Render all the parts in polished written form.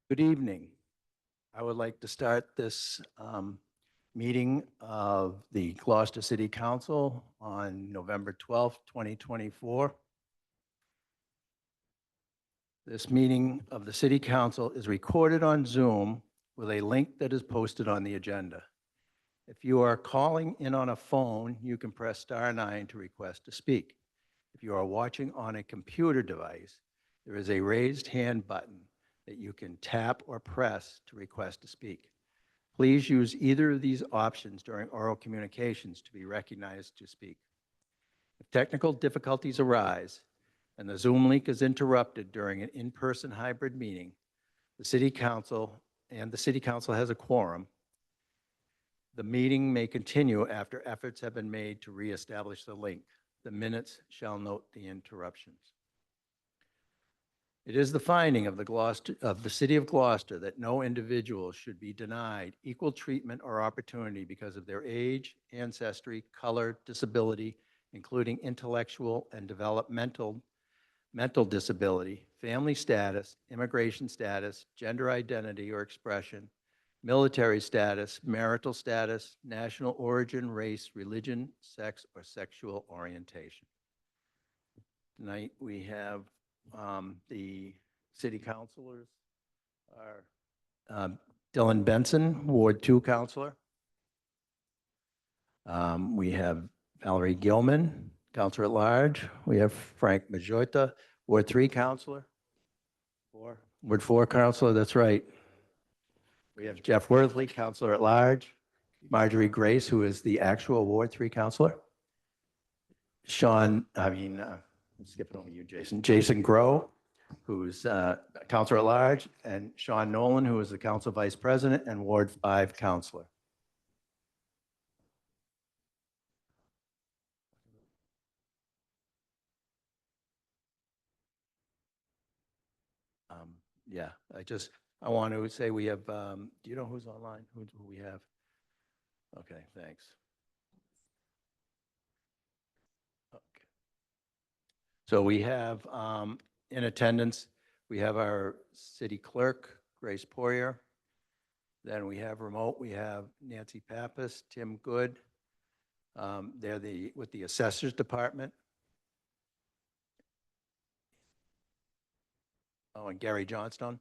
Good evening. I would like to start this meeting of the Gloucester City Council on November 12th, 2024. This meeting of the City Council is recorded on Zoom with a link that is posted on the agenda. If you are calling in on a phone, you can press *9 to request to speak. If you are watching on a computer device, there is a raised hand button that you can tap or press to request to speak. Please use either of these options during oral communications to be recognized to speak. If technical difficulties arise and the Zoom link is interrupted during an in-person hybrid meeting, the City Council has a quorum, the meeting may continue after efforts have been made to reestablish the link. The minutes shall note the interruptions. It is the finding of the City of Gloucester that no individual should be denied equal treatment or opportunity because of their age, ancestry, color, disability, including intellectual and developmental mental disability, family status, immigration status, gender identity or expression, military status, marital status, national origin, race, religion, sex, or sexual orientation. Tonight, we have the city councilors are Dylan Benson, Ward 2 councilor. We have Valerie Gilman, councilor at large. We have Frank Majota, Ward 3 councilor. Ward 4 councilor, that's right. We have Jeff Worthley, councilor at large. Marjorie Grace, who is the actual Ward 3 councilor. I'm skipping over you, Jason. Jason Grow, who's councilor at large, and Sean Nolan, who is the council vice president and Ward 5 councilor. Yeah, I want to say we have, do you know who's online? Who we have? Okay, thanks. Okay. So we have in attendance, we have our city clerk, Grace Poirier. Then we have remote, we have Nancy Pappas, Tim Good. They're with the assessors department. Oh, and Gary Johnstone.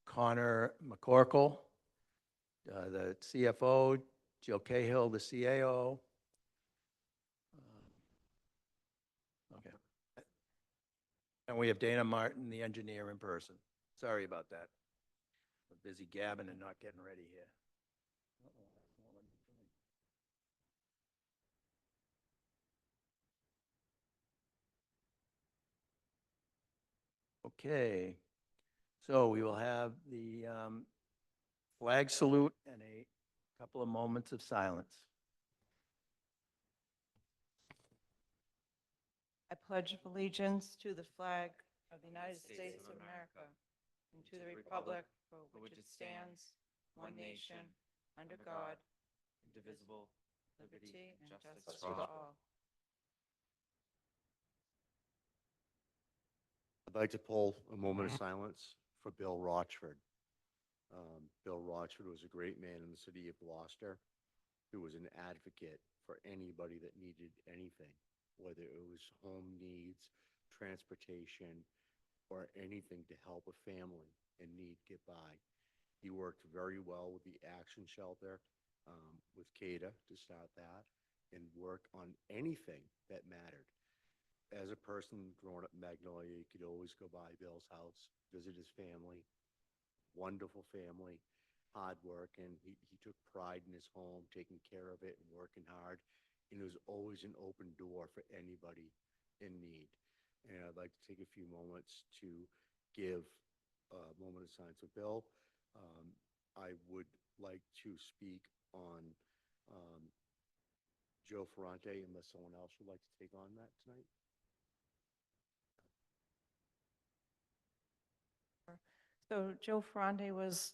Connor McCorkle, the CFO, Jill Cahill, the CAO. Okay. And we have Dana Martin, the engineer, in person. Sorry about that. We're busy gabbing and not getting ready here. Okay, so we will have the flag salute and a couple of moments of silence. I pledge allegiance to the flag of the United States of America and to the republic for which it stands, one nation, under God, indivisible, liberty and justice for all. I'd like to pull a moment of silence for Bill Rochford. Bill Rochford was a great man in the city of Gloucester who was an advocate for anybody that needed anything, whether it was home needs, transportation, or anything to help a family in need get by. He worked very well with the Action Shelter, with CADA to start that, and worked on anything that mattered. As a person growing up in Magnolia, you could always go by Bill's house, visit his family, wonderful family, hard working. He took pride in his home, taking care of it and working hard. And it was always an open door for anybody in need. And I'd like to take a few moments to give a moment of silence. So Bill, I would like to speak on Joe Ferrante, unless someone else would like to take on that tonight. So Joe Ferrante was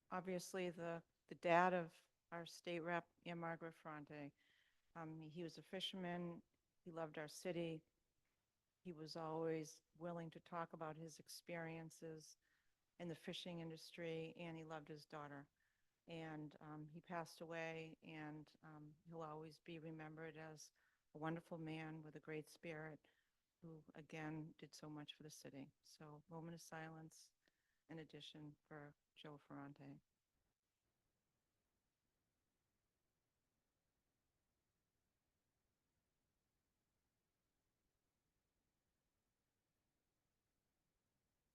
obviously the dad of our state rep, Ann Margaret Ferrante. He was a fisherman. He loved our city. He was always willing to talk about his experiences in the fishing industry, and he loved his daughter. And he passed away, and he'll always be remembered as a wonderful man with a great spirit who, again, did so much for the city. So moment of silence in addition for Joe Ferrante.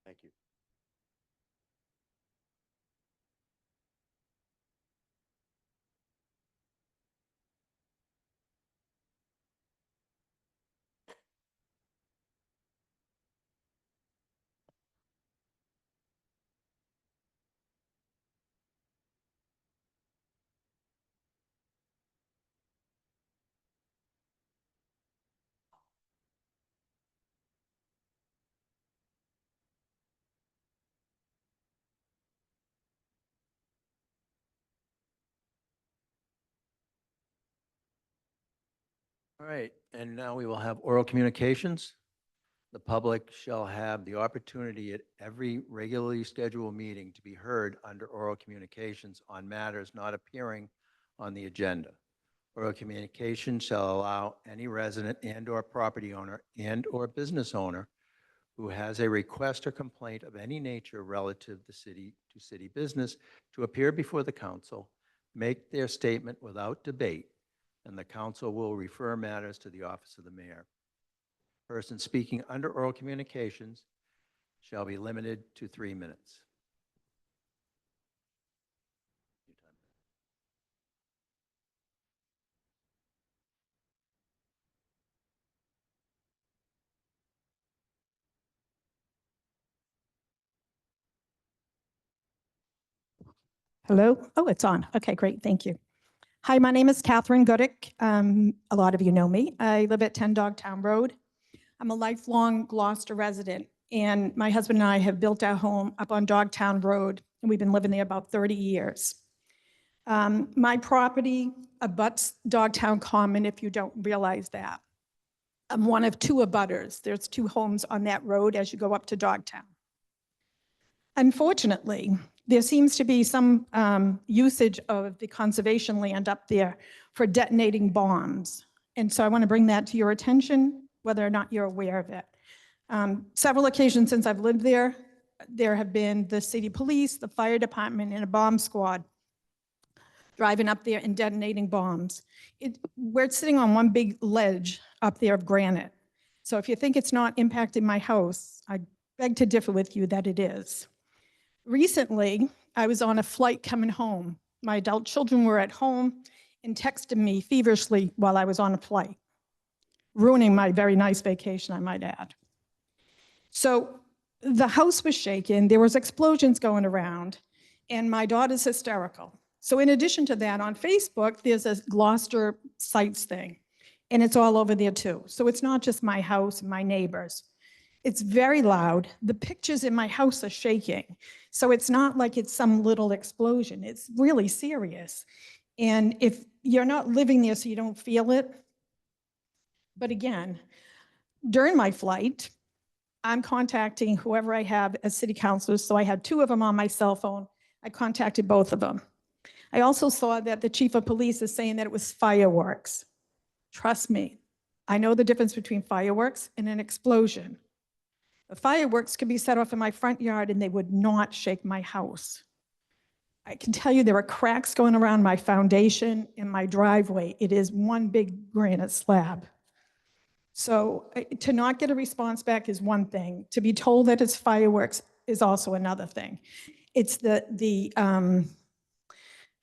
Thank you. All right, and now we will have oral communications. The public shall have the opportunity at every regularly scheduled meeting to be heard under oral communications on matters not appearing on the agenda. Oral communication shall allow any resident and/or property owner and/or business owner who has a request or complaint of any nature relative to city business to appear before the council, make their statement without debate, and the council will refer matters to the office of the mayor. Person speaking under oral communications shall be limited to 3 minutes. Hello? Oh, it's on. Okay, great. Thank you. Hi, my name is Catherine Goodick. A lot of you know me. I live at 10 Dogtown Road. I'm a lifelong Gloucester resident, and my husband and I have built our home up on Dogtown Road, and we've been living there about 30 years. My property abuts Dogtown Common, if you don't realize that. I'm one of 2 abutters. There's 2 homes on that road as you go up to Dogtown. Unfortunately, there seems to be some usage of the conservation land up there for detonating bombs. And so I want to bring that to your attention, whether or not you're aware of it. Several occasions since I've lived there, there have been the city police, the fire department, and a bomb squad driving up there and detonating bombs. We're sitting on one big ledge up there of granite. So if you think it's not impacting my house, I beg to differ with you that it is. Recently, I was on a flight coming home. My adult children were at home and texted me feverishly while I was on a flight, ruining my very nice vacation, I might add. So the house was shaken, there was explosions going around, and my daughter's hysterical. So in addition to that, on Facebook, there's a Gloucester Sites thing, and it's all over there too. So it's not just my house and my neighbors. It's very loud. The pictures in my house are shaking. So it's not like it's some little explosion. It's really serious. And if you're not living there so you don't feel it, but again, during my flight, I'm contacting whoever I have as city councilors. So I had 2 of them on my cell phone. I contacted both of them. I also saw that the chief of police is saying that it was fireworks. Trust me, I know the difference between fireworks and an explosion. The fireworks could be set off in my front yard and they would not shake my house. I can tell you there are cracks going around my foundation in my driveway. It is one big granite slab. So to not get a response back is one thing. To be told that it's fireworks is also another thing. It's the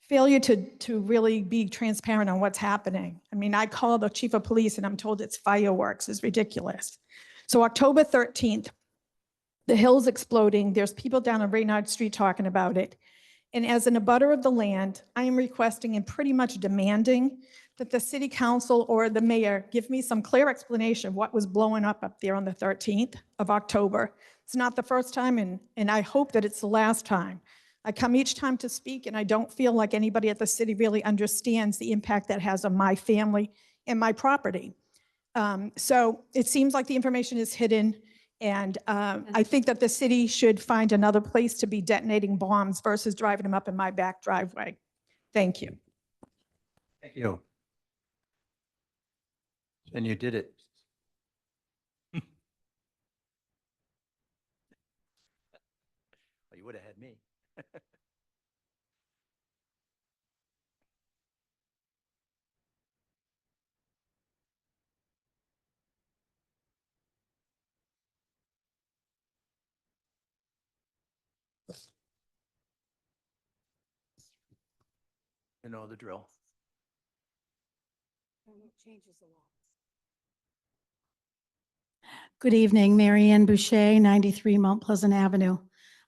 failure to really be transparent on what's happening. I mean, I call the chief of police and I'm told it's fireworks is ridiculous. So October 13th, the hill's exploding. There's people down on Reynard Street talking about it. And as an abutter of the land, I am requesting and pretty much demanding that the city council or the mayor give me some clear explanation of what was blowing up there on the 13th of October. It's not the first time, and I hope that it's the last time. I come each time to speak, and I don't feel like anybody at the city really understands the impact that has on my family and my property. So it seems like the information is hidden. And I think that the city should find another place to be detonating bombs versus driving them up in my back driveway. Thank you. Thank you. And you did it. Well, you would have had me. You know the drill. Good evening, Mary Ann Boucher, 93 Mount Pleasant Avenue.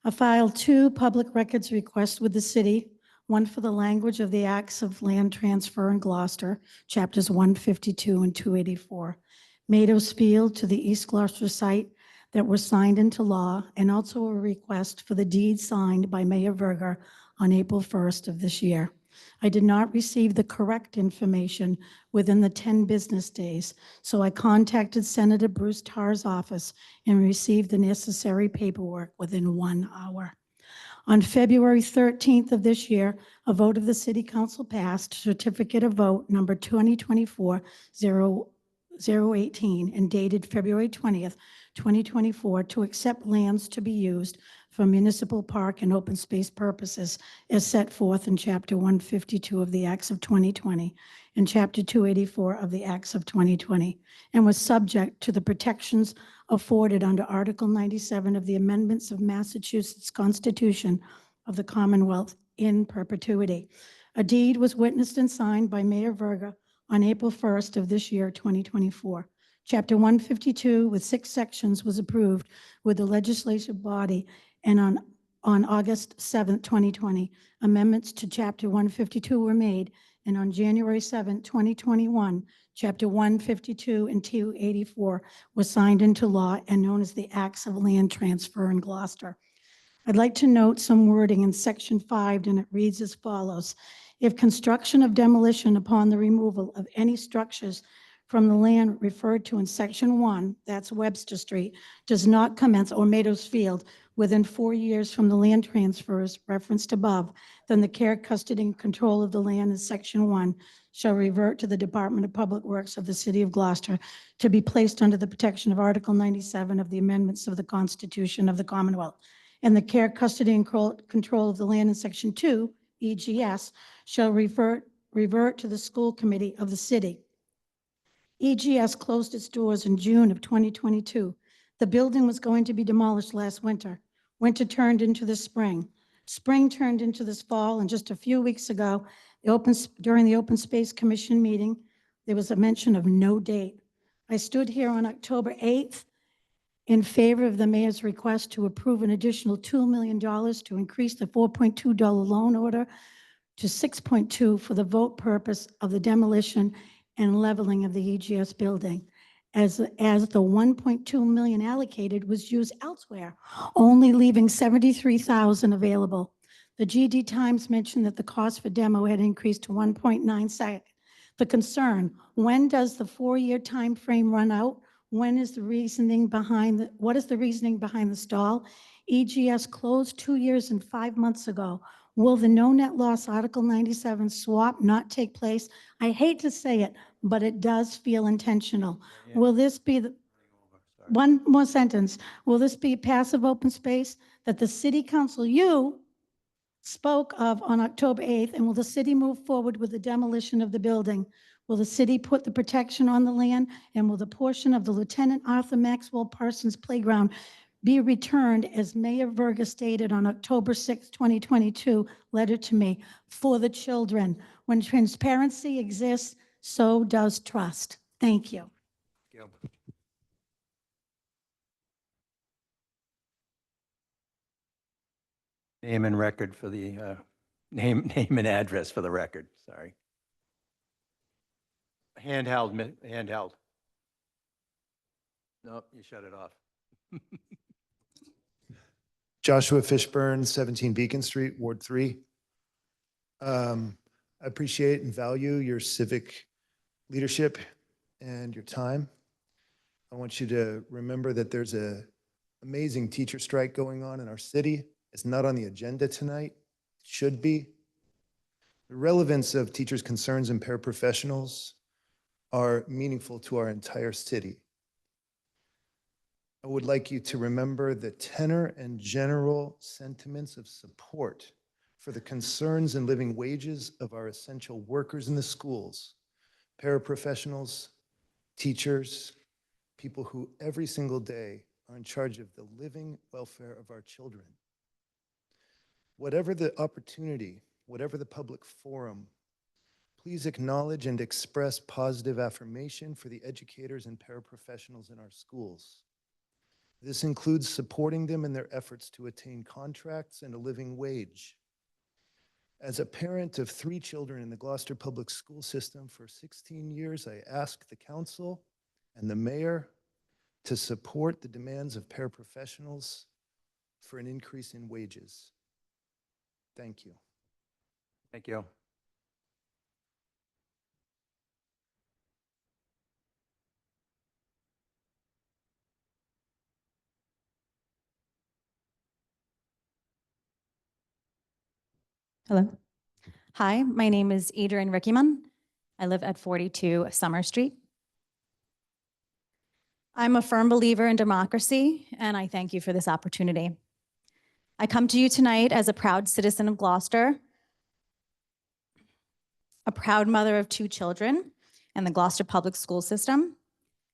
I filed 2 public records requests with the city, one for the language of the acts of land transfer in Gloucester, chapters 152 and 284, Mados Field to the East Gloucester site that were signed into law, and also a request for the deed signed by Mayor Verga on April 1st of this year. I did not receive the correct information within the 10 business days, so I contacted Senator Bruce Tarr's office and received the necessary paperwork within 1 hour. On February 13th of this year, a vote of the City Council passed Certificate of Vote number 2024-018 and dated February 20th, 2024, to accept lands to be used for municipal park and open space purposes as set forth in Chapter 152 of the Acts of 2020 and Chapter 284 of the Acts of 2020, and was subject to the protections afforded under Article 97 of the Amendments of Massachusetts Constitution of the Commonwealth in perpetuity. A deed was witnessed and signed by Mayor Verga on April 1st of this year, 2024. Chapter 152 with 6 sections was approved with the legislative body, and on August 7th, 2020, amendments to Chapter 152 were made, and on January 7th, 2021, Chapter 152 and 284 was signed into law and known as the Acts of Land Transfer in Gloucester. I'd like to note some wording in Section 5, and it reads as follows. If construction of demolition upon the removal of any structures from the land referred to in Section 1, that's Webster Street, does not commence, or Mados Field, within 4 years from the land transfers referenced above, then the care, custody, and control of the land in Section 1 shall revert to the Department of Public Works of the City of Gloucester to be placed under the protection of Article 97 of the Amendments of the Constitution of the Commonwealth. And the care, custody, and control of the land in Section 2, EGS, shall revert to the school committee of the city. EGS closed its doors in June of 2022. The building was going to be demolished last winter. Winter turned into the spring. Spring turned into this fall, and just a few weeks ago, during the Open Space Commission meeting, there was a mention of no date. I stood here on October 8th in favor of the mayor's request to approve an additional $2 million to increase the $4.2 loan order to $6.2 for the vote purpose of the demolition and leveling of the EGS building, as the $1.2 million allocated was used elsewhere, only leaving $73,000 available. The GD Times mentioned that the cost for demo had increased to 1.9 The concern, when does the 4-year time frame run out? What is the reasoning behind the stall? EGS closed 2 years and 5 months ago. Will the no net loss Article 97 swap not take place? I hate to say it, but it does feel intentional. Yeah. Will this be the, Sorry. one more sentence, will this be passive open space that the city council, you spoke of on October 8th, and will the city move forward with the demolition of the building? Will the city put the protection on the land, and will the portion of the Lieutenant Arthur Maxwell Parsons Playground be returned, as Mayor Verga stated on October 6, 2022, letter to me, for the children? When transparency exists, so does trust. Thank you. Yep. Name and record for the, name and address for the record, sorry. Handheld. Nope, you shut it off. Joshua Fishburne, 17 Beacon Street, Ward 3. I appreciate and value your civic leadership and your time. I want you to remember that there's a amazing teacher strike going on in our city. It's not on the agenda tonight. It should be. The relevance of teachers' concerns and paraprofessionals are meaningful to our entire city. I would like you to remember the tenor and general sentiments of support for the concerns and living wages of our essential workers in the schools, paraprofessionals, teachers, people who every single day are in charge of the living welfare of our children. Whatever the opportunity, whatever the public forum, please acknowledge and express positive affirmation for the educators and paraprofessionals in our schools. This includes supporting them in their efforts to attain contracts and a living wage. As a parent of 3 children in the Gloucester Public School System for 16 years, I ask the council and the mayor to support the demands of paraprofessionals for an increase in wages. Thank you. Thank you. Hello. Hi, my name is Adrienne Rickyman. I live at 42 Summer Street. I'm a firm believer in democracy, and I thank you for this opportunity. I come to you tonight as a proud citizen of Gloucester, a proud mother of 2 children in the Gloucester Public School System,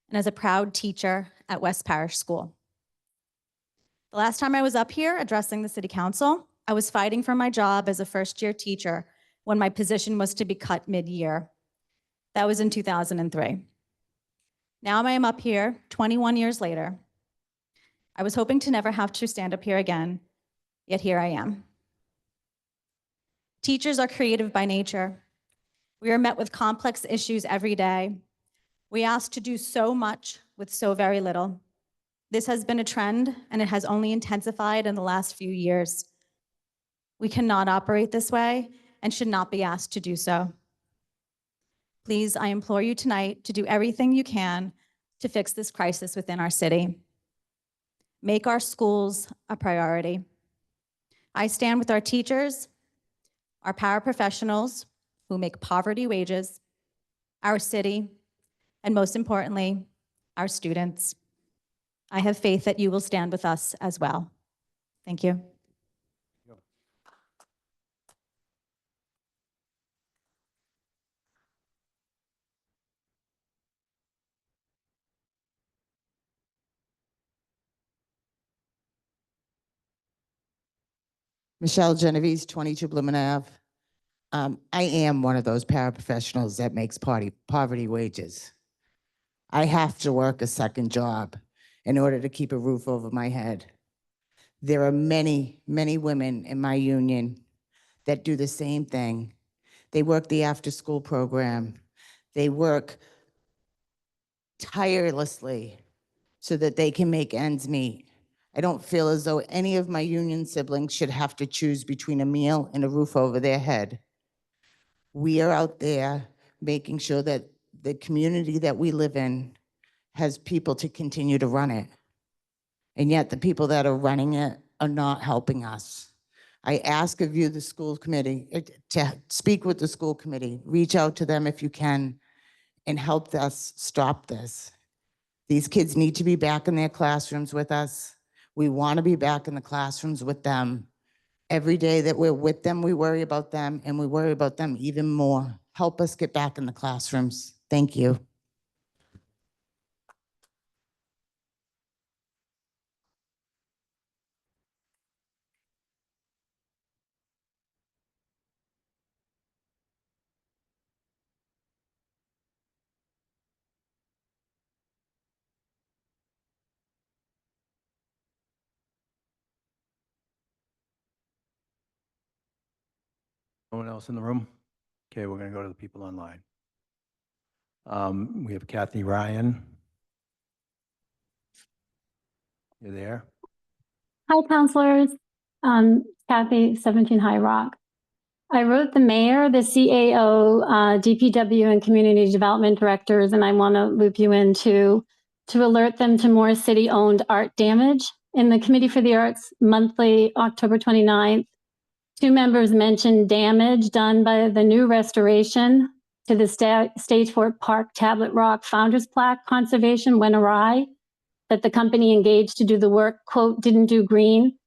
and as a proud teacher at West Parish School. The last time I was up here addressing the City Council, I was fighting for my job as a first-year teacher when my position was to be cut mid-year. That was in 2003. Now I am up here 21 years later. I was hoping to never have to stand up here again, yet here I am. Teachers are creative by nature. We are met with complex issues every day. We ask to do so much with so very little. This has been a trend, and it has only intensified in the last few years. We cannot operate this way and should not be asked to do so. Please, I implore you tonight to do everything you can to fix this crisis within our city. Make our schools a priority. I stand with our teachers, our paraprofessionals who make poverty wages, our city, and most importantly, our students. I have faith that you will stand with us as well. Thank you. Michelle Genovese, 22 Bloomin' Ave. I am one of those paraprofessionals that makes poverty wages. I have to work a second job in order to keep a roof over my head. There are many, many women in my union that do the same thing. They work the after-school program. They work tirelessly so that they can make ends meet. I don't feel as though any of my union siblings should have to choose between a meal and a roof over their head. We are out there making sure that the community that we live in has people to continue to run it. And yet the people that are running it are not helping us. I ask of you, the school committee, to speak with the school committee, reach out to them if you can, and help us stop this. These kids need to be back in their classrooms with us. We want to be back in the classrooms with them. Every day that we're with them, we worry about them, and we worry about them even more. Help us get back in the classrooms. Thank you. No one else in the room? Okay, we're going to go to the people online. We have Kathy Ryan. You there? Hi, counselors. Kathy, 17 High Rock. I wrote the mayor, the CAO, DPW, and community development directors, and I want to loop you in to alert them to more city-owned art damage In the Committee for the Arts monthly, October 29th, two members mentioned damage done by the new restoration to the Stage Fort Park Tablet Rock Founders Plaque conservation went awry, that the company engaged to do the work, quote, didn't do green.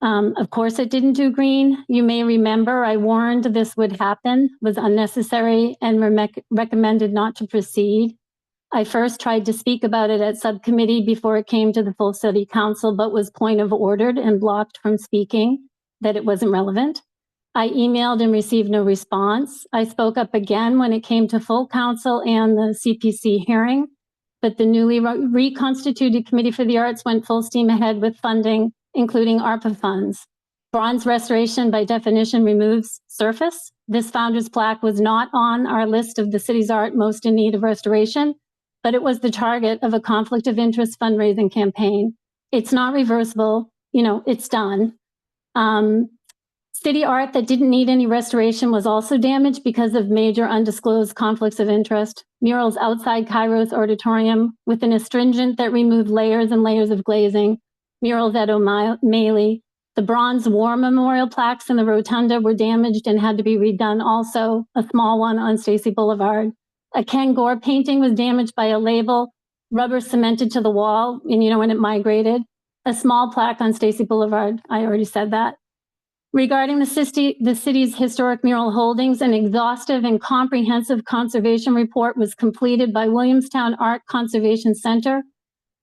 Of course, it didn't do green. You may remember I warned this would happen, was unnecessary, and recommended not to proceed. I first tried to speak about it at subcommittee before it came to the full city council, but was point of ordered and blocked from speaking, that it wasn't relevant. I emailed and received no response. I spoke up again when it came to full council and the CPC hearing, but the newly reconstituted Committee for the Arts went full steam ahead with funding, including ARPA funds. Bronze restoration by definition removes surface. This founder's plaque was not on our list of the city's art most in need of restoration, but it was the target of a conflict of interest fundraising campaign. It's not reversible, it's done. City art that didn't need any restoration was also damaged because of major undisclosed conflicts of interest. Murals outside Kairos Auditorium with an astringent that removed layers and layers of glazing. Murals at O'Malley. The bronze war memorial plaques in the rotunda were damaged and had to be redone also, a small one on Stacy Boulevard. A Ken Gore painting was damaged by a label, rubber cemented to the wall, and when it migrated. A small plaque on Stacy Boulevard, I already said that. Regarding the city's historic mural holdings, an exhaustive and comprehensive conservation report was completed by Williamstown Art Conservation Center.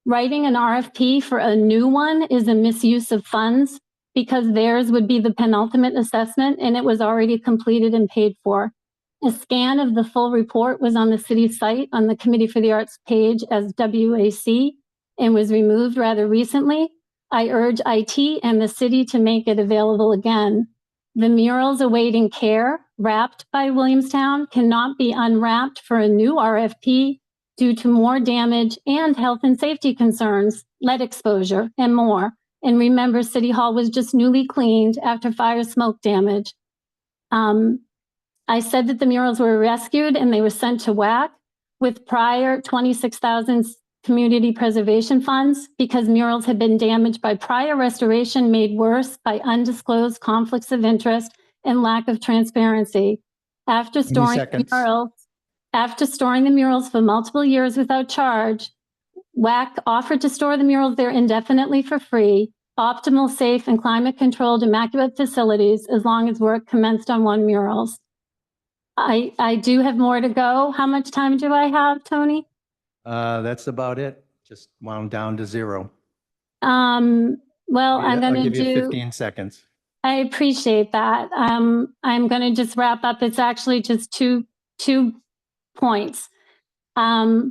Writing an RFP for a new one is a misuse of funds because theirs would be the penultimate assessment and it was already completed and paid for. A scan of the full report was on the city site on the Committee for the Arts page as WAC and was removed rather recently. I urge IT and the city to make it available again. The murals awaiting care, wrapped by Williamstown, cannot be unwrapped for a new RFP due to more damage and health and safety concerns, lead exposure, and more. And remember, City Hall was just newly cleaned after fire smoke damage. I said that the murals were rescued and they were sent to WAC with prior 26,000 community preservation funds because murals had been damaged by prior restoration made worse by undisclosed conflicts of interest and lack of transparency. After storing the murals for multiple years without charge, WAC offered to store the murals there indefinitely for free, optimal, safe, and climate-controlled immaculate facilities as long as work commenced on one murals. I do have more to go. How much time do I have, Tony? That's about it. Just wound down to 0. Well, I'm I'll going to give you do, 15 seconds. I appreciate that. I'm going to just wrap up. It's actually just two points. I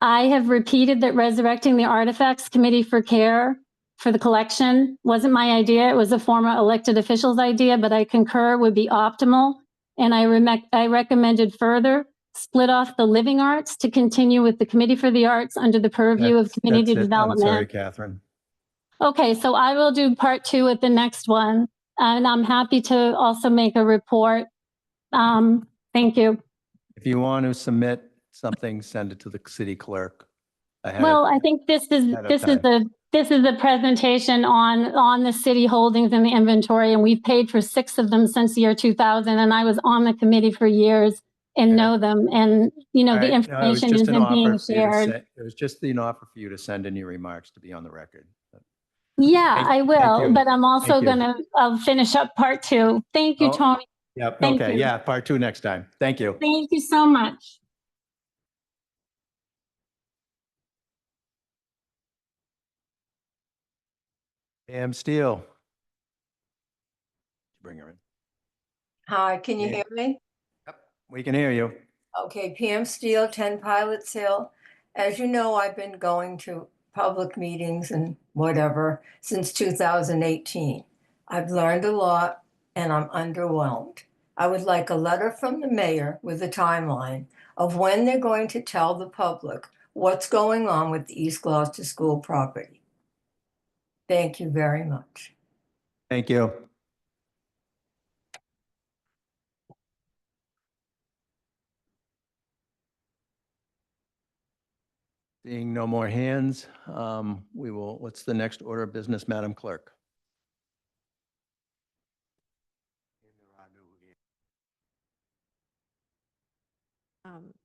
have repeated that resurrecting the Artifacts Committee for Care for the collection wasn't my idea. It was a former elected official's idea, but I concur would be optimal. And I recommended further split off the living arts to continue with the Committee for the Arts under the purview of community That's it. development. I'm sorry, Catherine. Okay, so I will do part 2 at the next one. And I'm happy to also make a report. Thank you. If you want to submit something, send it to the city clerk. Well, I think this is a presentation on the city holdings and the inventory, and we've paid for 6 of them since the year 2000. And I was on the committee for years and know them. And the information isn't being shared. It was just an offer for you to send any remarks to be on the record. Yeah, I will, you. but I'm also Thank you. going to finish up part 2. Thank you, Oh, Tony. Yep. Thank Okay. you. Yeah. Part 2 next time. Thank you. Thank you so much. Pam Steele. Bring her in. Hi, can you Yeah. hear me? Yep. We can hear you. Okay, PM Steele, 10 Pilots Hill. As you know, I've been going to public meetings and whatever since 2018. I've learned a lot and I'm underwhelmed. I would like a letter from the mayor with a timeline of when they're going to tell the public what's going on with the East Gloucester School property. Thank you very much. Thank you. Seeing no more hands, what's the next order of business, Madam Clerk?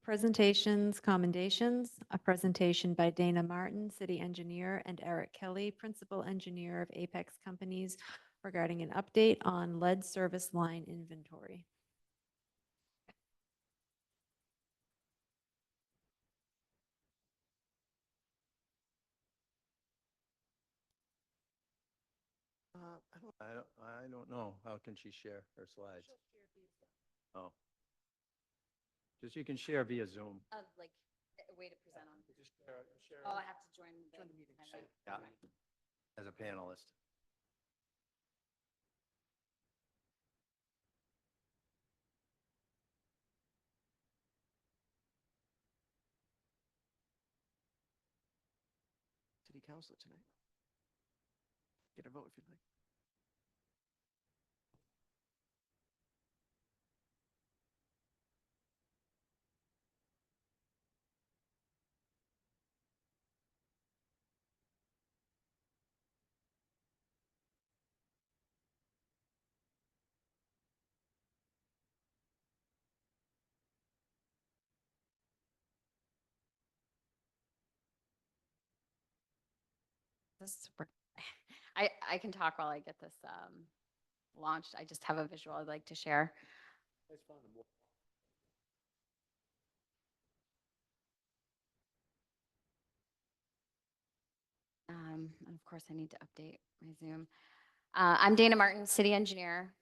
Presentations, commendations, a presentation by Dana Martin, City Engineer, and Eric Kelly, Principal Engineer of Apex Companies, regarding an update on lead service line inventory. I don't know. How can she share her slides? Oh. Just you can share via Zoom. Like a way to present on. Oh, I have to join the meeting. Yeah, as a panelist. City Council tonight. Get a vote if you'd like. This is super. I can talk while I get this launched. I just have a visual I'd like to share. And of course, I need to update my Zoom. I'm Dana Martin, City Engineer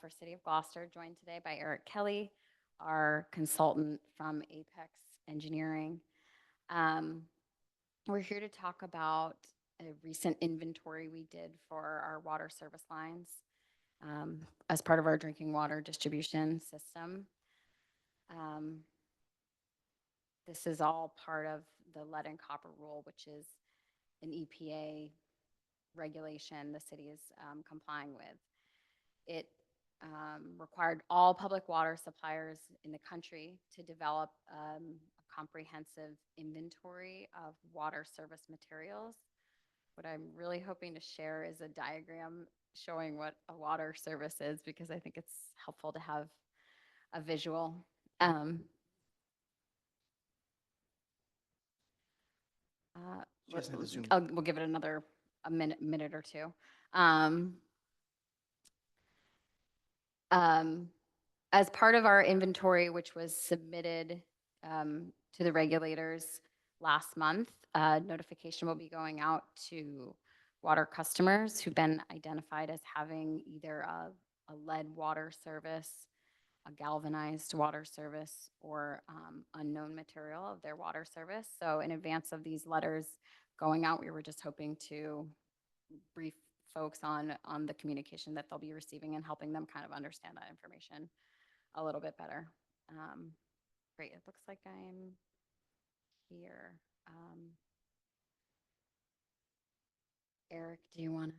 for City of Gloucester, joined today by Eric Kelly, our consultant from Apex Engineering. We're here to talk about a recent inventory we did for our water service lines as part of our drinking water distribution system. This is all part of the lead and copper rule, which is an EPA regulation the city is complying with. It required all public water suppliers in the country to develop a comprehensive inventory of water service materials. What I'm really hoping to share is a diagram showing what a water service is, because I think it's helpful to have a visual. We'll give it a minute or two. As part of our inventory, which was submitted to the regulators last month, notification will be going out to water customers who've been identified as having either a lead water service, a galvanized water service, or unknown material of their water service. So in advance of these letters going out, we were just hoping to brief folks on the communication that they'll be receiving and helping them kind of understand that information a little bit better. Great, it looks like I'm here. Eric, do you want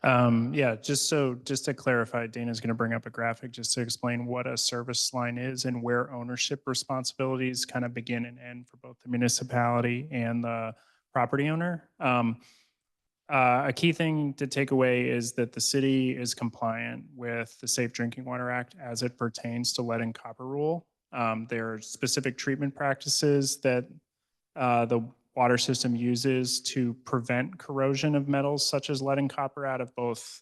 to? Yeah, just to clarify, Dana's going to bring up a graphic just to explain what a service line is and where ownership responsibilities kind of begin and end for both the municipality and the property owner. A key thing to take away is that the city is compliant with the Safe Drinking Water Act as it pertains to lead and copper rule. There are specific treatment practices that the water system uses to prevent corrosion of metals such as lead and copper out of both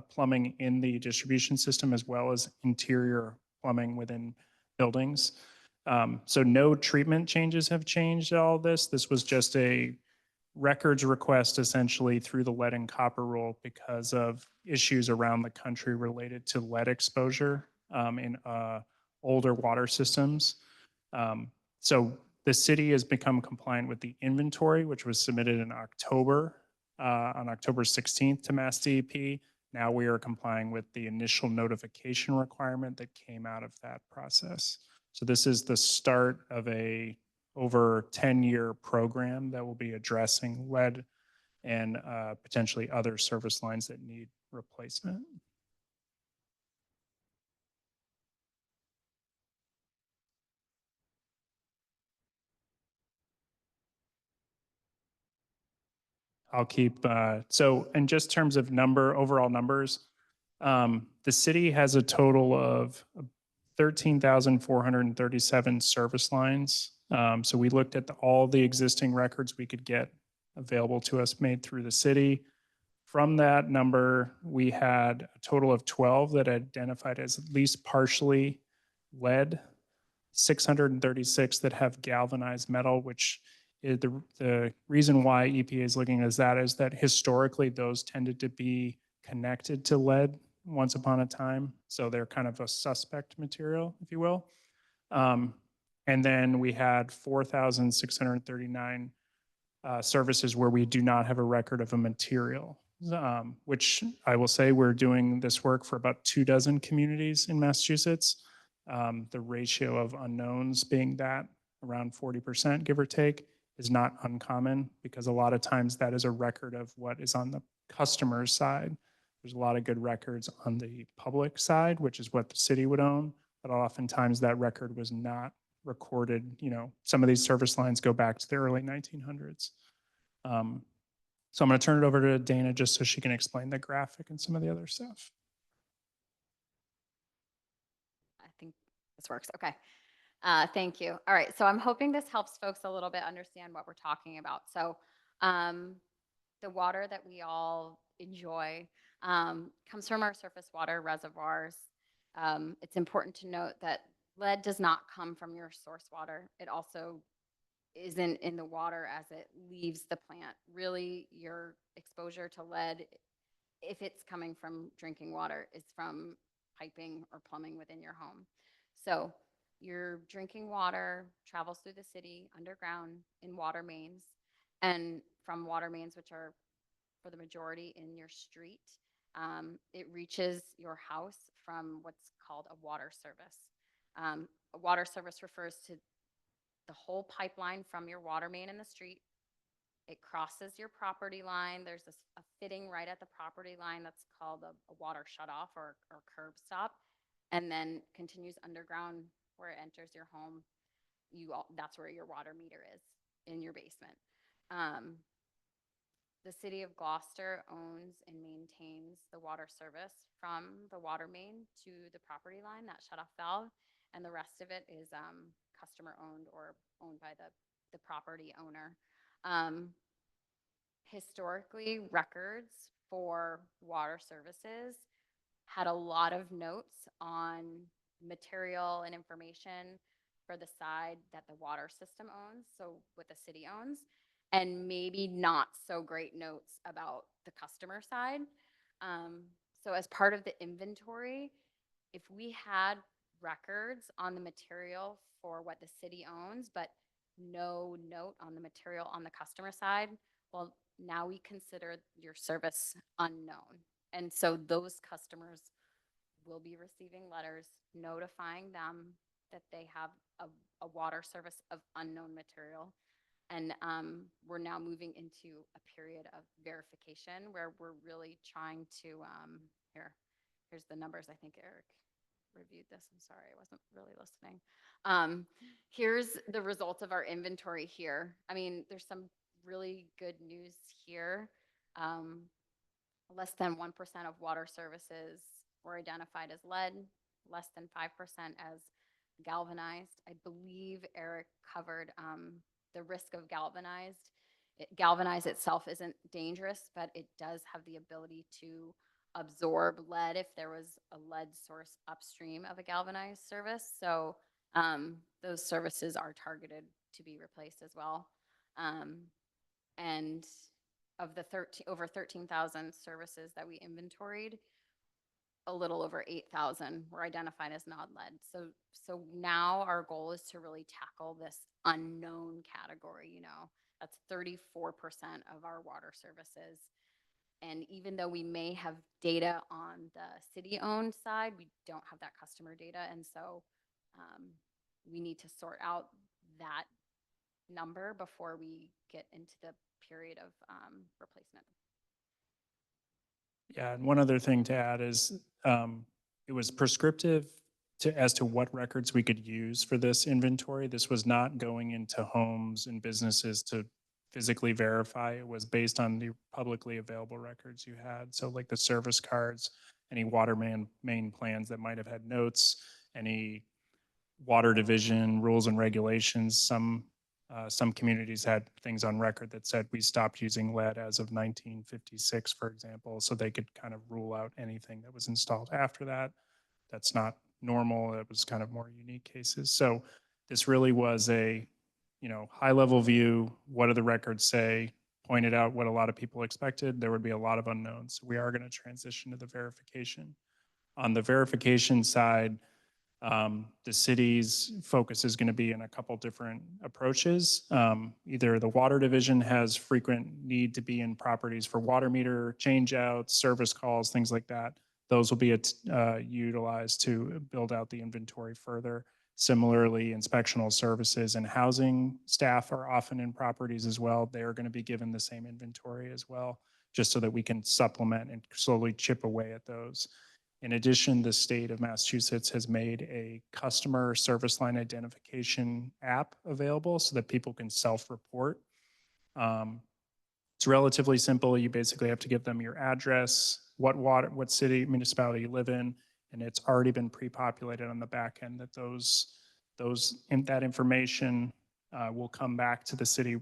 plumbing in the distribution system as well as interior plumbing within buildings. So no treatment changes have changed all this. This was just a records request essentially through the lead and copper rule because of issues around the country related to lead exposure in older water systems. So the city has become compliant with the inventory, which was submitted in October, on October 16th to Mass DEP. Now we are complying with the initial notification requirement that came out of that process. So this is the start of a over 10-year program that will be addressing lead and potentially other service lines that need replacement. I'll keep, so in just terms of overall numbers, the city has a total of 13,437 service lines. So we looked at all the existing records we could get available to us made through the city. From that number, we had a total of 12 that identified as at least partially lead, 636 that have galvanized metal, which is the reason why EPA is looking at that is that historically those tended to be connected to lead once upon a time. So they're kind of a suspect material, if you will. And then we had 4,639 services where we do not have a record of a material, which I will say we're doing this work for about 24 communities in Massachusetts. The ratio of unknowns being that around 40%, give or take, is not uncommon because a lot of times that is a record of what is on the customer's side. There's a lot of good records on the public side, which is what the city would own, but oftentimes that record was not recorded. You know, some of these service lines go back to the early 1900s. So I'm going to turn it over to Dana just so she can explain the graphic and some of the other stuff. I think this works. Okay. Thank you. All right. So I'm hoping this helps folks a little bit understand what we're talking about. So the water that we all enjoy comes from our surface water reservoirs. It's important to note that lead does not come from your source water. It also isn't in the water as it leaves the plant. Really, your exposure to lead, if it's coming from drinking water, is from piping or plumbing within your home. So your drinking water travels through the city underground in water mains, and from water mains, which are for the majority in your street, it reaches your house from what's called a water service. A water service refers to the whole pipeline from your water main in the street. It crosses your property line. There's a fitting right at the property line that's called a water shutoff or curb stop, and then continues underground where it enters your home. That's where your water meter is, in your basement. The city of Gloucester owns and maintains the water service from the water main to the property line, that shutoff valve, and the rest of it is customer owned or owned by the property owner. Historically, records for water services had a lot of notes on material and information for the side that the water system owns, so what the city owns, and maybe not so great notes about the customer side. So as part of the inventory, if we had records on the material for what the city owns, but no note on the material on the customer side, well, now we consider your service unknown. And so those customers will be receiving letters notifying them that they have a water service of unknown material. And we're now moving into a period of verification where we're really trying to, here's the numbers. I think Eric reviewed this. I'm sorry, I wasn't really listening. Here's the results of our inventory here. I mean, there's some really good news here. Less than 1% of water services were identified as lead, less than 5% as galvanized. I believe Eric covered the risk of galvanized. Galvanized itself isn't dangerous, but it does have the ability to absorb lead if there was a lead source upstream of a galvanized service. So those services are targeted to be replaced as well. And of the over 13,000 services that we inventoried, a little over 8,000 were identified as non-lead. So now our goal is to really tackle this unknown category. You know, that's 34% of our water services. And even though we may have data on the city-owned side, we don't have that customer data. And so we need to sort out that number before we get into the period of replacement. Yeah, and one other thing to add is it was prescriptive as to what records we could use for this inventory. This was not going into homes and businesses to physically verify. It was based on the publicly available records you had. So like the service cards, any water main plans that might have had notes, any water division rules and regulations. Some communities had things on record that said we stopped using lead as of 1956, for example, so they could kind of rule out anything that was installed after that. That's not normal. It was kind of more unique cases. So this really was a, high-level view. What do the records say? Pointed out what a lot of people expected. There would be a lot of unknowns. So we are going to transition to the verification. On the verification side, the city's focus is going to be in a couple different approaches. Either the water division has frequent need to be in properties for water meter changeouts, service calls, things like that. Those will be utilized to build out the inventory further. Similarly, inspectional services and housing staff are often in properties as well. They are going to be given the same inventory as well, just so that we can supplement and slowly chip away at those. In addition, the state of Massachusetts has made a customer service line identification app available so that people can self-report. It's relatively simple. You basically have to give them your address, what city, municipality you live in, and it's already been pre-populated on the back end that that information will come back to the city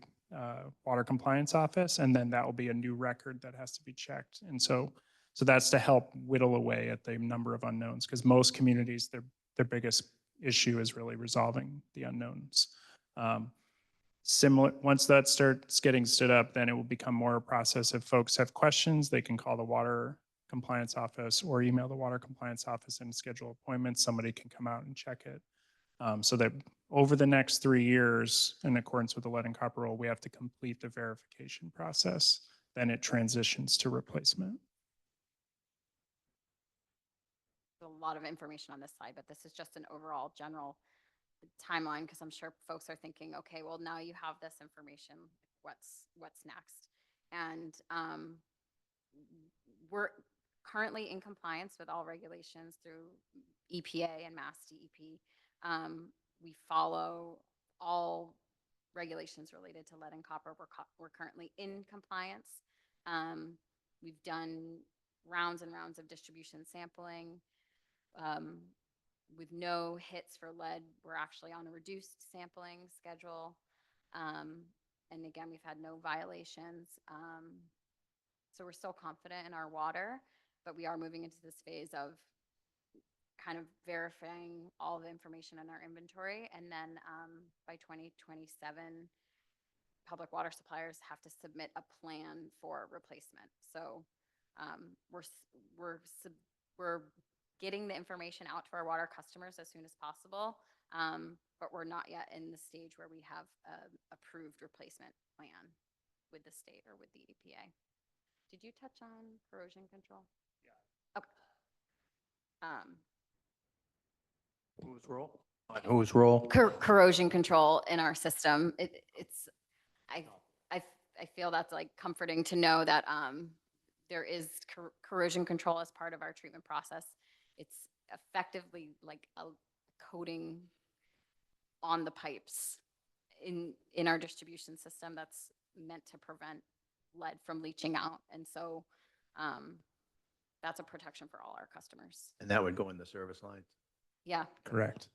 water compliance office, and then that will be a new record that has to be checked. And so that's to help whittle away at the number of unknowns, because most communities, their biggest issue is really resolving the unknowns. Once that starts getting stood up, then it will become more a process. If folks have questions, they can call the water compliance office or email the water compliance office and schedule appointments. Somebody can come out and check it. So that over the next 3 years, in accordance with the lead and copper rule, we have to complete the verification process. Then it transitions to replacement. A lot of information on this slide, but this is just an overall general timeline, because I'm sure folks are thinking, okay, well, now you have this information, what's next? And we're currently in compliance with all regulations through EPA and Mass DEP. We follow all regulations related to lead and copper. We're currently in compliance. We've done rounds and rounds of distribution sampling. With no hits for lead, we're actually on a reduced sampling schedule. And again, we've had no violations. So we're still confident in our water, but we are moving into this phase of kind of verifying all the information in our inventory. And then by 2027, public water suppliers have to submit a plan for replacement. So we're getting the information out to our water customers as soon as possible, but we're not yet in the stage where we have an approved replacement plan with the state or with the EPA. Did you touch on corrosion control? Yeah. Okay. Whose role? On whose role? Corrosion control in our system. I feel that's like comforting to know that there is corrosion control as part of our treatment process. It's effectively like a coating on the pipes in our distribution system that's meant to prevent lead from leaching out. And so that's a protection for all our customers. And that would go in the service lines? Yeah. Correct.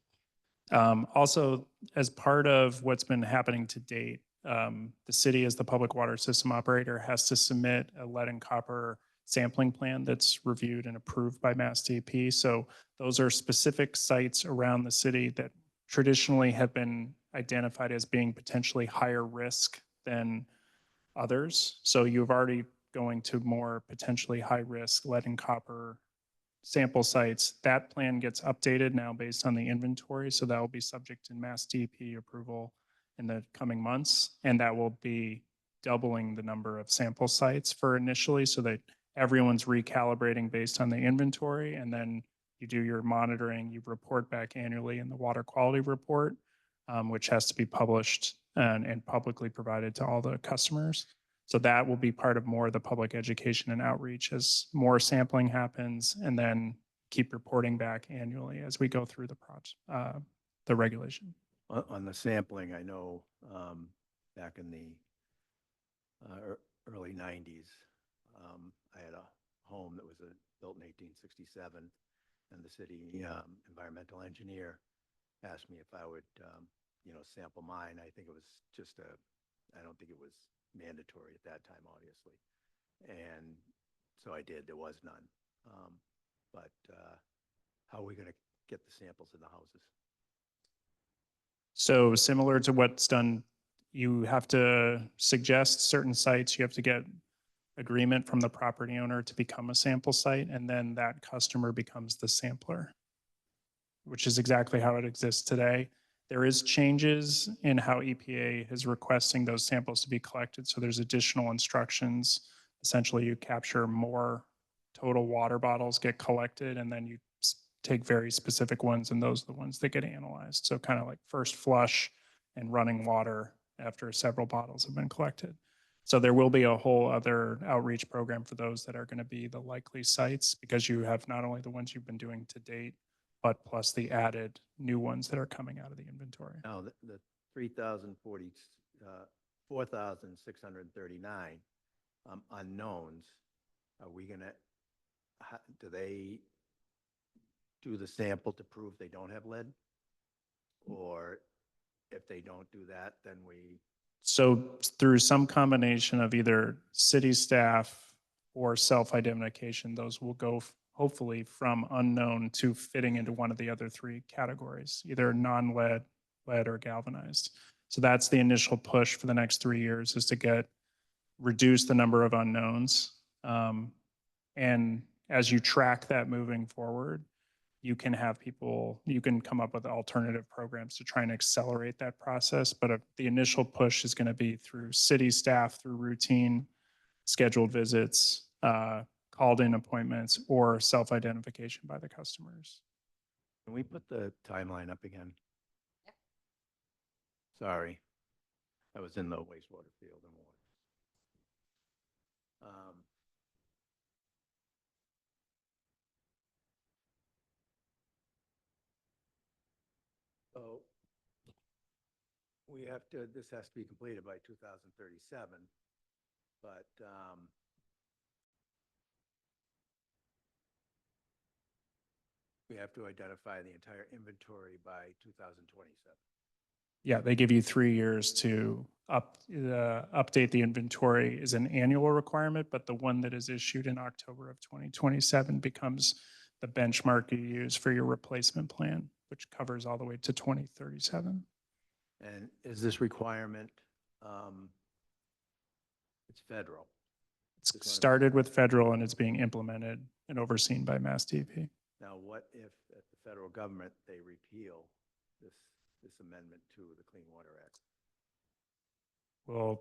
Also, as part of what's been happening to date, the city, as the public water system operator, has to submit a lead and copper sampling plan that's reviewed and approved by Mass DEP. So those are specific sites around the city that traditionally have been identified as being potentially higher risk than others. So you've already going to more potentially high risk lead and copper sample sites. That plan gets updated now based on the inventory. So that will be subject to Mass DEP approval in the coming months. And that will be doubling the number of sample sites for initially, so that everyone's recalibrating based on the inventory. And then you do your monitoring, you report back annually in the water quality report, which has to be published and publicly provided to all the customers. So that will be part of more of the public education and outreach as more sampling happens, and then keep reporting back annually as we go through the regulation. On the sampling, I know back in the early 90s. I had a home that was built in 1867, and the city environmental engineer asked me if I would, sample mine. I think it was just I don't think it was mandatory at that time, obviously. And so I did. There was none. But how are we going to get the samples in the houses? So similar to what's done, you have to suggest certain sites, you have to get agreement from the property owner to become a sample site, and then that customer becomes the sampler, which is exactly how it exists today. There is changes in how EPA is requesting those samples to be collected. So there's additional instructions. Essentially, you capture more total water bottles get collected, and then you take very specific ones, and those are the ones that get analyzed. So kind of like first flush and running water after several bottles have been collected. So there will be a whole other outreach program for those that are going to be the likely sites, because you have not only the ones you've been doing to date, but plus the added new ones that are coming out of the inventory. Now, the 4,639 unknowns, are we going to, do they do the sample to prove they don't have lead? Or if they don't do that, then we... So through some combination of either city staff or self-identification, those will go hopefully from unknown to fitting into one of the other three categories, either non-lead, lead, or galvanized. So that's the initial push for the next 3 years, is to reduce the number of unknowns. And as you track that moving forward, you can come up with alternative programs to try and accelerate that process. But the initial push is going to be through city staff, through routine scheduled visits, called in appointments, or self-identification by the customers. Can we put the timeline up again? Sorry. I was in the wastewater field and water. So this has to be completed by 2037, but we have to identify the entire inventory by 2027. Yeah, they give you 3 years to update the inventory is an annual requirement, but the one that is issued in October of 2027 becomes the benchmark you use for your replacement plan, which covers all the way to 2037. And is this requirement, it's federal? It's started with federal and it's being implemented and overseen by Mass DEP. Now, what if at the federal government, they repeal this amendment to the Clean Water Act? We'll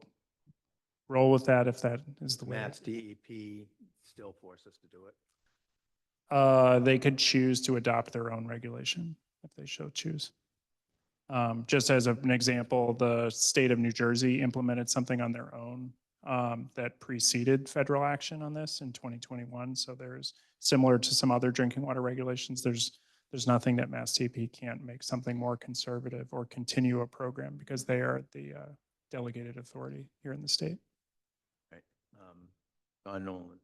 roll with that if that is the way. Mass DEP still force us to do it? They could choose to adopt their own regulation if they so choose. Just as an example, the state of New Jersey implemented something on their own that preceded federal action on this in 2021. So there's, similar to some other drinking water regulations, there's nothing that Mass DEP can't make something more conservative or continue a program, because they are the delegated authority here in the state. Right. Don Nolan.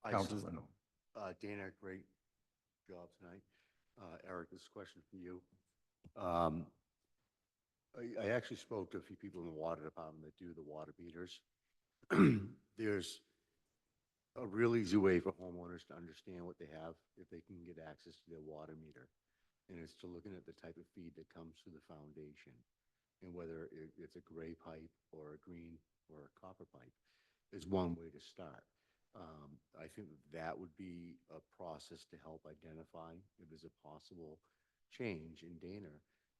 Councilor Nolan. Dana, great job tonight. Eric, this question for you. I actually spoke to a few people in the water department that do the water meters. There's a real easy way for homeowners to understand what they have if they can get access to their water meter. And it's to looking at the type of feed that comes through the foundation, and whether it's a gray pipe or a green or a copper pipe is one way to start. I think that would be a process to help identify if there's a possible change in Dana,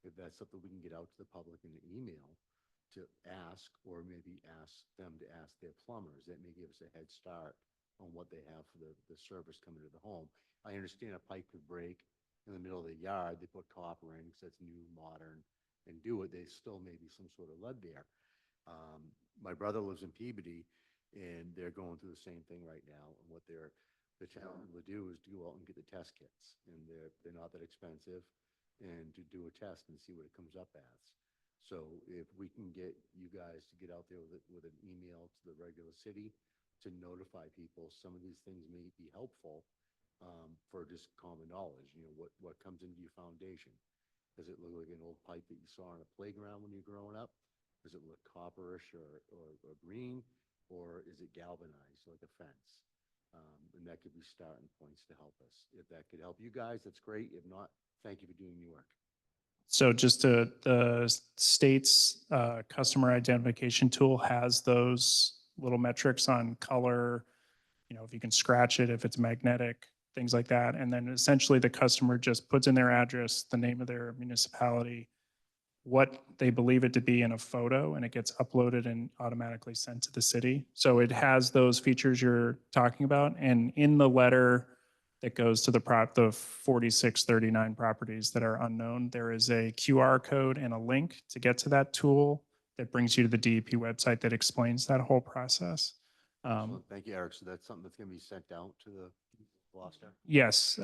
if that's something we can get out to the public in the email to ask, or maybe ask them to ask their plumbers. That may give us a head start on what they have for the service coming to the home. I understand a pipe could break in the middle of the yard. They put copper in because that's new, modern, and do it. There's still maybe some sort of lead there. My brother lives in Peabody, and they're going through the same thing right now. And what the town will do is to go out and get the test kits, and they're not that expensive, and to do a test and see what it comes up as. So if we can get you guys to get out there with an email to the regular city to notify people, some of these things may be helpful for just common knowledge. You know, what comes into your foundation? Does it look like an old pipe that you saw on a playground when you're growing up? Does it look copperish or green? Or is it galvanized like a fence? And that could be starting points to help us. If that could help you guys, that's great. If not, thank you for doing your work. So just the state's customer identification tool has those little metrics on color, you know, if you can scratch it, if it's magnetic, things like that. And then essentially the customer just puts in their address, the name of their municipality, what they believe it to be in a photo, and it gets uploaded and automatically sent to the city. So it has those features you're talking about. And in the letter that goes to the 4639 properties that are unknown, there is a QR code and a link to get to that tool that brings you to the DEP website that explains that whole process. Excellent. Thank you, Eric. So that's something that's going to be sent out to the Gloucester? Yes,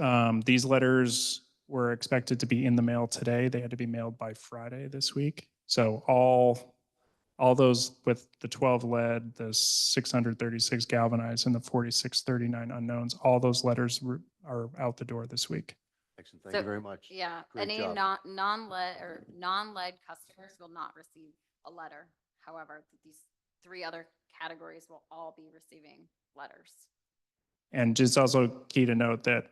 these letters were expected to be in the mail today. They had to be mailed by Friday this week. So all those with the 12 lead, the 636 galvanized, and the 4639 unknowns, all those letters are out the door this week. Excellent. Thank you very much. Yeah, Great any job. non-lead customers will not receive a letter. However, these three other categories will all be receiving letters. And just also key to note that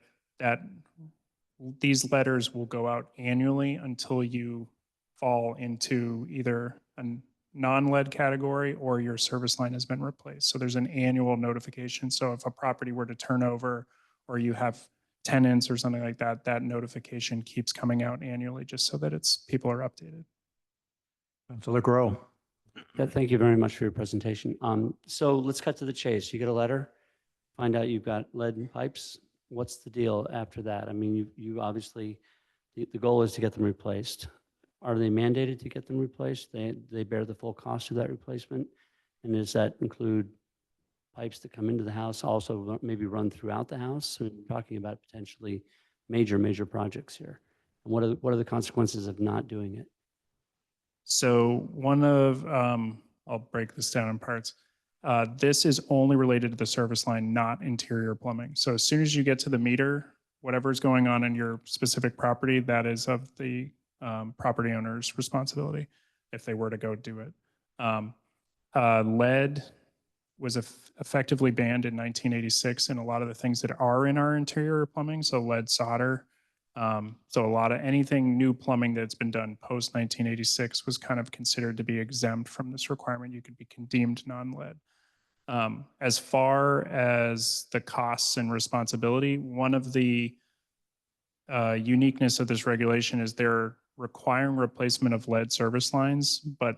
these letters will go out annually until you fall into either a non-lead category or your service line has been replaced. So there's an annual notification. So if a property were to turn over or you have tenants or something like that, that notification keeps coming out annually just so that people are updated. Councilor Grow. Yeah, thank you very much for your presentation. So let's cut to the chase. You get a letter, find out you've got lead pipes. What's the deal after that? I mean, you obviously, the goal is to get them replaced. Are they mandated to get them replaced? They bear the full cost of that replacement? And does that include pipes that come into the house, also maybe run throughout the house? So we're talking about potentially major projects here. And what are the consequences of not doing it? So I'll break this down in parts. This is only related to the service line, not interior plumbing. So as soon as you get to the meter, whatever's going on in your specific property, that is of the property owner's responsibility if they were to go do it. Lead was effectively banned in 1986 in a lot of the things that are in our interior plumbing, so lead solder. So a lot of anything new plumbing that's been done post 1986 was kind of considered to be exempt from this requirement. You could be deemed non-lead. As far as the costs and responsibility, one of the uniqueness of this regulation is they're requiring replacement of lead service lines, but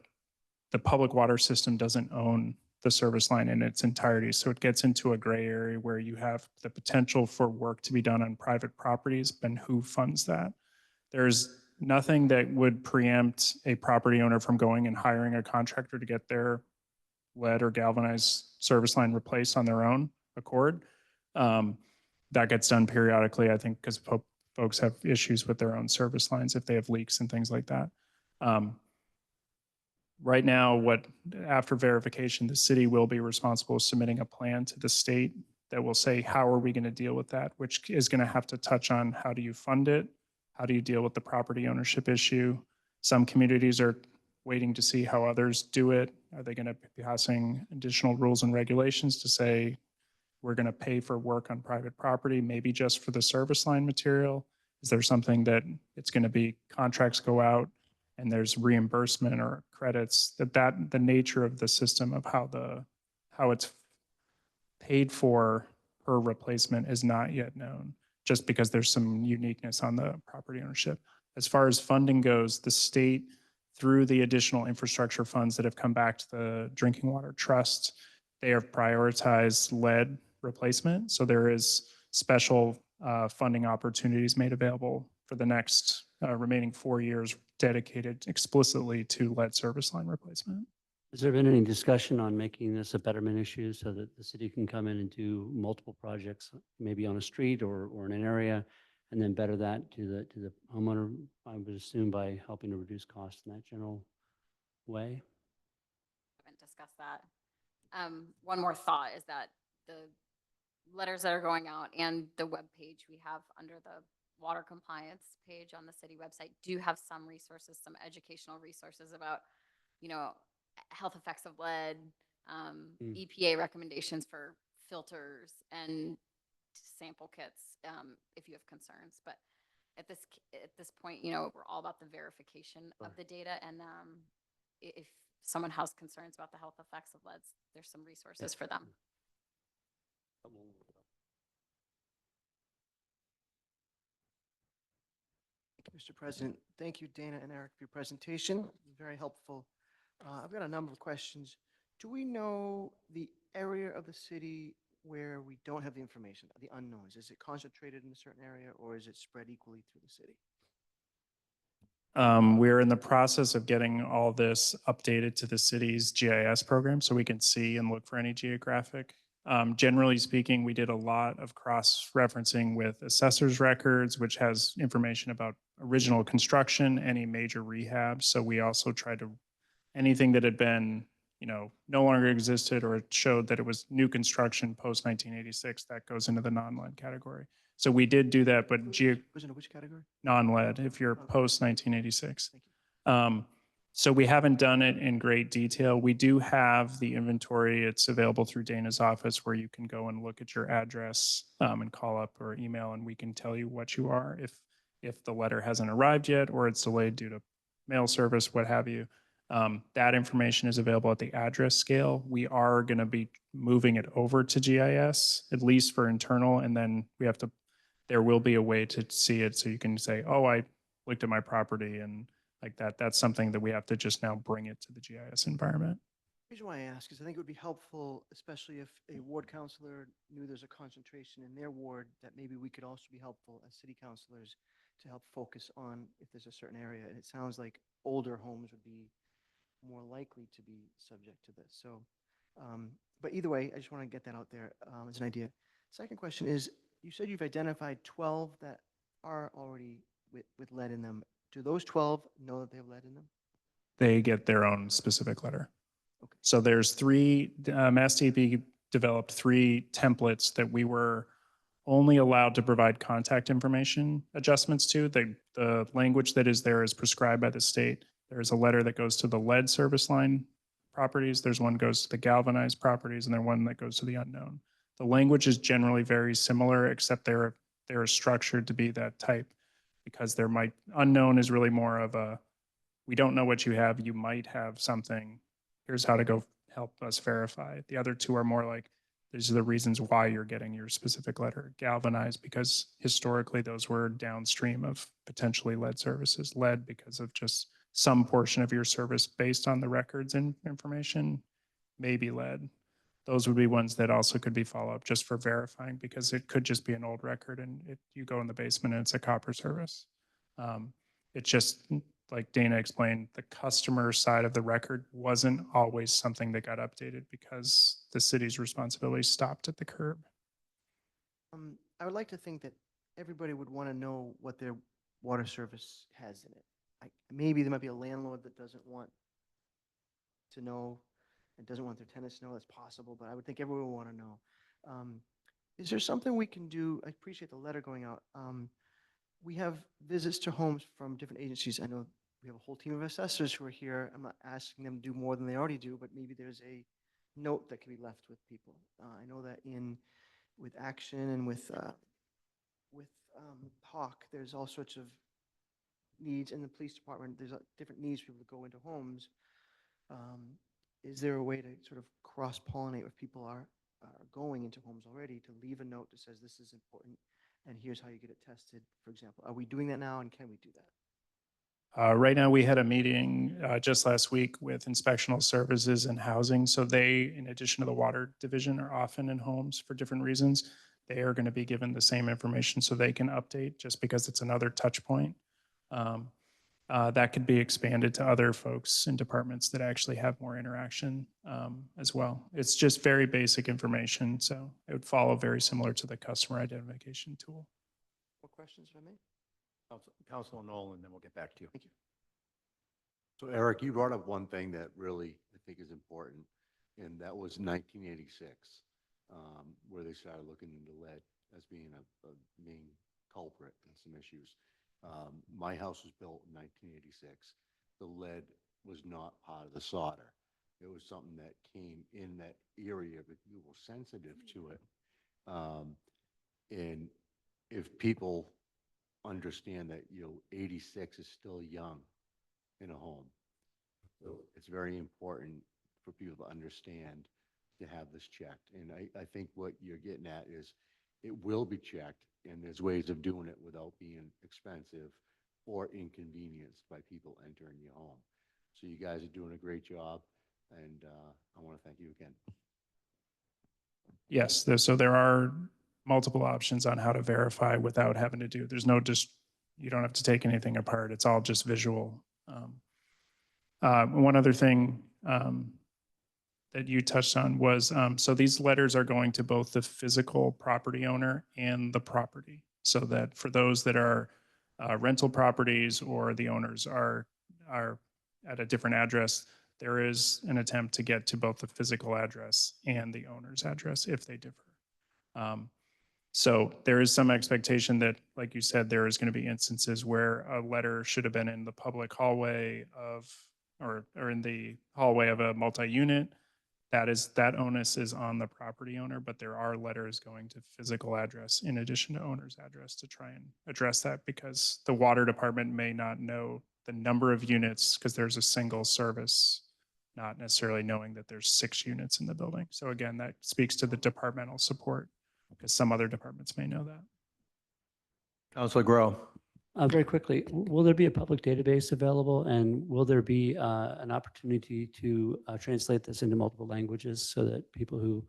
the public water system doesn't own the service line in its entirety. So it gets into a gray area where you have the potential for work to be done on private properties, and who funds that? There's nothing that would preempt a property owner from going and hiring a contractor to get their lead or galvanized service line replaced on their own accord. That gets done periodically, I think, because folks have issues with their own service lines if they have leaks and things like that. Right now, after verification, the city will be responsible for submitting a plan to the state that will say, how are we going to deal with that? Which is going to have to touch on how do you fund it? How do you deal with the property ownership issue? Some communities are waiting to see how others do it. Are they going to be passing additional rules and regulations to say, we're going to pay for work on private property, maybe just for the service line material? Is there something that it's going to be contracts go out and there's reimbursement or credits, that the nature of the system of how it's paid for per replacement is not yet known, just because there's some uniqueness on the property ownership. As far as funding goes, the state, through the additional infrastructure funds that have come back to the Drinking Water Trust, they have prioritized lead replacement. So there is special funding opportunities made available for the next remaining 4 years dedicated explicitly to lead service line replacement. Has there been any discussion on making this a betterment issue so that the city can come in and do multiple projects, maybe on a street or in an area, and then better that to the homeowner, I would assume, by helping to reduce costs in that general way? Haven't discussed that. One more thought is that the letters that are going out and the web page we have under the water compliance page on the city website do have some resources, some educational resources about, health effects of lead, EPA recommendations for filters and sample kits, if you have concerns. But at this point, we're all about the verification of the data. And if someone has concerns about the health effects of leads, there's some resources for them. Mr. President, thank you, Dana and Eric, for your presentation. Very helpful. I've got a number of questions. Do we know the area of the city where we don't have the information, the unknowns? Is it concentrated in a certain area, or is it spread equally through the city? We're in the process of getting all this updated to the city's GIS program so we can see and look for any geographic. Generally speaking, we did a lot of cross-referencing with assessor's records, which has information about original construction, any major rehab. So we also tried to, anything that had been, no longer existed or it showed that it was new construction post 1986, that goes into the non-lead category. So we did do that, but Was it which category? non-lead if you're post 1986. Thank you. So we haven't done it in great detail. We do have the inventory. It's available through Dana's office where you can go and look at your address and call up or email, and we can tell you what you are if the letter hasn't arrived yet or it's delayed due to mail service, what have you. That information is available at the address scale. We are going to be moving it over to GIS, at least for internal, and then there will be a way to see it so you can say, oh, I looked at my property and like that. That's something that we have to just now bring it to the GIS environment. The reason why I ask is I think it would be helpful, especially if a ward counselor knew there's a concentration in their ward, that maybe we could also be helpful as city councilors to help focus on if there's a certain area. And it sounds like older homes would be more likely to be subject to this. So, but either way, I just want to get that out there as an idea. Second question is, you said you've identified 12 that are already with lead in them. Do those 12 know that they have lead in them? They get their own specific letter. Okay. So there's Mass DEP developed 3 templates that we were only allowed to provide contact information adjustments to. The language that is there is prescribed by the state. There's a letter that goes to the lead service line properties. There's one that goes to the galvanized properties, and there's one that goes to the unknown. The language is generally very similar, except they're structured to be that type because unknown is really more of a, we don't know what you have, you might have something, here's how to go help us verify. The other 2 are more like, these are the reasons why you're getting your specific letter. Galvanized, because historically those were downstream of potentially lead services. Lead because of just some portion of your service based on the records and information, maybe lead. Those would be ones that also could be follow-up just for verifying, because it could just be an old record and you go in the basement and it's a copper service. It's just, like Dana explained, the customer side of the record wasn't always something that got updated because the city's responsibility stopped at the curb. I would like to think that everybody would want to know what their water service has in it. Maybe there might be a landlord that doesn't want to know and doesn't want their tenants to know. That's possible, but I would think everyone would want to know. Is there something we can do? I appreciate the letter going out. We have visits to homes from different agencies. I know we have a whole team of assessors who are here. I'm not asking them to do more than they already do, but maybe there's a note that can be left with people. I know that with Action and with Hawk, there's all sorts of needs in the police department. There's different needs for people to go into homes. Is there a way to sort of cross-pollinate if people are going into homes already to leave a note that says this is important and here's how you get it tested, for example? Are we doing that now, and can we do that? Right now, we had a meeting just last week with inspectional services and housing. So they, in addition to the water division, are often in homes for different reasons. They are going to be given the same information so they can update, just because it's another touch point. That could be expanded to other folks in departments that actually have more interaction as well. It's just very basic information, so it would follow very similar to the customer identification tool. More questions, if I may? Councilor Nolan, then we'll get back to you. Thank you. So Eric, you brought up one thing that really I think is important, and that was 1986, where they started looking into lead as being a main culprit in some issues. My house was built in 1986. The lead was not part of the solder. It was something that came in that area, but you were sensitive to it. And if people understand that, 86 is still young in a home. So it's very important for people to understand to have this checked. And I think what you're getting at is it will be checked, and there's ways of doing it without being expensive or inconvenienced by people entering your home. So you guys are doing a great job, and I want to thank you again. Yes, so there are multiple options on how to verify without having to do, there's no you don't have to take anything apart. It's all just visual. One other thing that you touched on was, so these letters are going to both the physical property owner and the property. So that for those that are rental properties or the owners are at a different address, there is an attempt to get to both the physical address and the owner's address if they differ. So there is some expectation that, like you said, there is going to be instances where a letter should have been in the public hallway of, or in the hallway of a multi-unit. That onus is on the property owner, but there are letters going to physical address in addition to owner's address to try and address that, because the water department may not know the number of units because there's a single service, not necessarily knowing that there's 6 units in the building. So again, that speaks to the departmental support, because some other departments may know that. Councilor Grow. Very quickly, will there be a public database available, and will there be an opportunity to translate this into multiple languages so that people who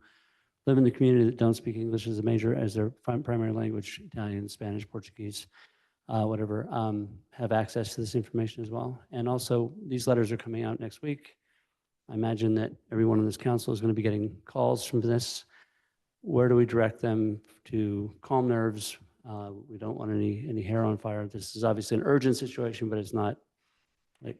live in the community that don't speak English as a major, as their primary language, Italian, Spanish, Portuguese, whatever, have access to this information as well? And also, these letters are coming out next week. I imagine that everyone on this council is going to be getting calls from this. Where do we direct them to calm nerves? We don't want any hair on fire. This is obviously an urgent situation, but it's not like.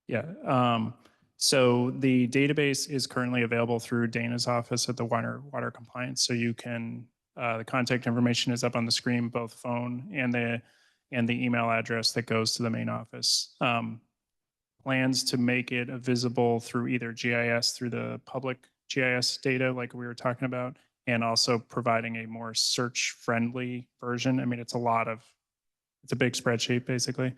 Yeah. So the database is currently available through Dana's office at the water compliance. So you can, the contact information is up on the screen, both phone and the email address that goes to the main office. Plans to make it visible through either GIS, through the public GIS data like we were talking about, and also providing a more search-friendly version. I mean, it's a big spreadsheet, basically.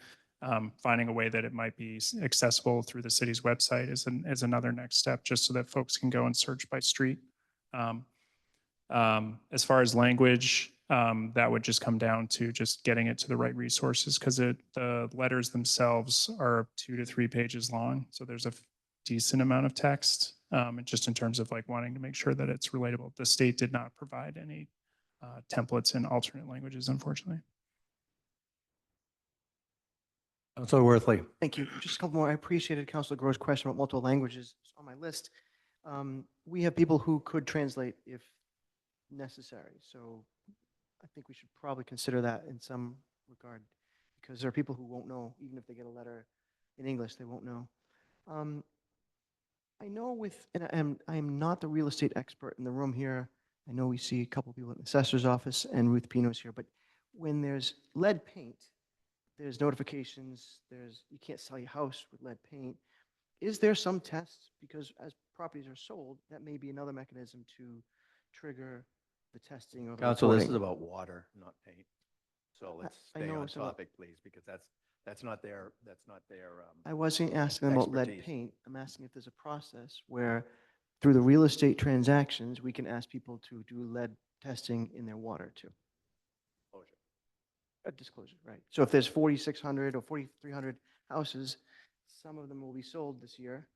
Finding a way that it might be accessible through the city's website is another next step, just so that folks can go and search by street. As far as language, that would just come down to just getting it to the right resources, because the letters themselves are 2 to 3 pages long. So there's a decent amount of text, just in terms of like wanting to make sure that it's relatable. The state did not provide any templates in alternate languages, unfortunately. Councilor Worthley. Thank you. Just a couple more. I appreciated Councilor Groh's question about multiple languages. It's on my list. We have people who could translate if necessary. So I think we should probably consider that in some regard, because there are people who won't know, even if they get a letter in English, they won't know. I know and I am not the real estate expert in the room here. I know we see a couple people in the assessor's office, and Ruth Pino's here, but when there's lead paint, there's notifications, you can't sell your house with lead paint. Is there some tests? Because as properties are sold, that may be another mechanism to trigger the testing or the Council, this is reporting. about water, not paint. So let's I stay know on it's about- topic, please, because that's not their. I wasn't asking them about lead expertise. paint. I'm asking if there's a process where, through the real estate transactions, we can ask people to do lead testing in their water too. A disclosure, right. So if there's 4,600 or 4,300 houses, some of them will be sold this year.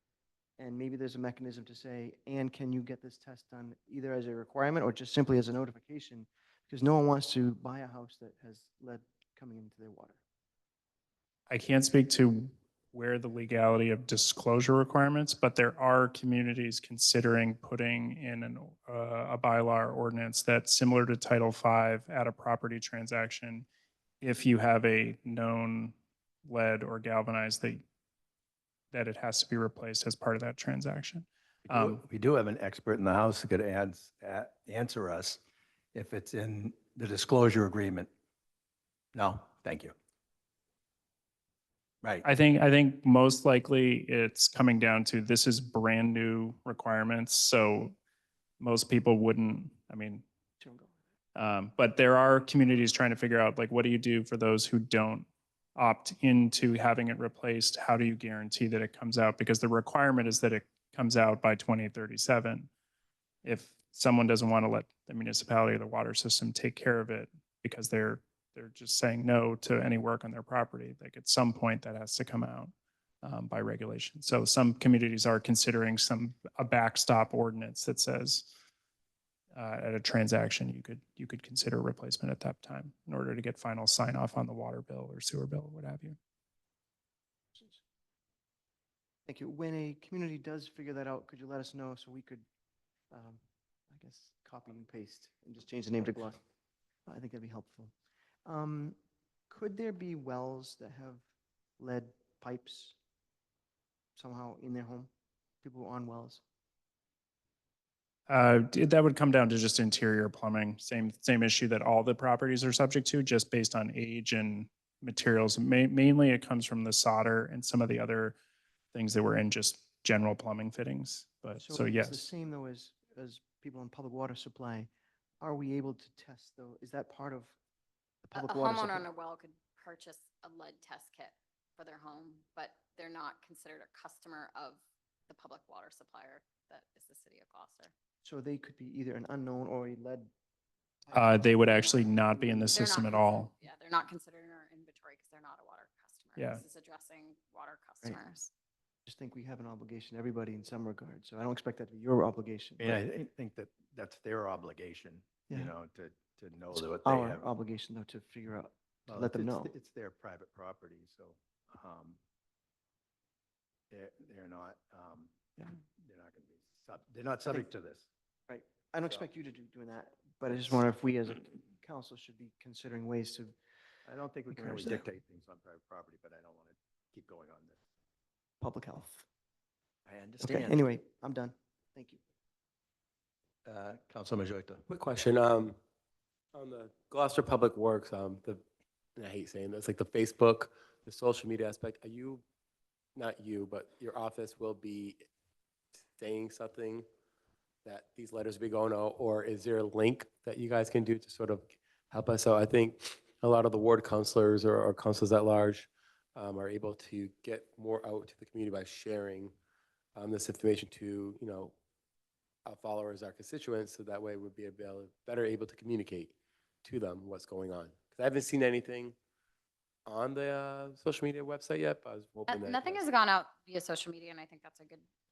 And maybe there's a mechanism to say, and can you get this test done either as a requirement or just simply as a notification? Because no one wants to buy a house that has lead coming into their water. I can't speak to where the legality of disclosure requirements, but there are communities considering putting in a bylaw or ordinance that's similar to Title V at a property transaction. If you have a known lead or galvanized, that it has to be replaced as part of that transaction. We do have an expert in the house who could answer us if it's in the disclosure agreement. No, thank you. Right. I think most likely it's coming down to this is brand new requirements, so most people wouldn't, I mean, but there are communities trying to figure out, like, what do you do for those who don't opt into having it replaced? How do you guarantee that it comes out? Because the requirement is that it comes out by 2037. If someone doesn't want to let the municipality or the water system take care of it because they're just saying no to any work on their property, like at some point that has to come out by regulation. So some communities are considering a backstop ordinance that says at a transaction, you could consider replacement at that time in order to get final sign off on the water bill or sewer bill, or what have you. Thank you. When a community does figure that out, could you let us know so we could, I guess, copy and paste and just change the name to Gloucester? I think that'd be helpful. Could there be wells that have lead pipes somehow in their home? People who are on wells? That would come down to just interior plumbing, same issue that all the properties are subject to, just based on age and materials. Mainly it comes from the solder and some of the other things that were in just general plumbing fittings. But so It's the yes, same though as people in public water supply. Are we able to test though? Is that part of the A public water supply? homeowner on a well could purchase a lead test kit for their home, but they're not considered a customer of the public water supplier that is the city of Gloucester. So they could be either an unknown or a lead. they would actually not be in the They're system not at all. Yeah, they're not considered in our inventory because they're not a water customer. Yeah. This is addressing water customers. Just think we have an obligation, everybody in some regard. So I don't expect that to be your obligation. I mean, I think that that's their obligation, Yeah. you know, to know It's that what they our have. obligation though to figure out, to Well, let them know. It's their private property, so they're not, Yeah. they're not going to be, they're not subject to this. Right. I don't expect you to do doing that, but I just wonder if we as a council should be considering ways to, I don't think we can really Encourage that. dictate things on private property, but I don't want to keep going on this. public health. I Okay, understand. anyway, I'm done. Thank you. Councilor Majota. Quick question, on the Gloucester Public Works, and I hate saying this, like the Facebook, the social media aspect, are you, not you, but your office will be saying something that these letters will be going out, or is there a link that you guys can do to sort of help us out? I think a lot of the ward councilors or councilors at large are able to get more out to the community by sharing this information to, you know, our followers, our constituents, so that way we'll be better able to communicate to them what's going on. Because I haven't seen anything on the social media website yet, but I was hoping that. Nothing has gone out via social media, and I think that's a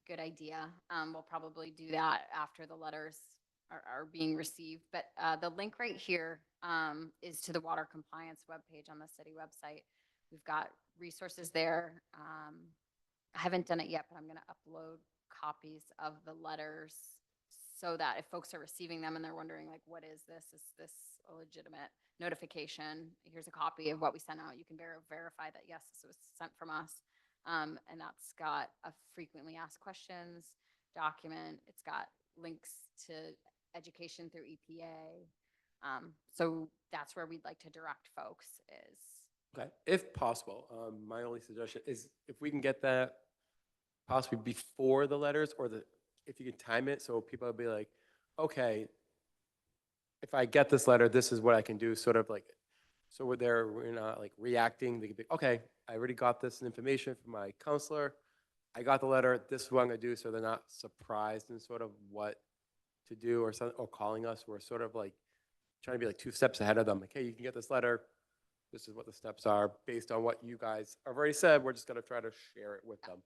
good idea. We'll probably do that after the letters are being received. But the link right here is to the water compliance webpage on the city website. We've got resources there. I haven't done it yet, but I'm going to upload copies of the letters so that if folks are receiving them and they're wondering, like, what is this? Is this a legitimate notification? Here's a copy of what we sent out. You can verify that, yes, this was sent from us. And that's got a frequently asked questions document. It's got links to education through EPA. So that's where we'd like to direct folks is. Okay, if possible, my only suggestion is if we can get that possibly before the letters, or if you can time it so people will be like, okay, if I get this letter, this is what I can do, sort of like, so we're not like reacting. They could be, okay, I already got this information from my counselor. I got the letter, this is what I'm gonna do, so they're not surprised in sort of what to do or something, or calling us. We're sort of like trying to be like 2 steps ahead of them. Like, hey, you can get this letter. This is what the steps are based on what you guys have already said. We're just gonna try to share it with them,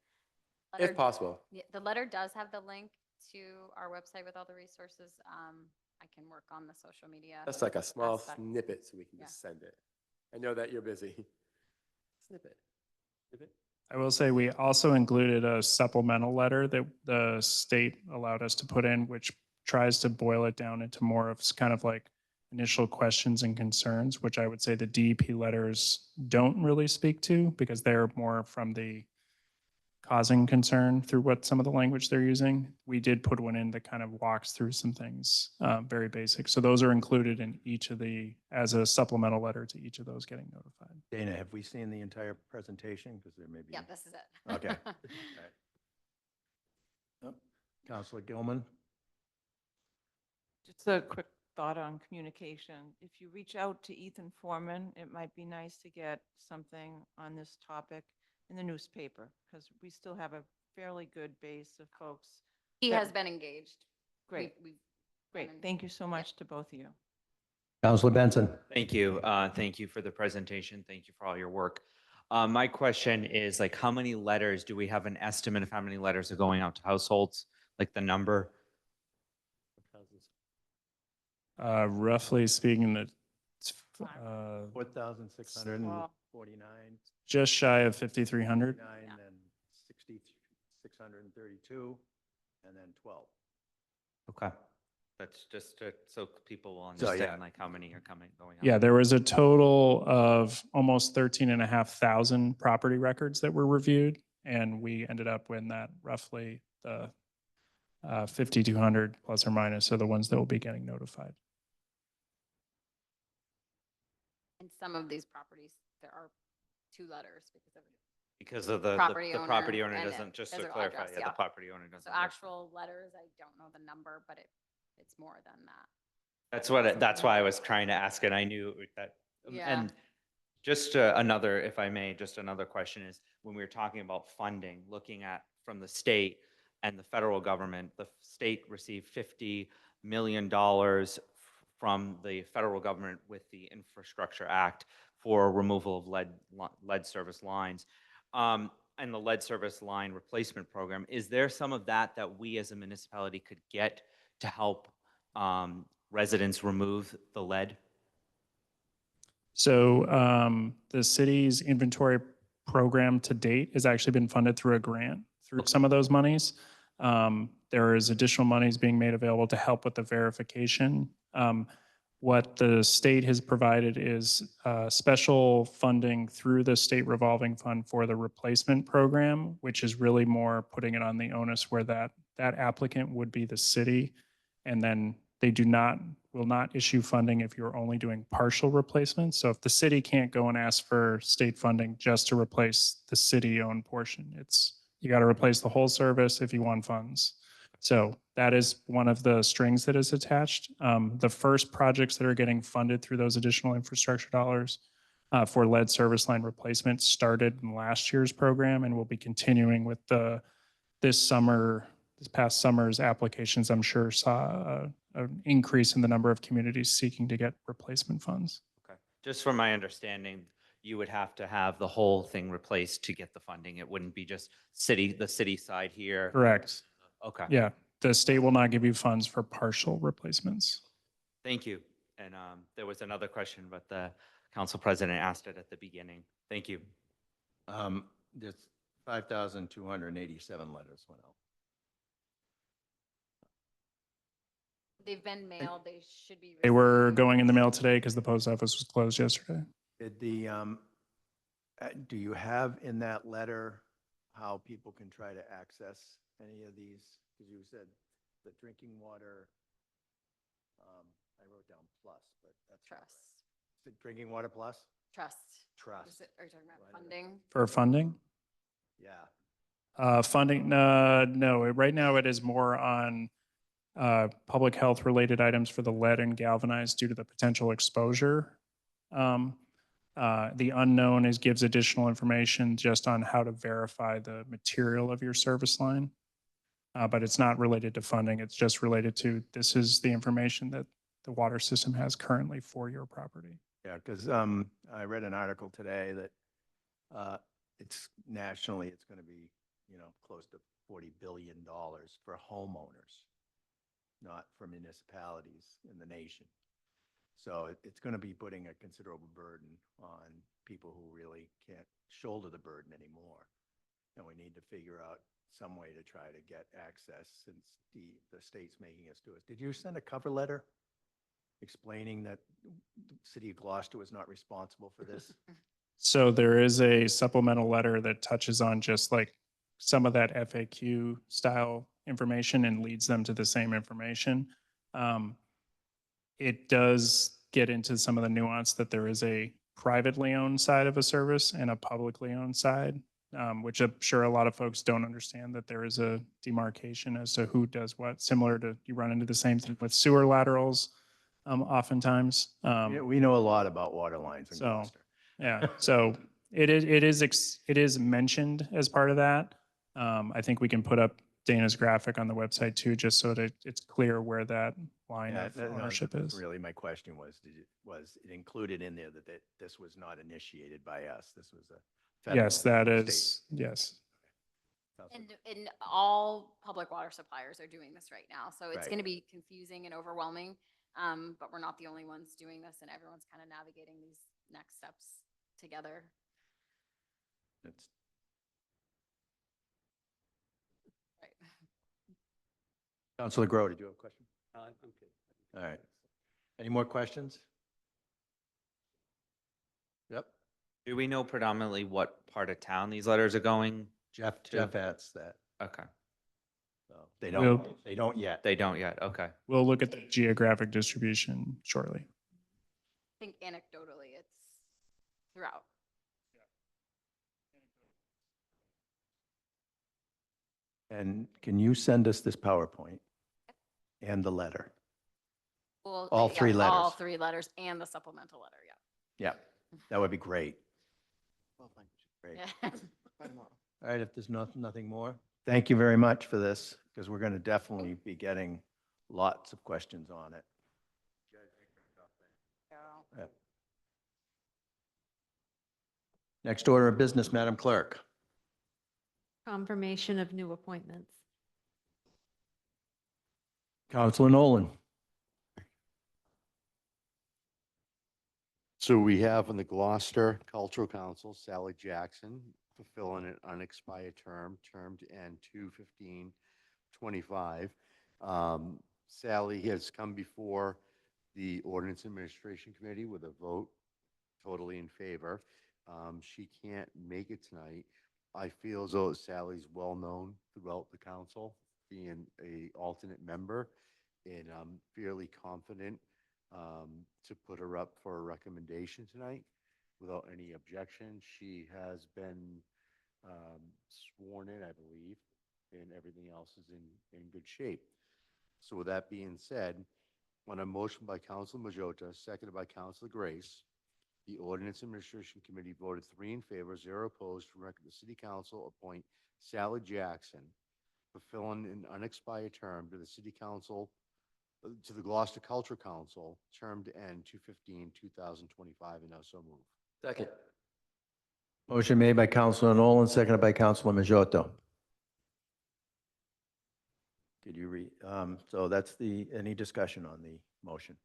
if possible. Yeah, the letter does have the link to our website with all the resources. I can work on the social media. That's like a small aspect. snippet so we can Yeah. just send it. I know that you're busy. Snippet. I will say we also included a supplemental letter that the state allowed us to put in, which tries to boil it down into more of kind of like initial questions and concerns, which I would say the DEP letters don't really speak to because they're more from the causing concern through what some of the language they're using. We did put one in that kind of walks through some things, very basic. So those are included in each of as a supplemental letter to each of those getting notified. Dana, have we seen the entire presentation? Because there may be. Yeah, this is it. Okay. All right. Oh, Counselor Gilman? Just a quick thought on communication. If you reach out to Ethan Foreman, it might be nice to get something on this topic in the newspaper, because we still have a fairly good base of folks. He that- has been engaged. Great, great. Thank you so much to both of you. Counselor Benson? Thank you. Thank you for the presentation. Thank you for all your work. My question is, like, how many letters, do we have an estimate of how many letters are going out to households? Like the number? Roughly speaking, 4,649. just shy of 5,300. 9, then 632, and then 12. Okay. That's just so people will So, yeah. understand like how many are going out. Yeah, there was a total of almost 13,500 property records that were reviewed, and we ended up with that roughly the 5,200 plus or minus are the ones that will be getting notified. In some of these properties, there are 2 letters because of Because of the property owner. property owner and doesn't, just to physical clarify, address, yeah, the property owner doesn't. So list it. actual letters, I don't know the number, but it's more than that. That's why I was trying to ask it. I knew that. Yeah. And just another, if I may, just another question is, when we were talking about funding, looking at from the state and the federal government, the state received $50 million from the federal government with the Infrastructure Act for removal of lead service lines. And the lead service line replacement program, is there some of that we as a municipality could get to help residents remove the lead? So the city's inventory program to date has actually been funded through a grant through some of those monies. There is additional monies being made available to help with the verification. What the state has provided is special funding through the state revolving fund for the replacement program, which is really more putting it on the onus where that applicant would be the city. And then they will not issue funding if you're only doing partial replacements. So if the city can't go and ask for state funding just to replace the city-owned portion, you got to replace the whole service if you want funds. So that is one of the strings that is attached. The first projects that are getting funded through those additional infrastructure dollars for lead service line replacement started in last year's program and will be continuing with this past summer's applications. I'm sure saw an increase in the number of communities seeking to get replacement funds. Okay. Just from my understanding, you would have to have the whole thing replaced to get the funding. It wouldn't be just the city side here. Correct. Okay. Yeah, the state will not give you funds for partial replacements. Thank you. And there was another question, but the council president asked it at the beginning. Thank you. There's 5,287 letters went out. They've been mailed, they should be. They were going in the mail today because the post office was closed yesterday. Did do you have in that letter how people can try to access any of these? Because you said the drinking water, I wrote down plus, but that's. Trust. Is it drinking water plus? Trust. Trust. Are you talking about funding? For funding? Yeah. Funding, no, right now it is more on public health related items for the lead and galvanized due to the potential exposure. The unknown gives additional information just on how to verify the material of your service line. But it's not related to funding. It's just related to, this is the information that the water system has currently for your property. Yeah, because I read an article today that it's nationally, it's going to be, close to $40 billion for homeowners, not for municipalities in the nation. So it's going to be putting a considerable burden on people who really can't shoulder the burden anymore. And we need to figure out some way to try to get access since the state's making us do it. Did you send a cover letter? explaining that the city of Gloucester was not responsible for this? So there is a supplemental letter that touches on just like some of that FAQ style information and leads them to the same information. It does get into some of the nuance that there is a privately owned side of a service and a publicly owned side, which I'm sure a lot of folks don't understand, that there is a demarcation as to who does what, similar to, you run into the same thing with sewer laterals oftentimes. We know a lot about water lines in So, Gloucester. yeah, so it is mentioned as part of that. I think we can put up Dana's graphic on the website too, just so that it's clear where that line Yeah, of no, ownership is. really, my question was, was it included in there that this was not initiated by us? This was a federal. Yes, that state. is, yes. And all public water suppliers are doing this right now. So it's Right. going to be confusing and overwhelming. But we're not the only ones doing this, and everyone's kind of navigating these next steps together. It's- Right. Councilor Grow, did you have a question? I'm good. All right. Any more questions? Yep. Do we know predominantly what part of town these letters are going? Jeff to? asked that. Okay. So they We'll- don't, they don't yet. They don't yet. Okay. We'll look at the geographic distribution shortly. I think anecdotally, it's throughout. And can you send us this PowerPoint and the letter? Well, All yeah, three All letters. 3 letters and the supplemental letter, Yeah, that would be great. Well, thank Great. yeah. By tomorrow. All right, if there's nothing more, thank you very much for this, because we're going to definitely be getting lots of questions on it. Yeah. Next order of business, Madam Clerk. Confirmation of new appointments. Councilor Nolan. So we have on the Gloucester Cultural Council, Sally Jackson, fulfilling an unexpired term to end 2/15/25. Sally has come before the Ordinance Administration Committee with a vote totally in favor. She can't make it tonight. I feel as though Sally's well-known throughout the council, being a alternate member, and I'm fairly confident to put her up for a recommendation tonight without any objection. She has been sworn in, I believe, and everything else is in good shape. So with that being said, on a motion by Councilor Majota, seconded by Councilor Grace, the Ordinance Administration Committee voted 3 in favor, 0 opposed, to recommend the City Council appoint Sally Jackson, fulfilling an unexpired term to the City Council, to the Gloucester Culture Council, term to end 2/15/2025, and now so moved. Second. Motion made by Councilor Nolan, seconded by Councilor Majota. Could you read, so that's any discussion on the motion?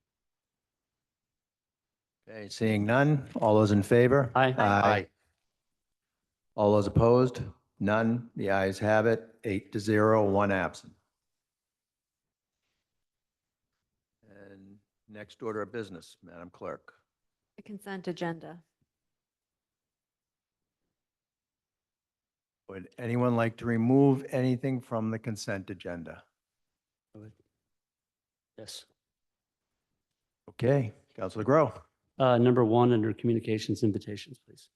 Okay, seeing none, all those in favor? Aye. Aye. All those opposed? None. The ayes have it, 8-0, 1 absent. And next order of business, Madam Clerk. The consent agenda. Would anyone like to remove anything from the consent agenda? Yes. Okay, Councilor Grow. Number 1, under communications invitations, please.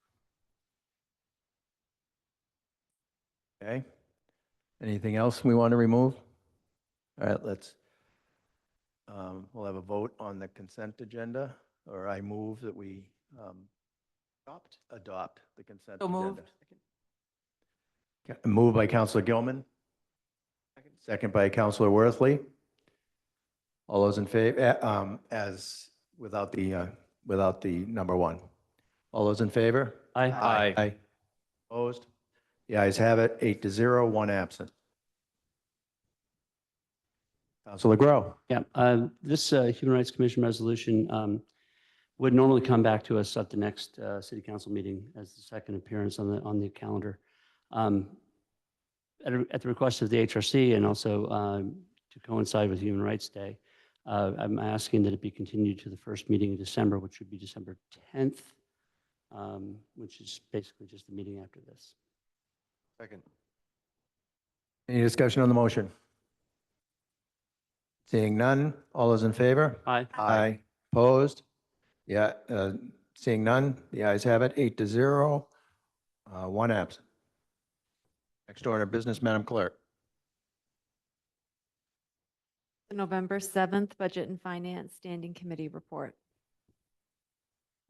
Okay. Anything else we want to remove? All right, we'll have a vote on the consent agenda, or I move that we adopt the consent So agenda. moved. Moved by Councilor Gilman. Second by Councilor Worthley. All those in favor, as without the number 1. All those in favor? Aye. Aye. Opposed? The ayes have it, 8-0, 1 absent. Councilor Grow. Yeah, this Human Rights Commission resolution would normally come back to us at the next city council meeting as the second appearance on the calendar. At the request of the HRC and also to coincide with Human Rights Day, I'm asking that it be continued to the first meeting in December, which would be December 10th, which is basically just the meeting after this. Second. Any discussion on the motion? Seeing none, all those in favor? Aye. Aye. Opposed? Yeah, seeing none, the ayes have it, 8-0, one absent. Next order of business, Madam Clerk. The November 7th Budget and Finance Standing Committee report.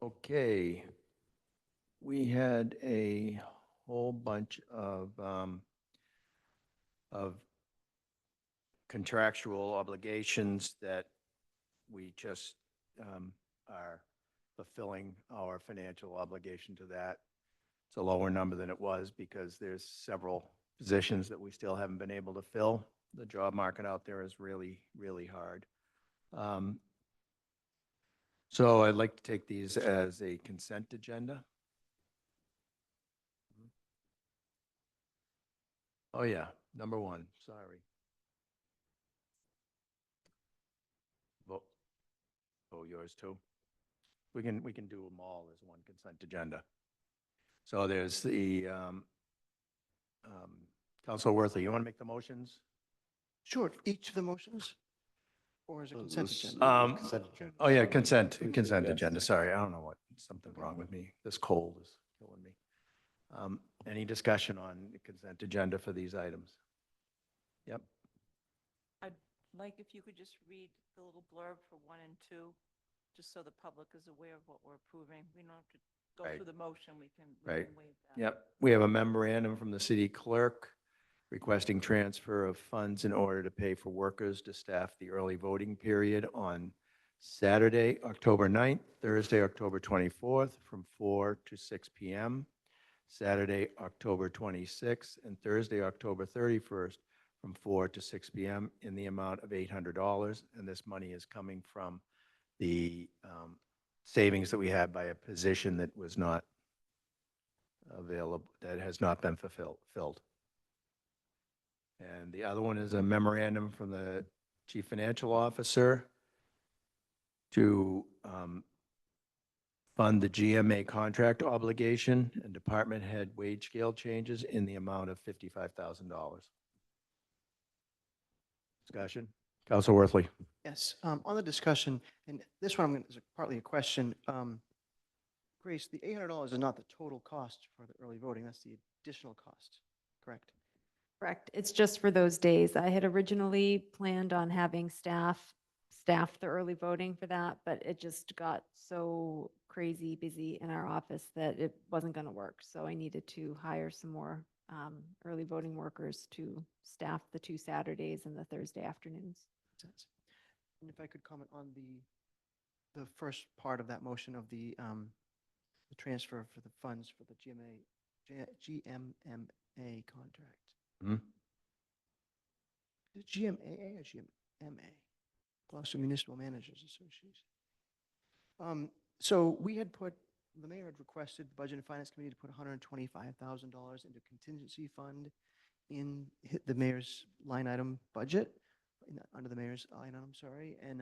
Okay. We had a whole bunch of contractual obligations that we just are fulfilling our financial obligation to that. It's a lower number than it was because there's several positions that we still haven't been able to fill. The job market out there is really, really hard. So I'd like to take these as a consent agenda. Oh, yeah, number one, sorry. Vote. Oh, yours too? We can do them all as one consent agenda. So there's the, Councilor Worthley, you want to make the motions? Sure, each of the motions? Or is it consent agenda? Oh, yeah, consent agenda, sorry, I don't know what, something wrong with me. This cold is killing me. Any discussion on the consent agenda for these items? Yep. I'd like if you could just read the little blurb for 1 and 2, just so the public is aware of what we're approving. We don't have to go Right. through the motion, we can Right. waive that. Yep. We have a memorandum from the city clerk requesting transfer of funds in order to pay for workers to staff the early voting period on Saturday, October 9th, Thursday, October 24th, from 4 to 6 p.m., Saturday, October 26th, and Thursday, October 31st, from 4 to 6 p.m. in the amount of $800. And this money is coming from the savings that we had by a position that was not available, that has not been filled. And the other one is a memorandum from the Chief Financial Officer to fund the GMA contract obligation and department head wage scale changes in the amount of $55,000. Discussion? Councilor Worthley. Yes, on the discussion, and this one is partly a question. Grace, the $800 is not the total cost for the early voting, that's the additional cost, correct? Correct. It's just for those days. I had originally planned on having staff the early voting for that, but it just got so crazy busy in our office that it wasn't going to work. So I needed to hire some more early voting workers to staff the 2 Saturdays and the Thursday afternoons. And if I could comment on the first part of that motion of the transfer for the funds for the GMMA contract. Hmm? Is it GMAA or GMMA? Gloucester Municipal Managers Association. So we had the mayor had requested the Budget and Finance Committee to put $125,000 into contingency fund in the mayor's line item budget, under the mayor's line item, sorry. And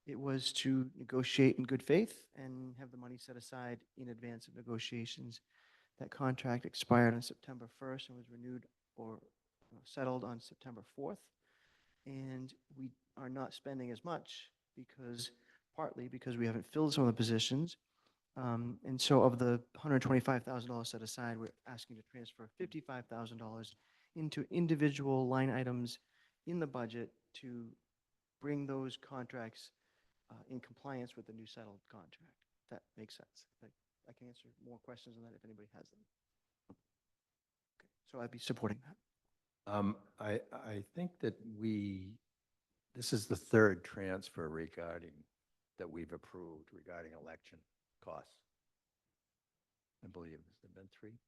it was to negotiate in good faith and have the money set aside in advance of negotiations. That contract expired on September 1st and was renewed or settled on September 4th. And we are not spending as much partly because we haven't filled some of the positions. And so of the $125,000 set aside, we're asking to transfer $55,000 into individual line items in the budget to bring those contracts in compliance with the new settled contract. That makes sense. I can answer more questions on that if anybody has them. Okay, so I'd be supporting that. I think that this is the third transfer that we've approved regarding election costs. I believe, has there been 3?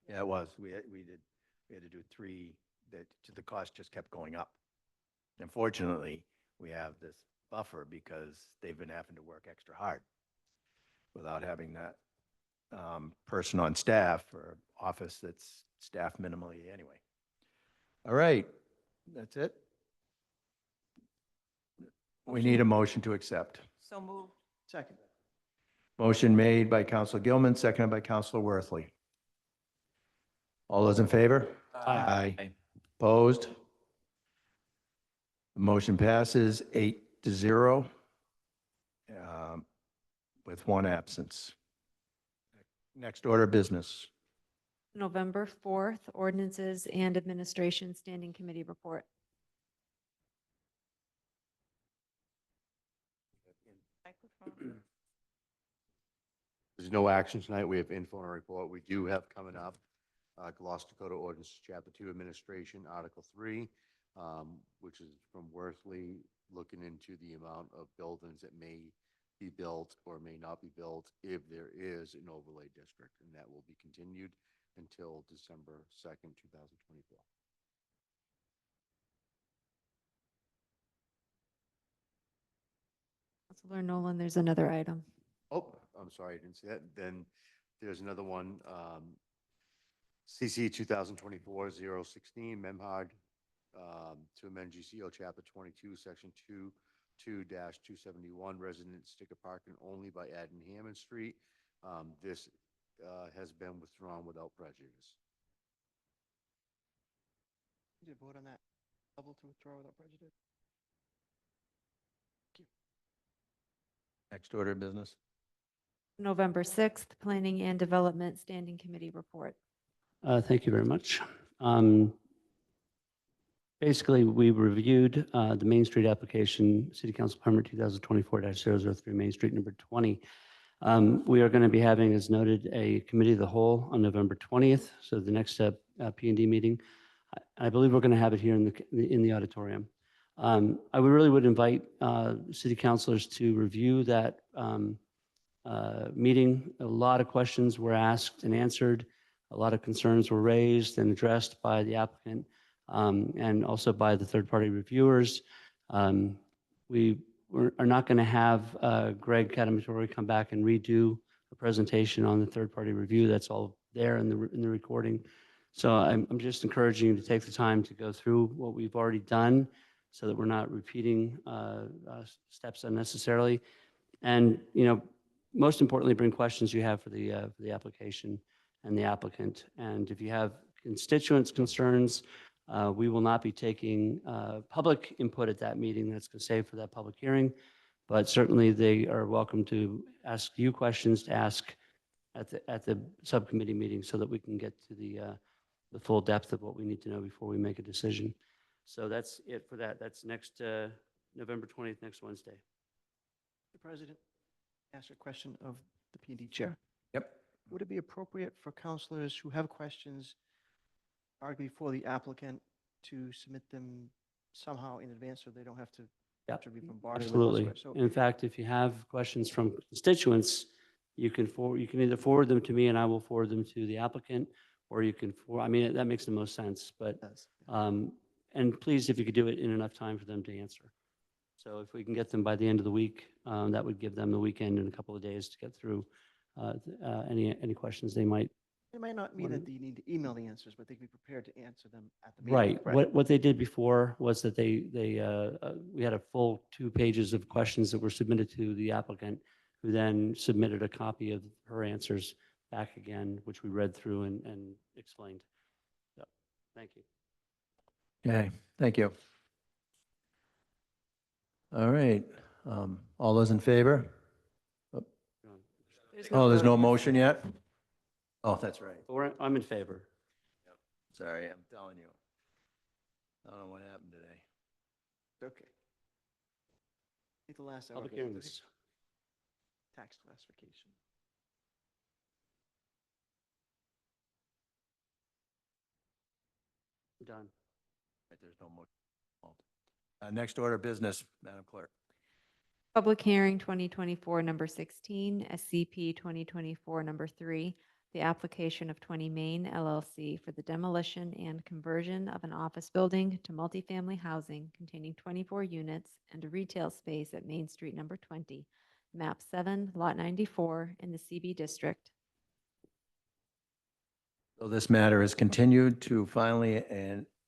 Yeah, it was. We had to do 3, the cost just kept going up. Unfortunately, we have this buffer because they've been having to work extra hard without having that person on staff or office that's staffed minimally anyway. All right, that's it. We need a motion to accept. So moved. Second. Motion made by Counselor Gilman, seconded by Counselor Worthley. All those in favor? Aye. Opposed? The motion passes 8-0 with one absence. Next order of business. November 4th, Ordinances and Administration Standing Committee Report. Microphone. There's no action tonight. We have info on our report. We do have coming up Gloucester Dakota Ordinance Chapter 2 Administration, Article 3, which is from Worthley, looking into the amount of buildings that may be built or may not be built if there is an overlay district, and that will be continued until December 2nd, 2024. Councilor Nolan, there's another item. Oh, I'm sorry, I didn't see that. Then there's another one, CC 2024-016, Memhard, to amend GCO Chapter 22, Section 2-271, resident sticker parking only by adding Hammond Street. This has been withdrawn without prejudice. Did you vote on that? Double to withdraw without prejudice? Next order of business. November 6th, Planning and Development Standing Committee Report. Thank you very much. Basically, we reviewed the Main Street application, City Council Permit 2024-003, Main Street number 20. We are going to be having, as noted, a committee of the whole on November 20th. So the next P&D meeting, I believe we're going to have it here in the auditorium. I really would invite city councilors to review that meeting. A lot of questions were asked and answered. A lot of concerns were raised and addressed by the applicant and also by the third-party reviewers. We are not going to have Greg Catamatori come back and redo a presentation on the third-party review. That's all there in the recording. So I'm just encouraging you to take the time to go through what we've already done so that we're not repeating steps unnecessarily. And, you know, most importantly, bring questions you have for the application and the applicant. And if you have constituents' concerns, we will not be taking public input at that meeting. That's going to save for that public hearing. But certainly they are welcome to ask you questions to ask at the subcommittee meeting so that we can get to the full depth of what we need to know before we make a decision. So that's it for that. That's next November 20th, next Wednesday. Mr. President, ask a question of the P&D chair. Yep. Would it be appropriate for counselors who have questions arguably for the applicant to submit them somehow in advance so they don't have to, be bombarded with Absolutely. elsewhere? So In fact, if you have questions from constituents, you can either forward them to me and I will forward them to the applicant, or you can I mean, that makes the most sense. But and please, if you could do it in enough time for them to answer. So if we can get them by the end of the week, that would give them the weekend and a couple of days to get through any questions they might. it might not mean that you need to email the answers, but they can be prepared to answer them at the meeting. Right. What they did before was that we had a full 2 pages of questions that were submitted to the applicant, who then submitted a copy of her answers back again, which we read through and explained. So, thank you. Okay, thank you. All right. All those in favor? Oh, there's no motion yet? Oh, that's right. I'm in favor. Sorry, I'm telling you. I don't know what happened today. Okay. I think the last hour Public of it, hearings. tax classification. Done. There's no motion. Next order of business, Madam Clerk. Public hearing 2024, number 16, SCP 2024, number 3, the application of 20 Main LLC for the demolition and conversion of an office building to multifamily housing containing 24 units and a retail space at Main Street number 20, map 7, lot 94 in the CB district. So this matter is continued to finally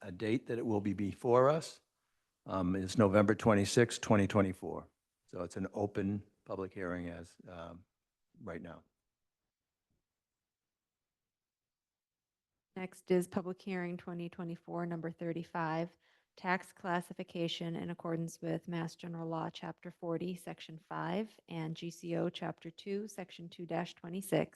a date that it will be before us is November 26, 2024. So it's an open public hearing as right now. Next is public hearing 2024, number 35, tax classification in accordance with Mass General Law, Chapter 40, Section 5, and GCO Chapter 2, Section 2-26,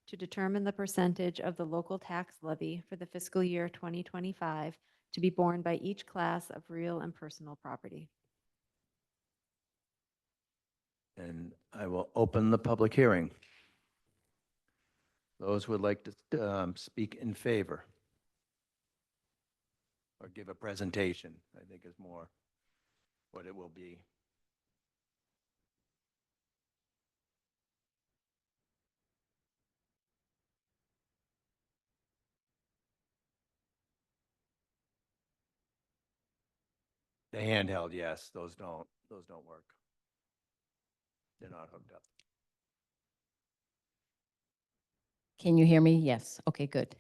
to determine the percentage of the local tax levy for the fiscal year 2025 to be borne by each class of real and personal property. And I will open the public hearing. Those who would like to speak in favor or give a presentation, I think is more what it will be. The handheld, yes, those don't work. They're not hooked up. Can you hear me? Yes. Okay, good.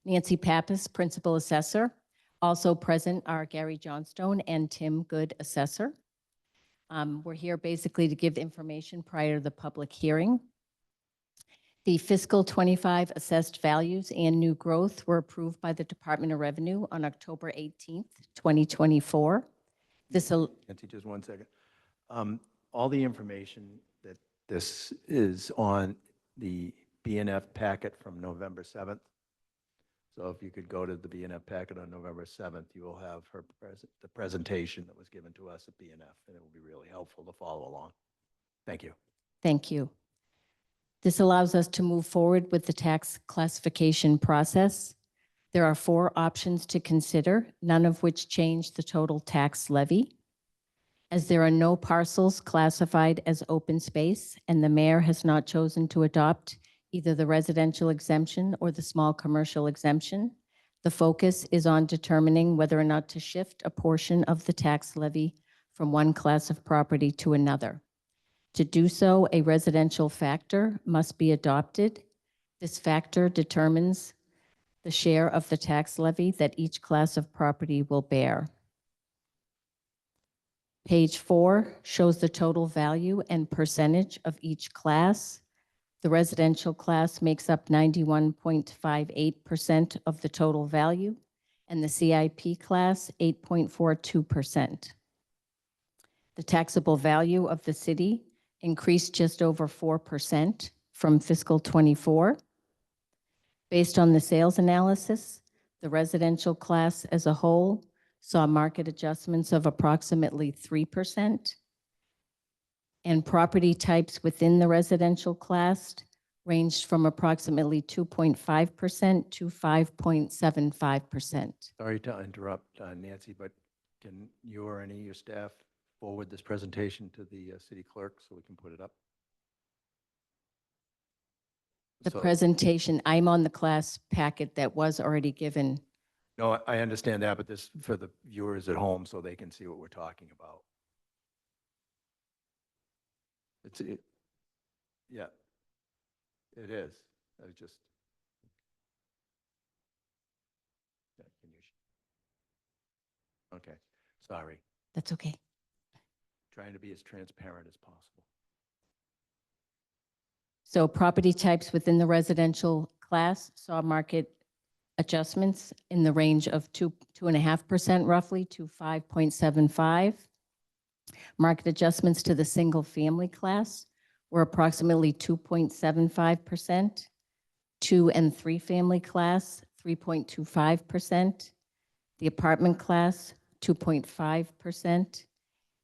Nancy Pappas, Principal Assessor. Also present are Gary Johnstone and Tim Good, Assessor. We're here basically to give information prior to the public hearing. The fiscal 25 assessed values and new growth were approved by the Department of Revenue on October 18th, 2024. Nancy, just one second. All the information that this is on the BNF packet from November 7th. So if you could go to the BNF packet on November 7th, you will have the presentation that was given to us at BNF, and it will be really helpful to follow along. Thank you. Thank you. This allows us to move forward with the tax classification process. There are 4 options to consider, none of which change the total tax levy. As there are no parcels classified as open space and the mayor has not chosen to adopt either the residential exemption or the small commercial exemption, the focus is on determining whether or not to shift a portion of the tax levy from one class of property to another. To do so, a residential factor must be adopted. This factor determines the share of the tax levy that each class of property will bear. Page 4 shows the total value and percentage of each class. The residential class makes up 91.58% of the total value, and the CIP class 8.42%. The taxable value of the city increased just over 4% from fiscal 24. Based on the sales analysis, the residential class as a whole saw market adjustments of approximately 3%, and property types within the residential class ranged from approximately 2.5% to 5.75%. Sorry to interrupt, Nancy, but can you or any of your staff forward this presentation to the city clerk so we can put it up? The So- presentation, I'm on the class packet that was already given. No, I understand that, but this for the viewers at home so they can see what we're talking about. Yeah, it is. I was just. Yeah, can you okay, sorry. That's okay. Trying to be as transparent as possible. So property types within the residential class saw market adjustments in the range of 2.5% roughly to 5.75. Market adjustments to the single family class were approximately 2.75%. 2 and 3 family class, 3.25%. The apartment class, 2.5%.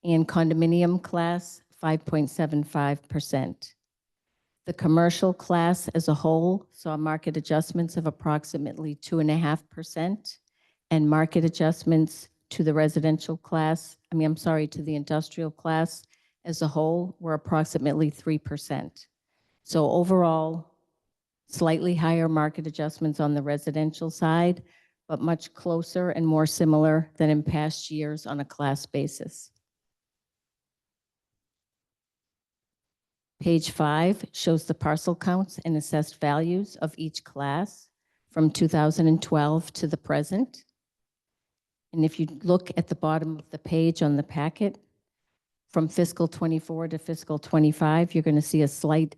And condominium class, 5.75%. The commercial class as a whole saw market adjustments of approximately 2.5%, and market adjustments to the residential class, to the industrial class as a whole were approximately 3%. So overall, slightly higher market adjustments on the residential side, but much closer and more similar than in past years on a class basis. Page 5 shows the parcel counts and assessed values of each class from 2012 to the present. And if you look at the bottom of the page on the packet, from fiscal '24 to fiscal '25, you're going to see a slight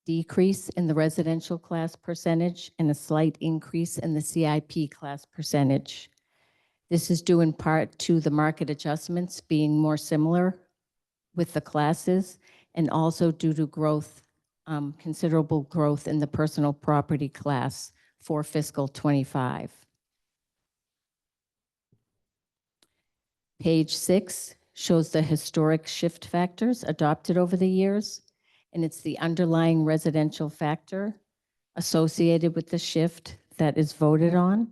decrease in the residential class percentage and a slight increase in the CIP class percentage. This is due in part to the market adjustments being more similar with the classes, and also due to growth, considerable growth in the personal property class for fiscal '25. Page 6 shows the historic shift factors adopted over the years, and it's the underlying residential factor associated with the shift that is voted on.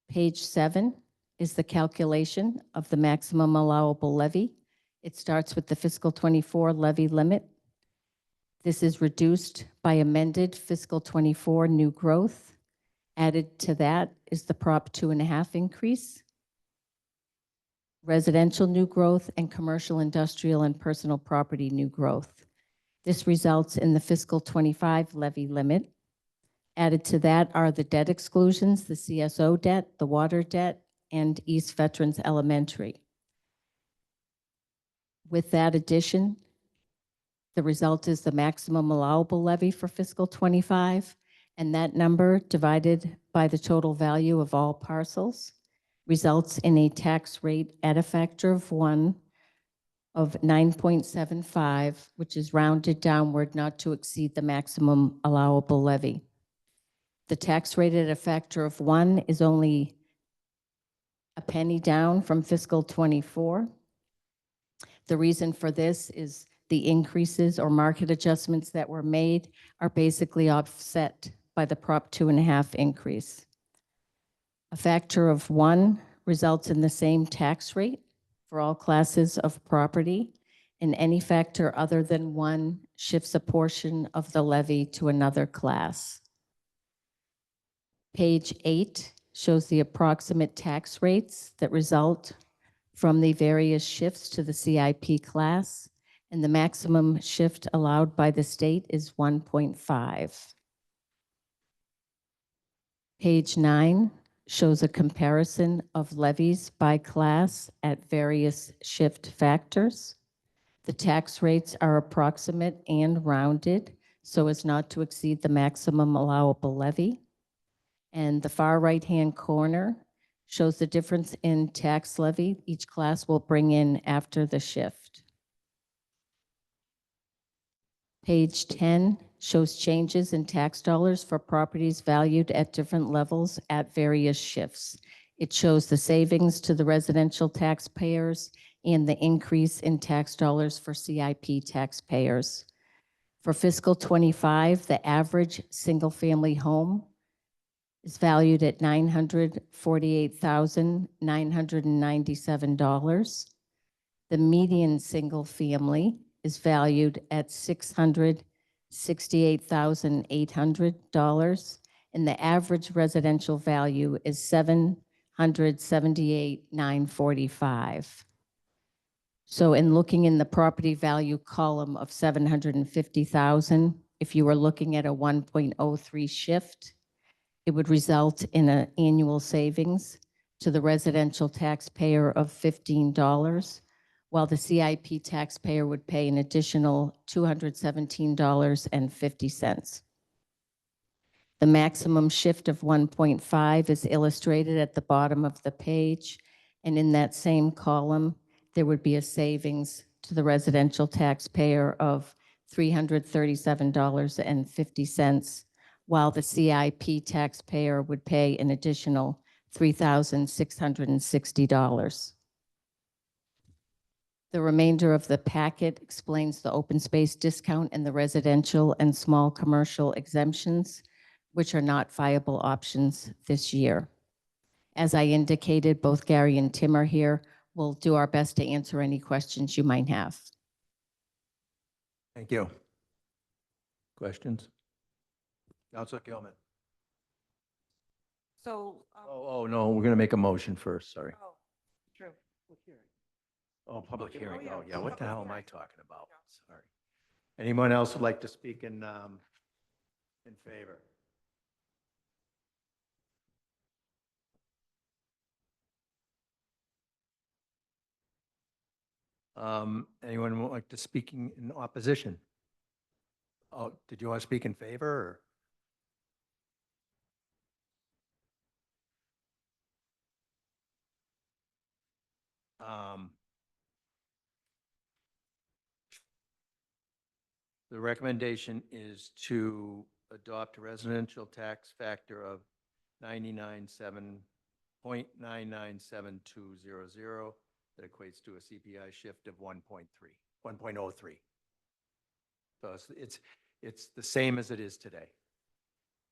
Page 7 is the calculation of the maximum allowable levy. It starts with the fiscal '24 levy limit. This is reduced by amended fiscal '24 new growth. Added to that is the Prop 2.5 increase, residential new growth, and commercial, industrial, and personal property new growth. This results in the fiscal '25 levy limit. Added to that are the debt exclusions, the CSO debt, the water debt, and East Veterans Elementary. With that addition, the result is the maximum allowable levy for fiscal '25, and that number divided by the total value of all parcels results in a tax rate at a factor of 1 of 9.75, which is rounded downward not to exceed the maximum allowable levy. The tax rate at a factor of 1 is only a penny down from fiscal '24. The reason for this is the increases or market adjustments that were made are basically offset by the Prop 2.5 increase. A factor of 1 results in the same tax rate for all classes of property, and any factor other than 1 shifts a portion of the levy to another class. Page 8 shows the approximate tax rates that result from the various shifts to the CIP class, and the maximum shift allowed by the state is 1.5. Page 9 shows a comparison of levies by class at various shift factors. The tax rates are approximate and rounded so as not to exceed the maximum allowable levy. And the far right-hand corner shows the difference in tax levy each class will bring in after the shift. Page 10 shows changes in tax dollars for properties valued at different levels at various shifts. It shows the savings to the residential taxpayers and the increase in tax dollars for CIP taxpayers. For fiscal '25, the average single-family home is valued at $948,997. The median single family is valued at $668,800, and the average residential value is $778,945. So in looking in the property value column of $750,000, if you were looking at a 1.03 shift, it would result in an annual savings to the residential taxpayer of $15, while the CIP taxpayer would pay an additional $217.50. The maximum shift of 1.5 is illustrated at the bottom of the page, and in that same column, there would be a savings to the residential taxpayer of $337.50, while the CIP taxpayer would pay an additional $3,660. The remainder of the packet explains the open space discount and the residential and small commercial exemptions, which are not viable options this year. As I indicated, both Gary and Tim are here. We'll do our best to answer any questions you might have. Thank you. Questions? Councilor Gilman. So, Oh, no, we're going to make a motion first, sorry. true. Oh, public hearing. yeah, Oh, yeah, what the public hell am I hearing. talking about? Sorry. Anyone else would like to speak in favor? Anyone would like to speak in opposition? Oh, did you want to speak in favor or? The recommendation is to adopt a residential tax factor of 99.997200 that equates to a CPI shift of 1.03. So it's the same as it is today,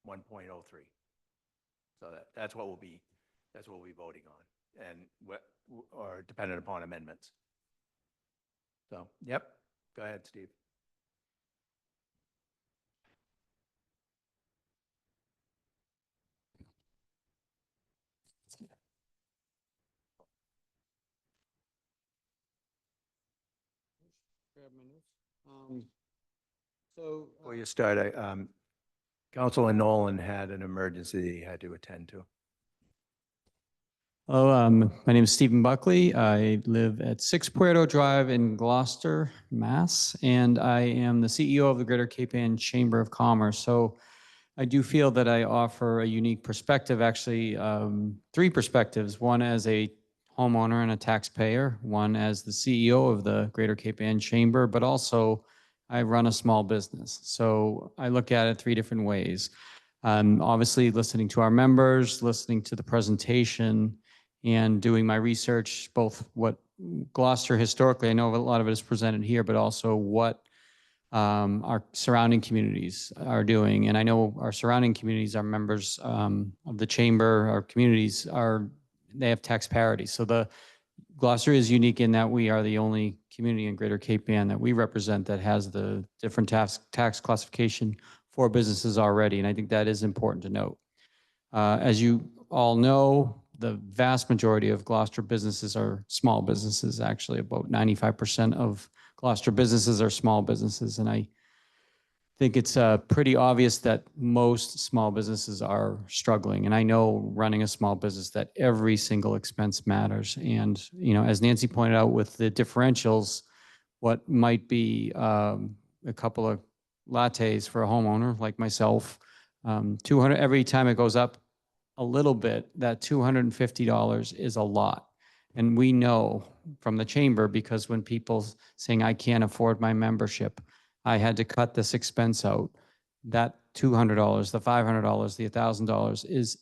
1.03. So that's what we'll be voting on, and or dependent upon amendments. So, yep, go ahead, Steve. Before you start, Councilor Nolan had an emergency he had to attend to. Hello, my name is Stephen Buckley. I live at 6 Puerto Drive in Gloucester, Mass. And I am the CEO of the Greater Cape Ann Chamber of Commerce. So I do feel that I offer a unique perspective, actually 3 perspectives. One as a homeowner and a taxpayer, one as the CEO of the Greater Cape Ann Chamber, but also I run a small business. So I look at it 3 different ways. Obviously listening to our members, listening to the presentation, and doing my research, both what Gloucester historically, I know a lot of it is presented here, but also what our surrounding communities are doing. And I know our surrounding communities, our members of the chamber, our communities they have tax parity. So Gloucester is unique in that we are the only community in Greater Cape Ann that we represent that has the different tax classification for businesses already. And I think that is important to note. As you all know, the vast majority of Gloucester businesses are small businesses. Actually, about 95% of Gloucester businesses are small businesses. And I think it's pretty obvious that most small businesses are struggling. And I know running a small business that every single expense matters. And, as Nancy pointed out with the differentials, what might be a couple of lattes for a homeowner like myself, 200 every time it goes up a little bit, that $250 is a lot. And we know from the chamber, because when people saying, I can't afford my membership, I had to cut this expense out, that $200, the $500, the $1,000 is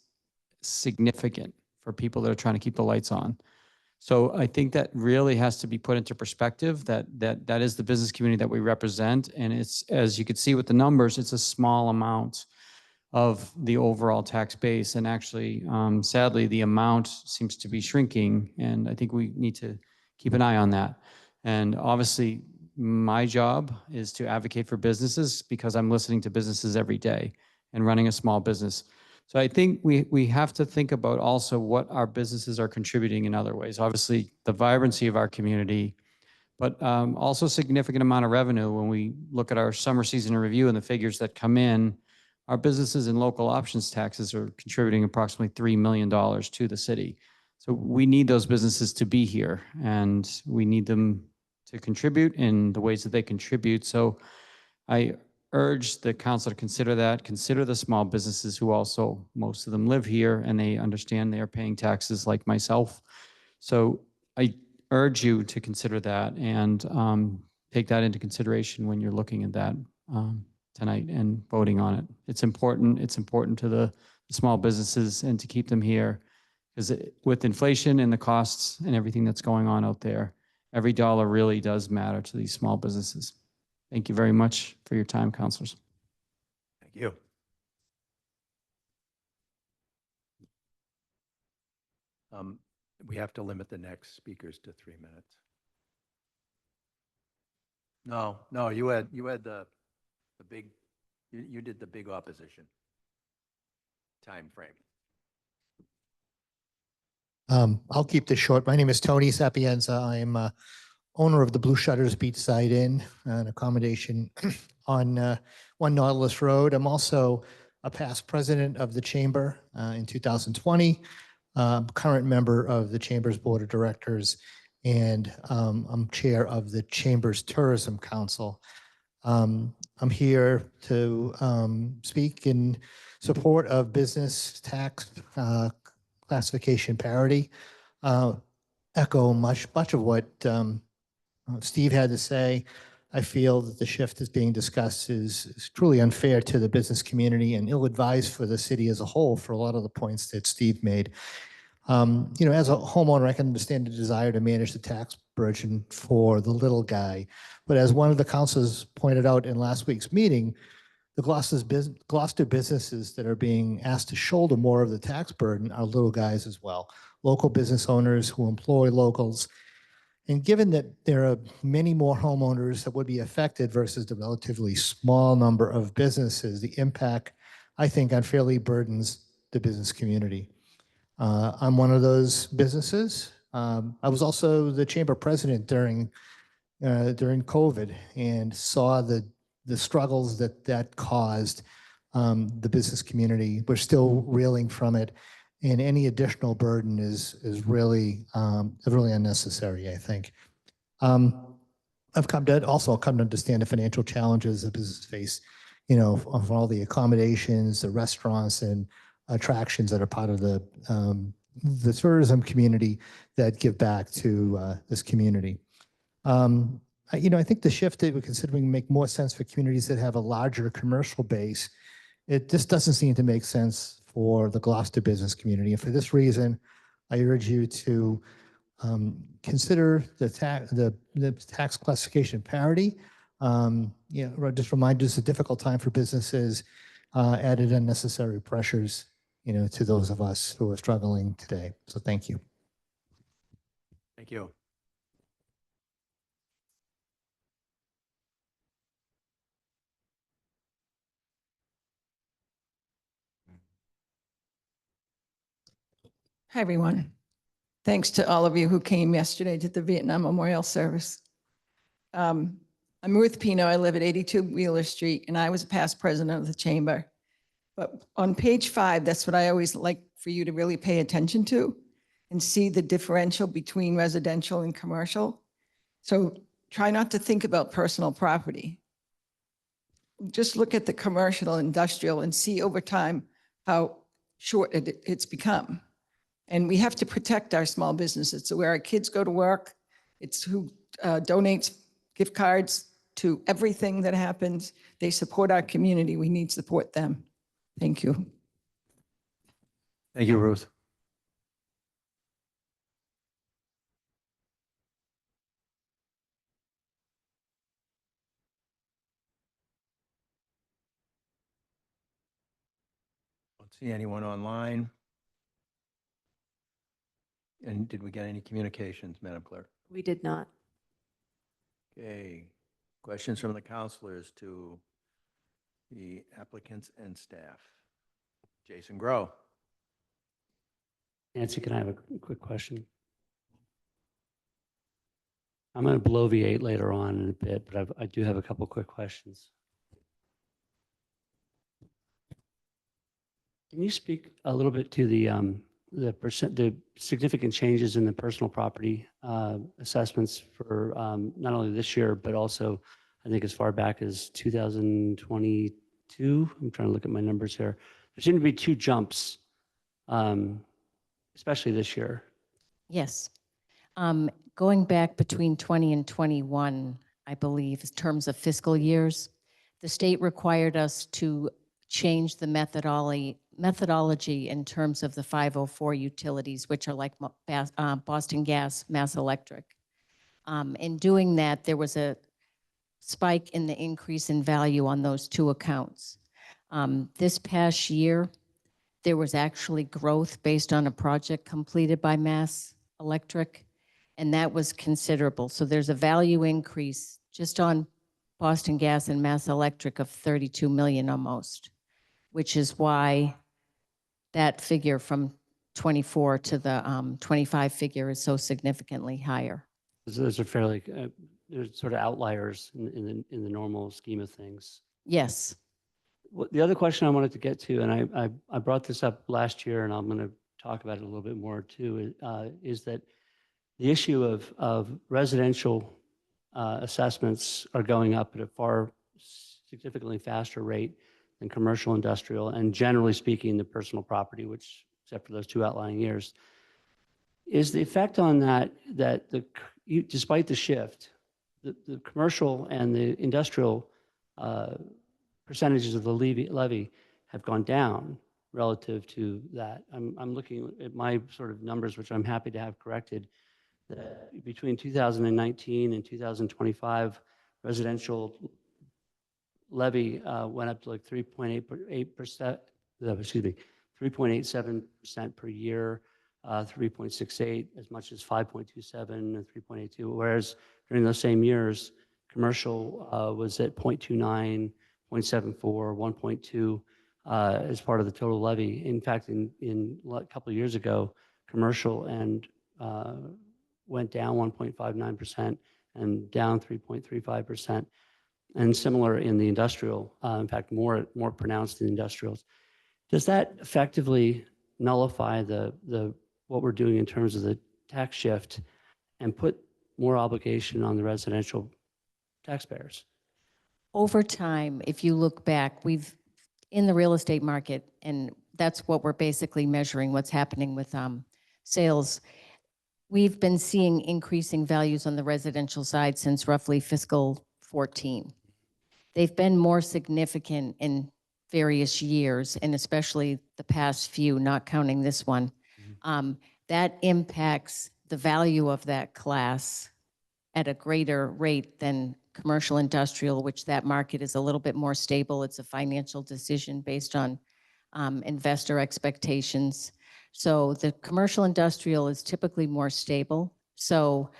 significant for people that are trying to keep the lights on. So I think that really has to be put into perspective, that is the business community that we represent. And it's, as you can see with the numbers, it's a small amount of the overall tax base. And actually, sadly, the amount seems to be shrinking. And I think we need to keep an eye on that. And obviously, my job is to advocate for businesses because I'm listening to businesses every day and running a small business. So I think we have to think about also what our businesses are contributing in other ways. Obviously, the vibrancy of our community, but also a significant amount of revenue. When we look at our summer season review and the figures that come in, our businesses and local options taxes are contributing approximately $3 million to the city. So we need those businesses to be here, and we need them to contribute in the ways that they contribute. So I urge the council to consider that, consider the small businesses who also, most of them live here and they understand they are paying taxes like myself. So I urge you to consider that and take that into consideration when you're looking at that tonight and voting on it. It's important. It's important to the small businesses and to keep them here, because with inflation and the costs and everything that's going on out there, every dollar really does matter to these small businesses. Thank you very much for your time, councilors. Thank you. We have to limit the next speakers to 3 minutes. No, you had the big, you did the big opposition time frame. I'll keep this short. My name is Tony Sapienza. I am owner of the Blue Shutters Beachside Inn, an accommodation on 1 Nautilus Road. I'm also a past president of the Chamber in 2020, current member of the Chamber's Board of Directors, and I'm chair of the Chamber's Tourism Council. I'm here to speak in support of business tax classification parity. Echo much of what Steve had to say. I feel that the shift that's being discussed is truly unfair to the business community and ill-advised for the city as a whole for a lot of the points that Steve made. As a homeowner, I can understand the desire to manage the tax burden for the little guy. But as one of the councilors pointed out in last week's meeting, the Gloucester businesses that are being asked to shoulder more of the tax burden are little guys as well. Local business owners who employ locals. And given that there are many more homeowners that would be affected versus the relatively small number of businesses, the impact, I think, unfairly burdens the business community. I'm one of those businesses. I was also the chamber president during COVID and saw the struggles that caused the business community. We're still reeling from it, and any additional burden is really unnecessary, I think. I've come to understand the financial challenges that businesses face, of all the accommodations, the restaurants and attractions that are part of the tourism community that give back to this community. I think the shift that we're considering make more sense for communities that have a larger commercial base. It just doesn't seem to make sense for the Gloucester business community. And for this reason, I urge you to consider the tax classification parity. Just remind us it's a difficult time for businesses, added unnecessary pressures, to those of us who are struggling today. So thank you. Thank you. Hi, everyone. Thanks to all of you who came yesterday to the Vietnam Memorial Service. I'm Ruth Pino. I live at 82 Wheeler Street, and I was a past president of the chamber. But on page 5, that's what I always like for you to really pay attention to and see the differential between residential and commercial. So try not to think about personal property. Just look at the commercial, industrial, and see over time how short it's become. And we have to protect our small businesses. So where our kids go to work, it's who donates gift cards to everything that happens. They support our community. We need to support them. Thank you. Thank you, Ruth. Don't see anyone online. And did we get any communications, Madam Clerk? We did not. Okay. Questions from the counselors to the applicants and staff? Jason Grow. Nancy, can I have a quick question? I'm going to bloviate later on in a bit, but I do have a couple quick questions. Can you speak a little bit to the significant changes in the personal property assessments for not only this year, but also I think as far back as 2022? I'm trying to look at my numbers here. There seem to be 2 jumps, especially this year. Yes. Going back between 20 and 21, I believe, in terms of fiscal years, the state required us to change the methodology in terms of the 504 utilities, which are like Boston Gas, Mass Electric. In doing that, there was a spike in the increase in value on those 2 accounts. This past year, there was actually growth based on a project completed by Mass Electric, and that was considerable. So there's a value increase just on Boston Gas and Mass Electric of 32 million almost, which is why that figure from 24 to the 25 figure is so significantly higher. Those are fairly, they're sort of outliers in the normal scheme of things. Yes. The other question I wanted to get to, and I brought this up last year, and I'm going to talk about it a little bit more too, is that The issue of residential assessments are going up at a far significantly faster rate than commercial, industrial, and generally speaking, the personal property, which, except for those two outlying years, is the effect on that, despite the shift, the commercial and the industrial percentages of the levy have gone down relative to that. I'm looking at my sort of numbers, which I'm happy to have corrected, that between 2019 and 2025, residential levy went up to like 3.8%, excuse me, 3.87% per year, 3.68, as much as 5.27 and 3.82, whereas during those same years, commercial was at 0.29, 0.74, 1.2 as part of the total levy. In fact, in a couple of years ago, commercial and went down 1.59% and down 3.35%, and similar in the industrial. In fact, more pronounced in industrials. Does that effectively nullify what we're doing in terms of the tax shift and put more obligation on the residential taxpayers? Over time, if you look back, we've, in the real estate market, and that's what we're basically measuring, what's happening with sales. We've been seeing increasing values on the residential side since roughly fiscal 14. They've been more significant in various years, and especially the past few, not counting this one. That impacts the value of that class at a greater rate than commercial industrial, which that market is a little bit more stable. It's a financial decision based on investor expectations. So the commercial industrial is typically more stable. So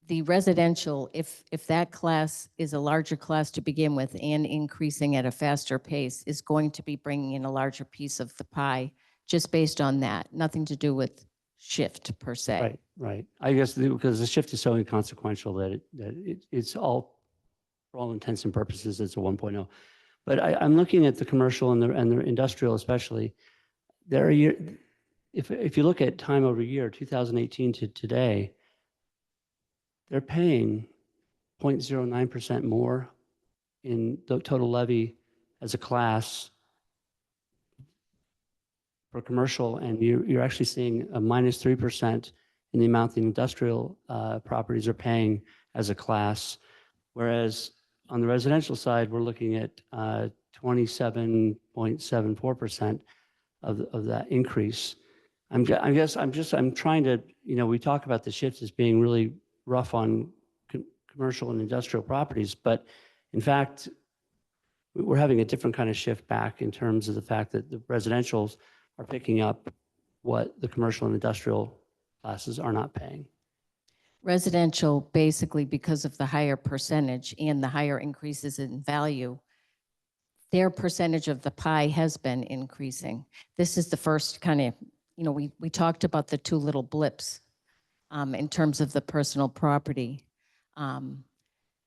the residential, if that class is a larger class to begin with and increasing at a faster pace, is going to be bringing in a larger piece of the pie just based on that. Nothing to do with shift per se. Right. I guess because the shift is so inconsequential that it's all, for all intents and purposes, it's a 1.0. But I'm looking at the commercial and the industrial especially. There are if you look at time over year, 2018 to today, they're paying 0.09% more in the total levy as a class for commercial, and you're actually seeing a -3% in the amount the industrial properties are paying as a class, whereas on the residential side, we're looking at 27.74% of that increase. I'm trying to, we talk about the shifts as being really rough on commercial and industrial properties, but in fact, we're having a different kind of shift back in terms of the fact that the residentials are picking up what the commercial and industrial classes are not paying. Residential, basically because of the higher percentage and the higher increases in value, their percentage of the pie has been increasing. This is the first kind of, we talked about the two little blips in terms of the personal property.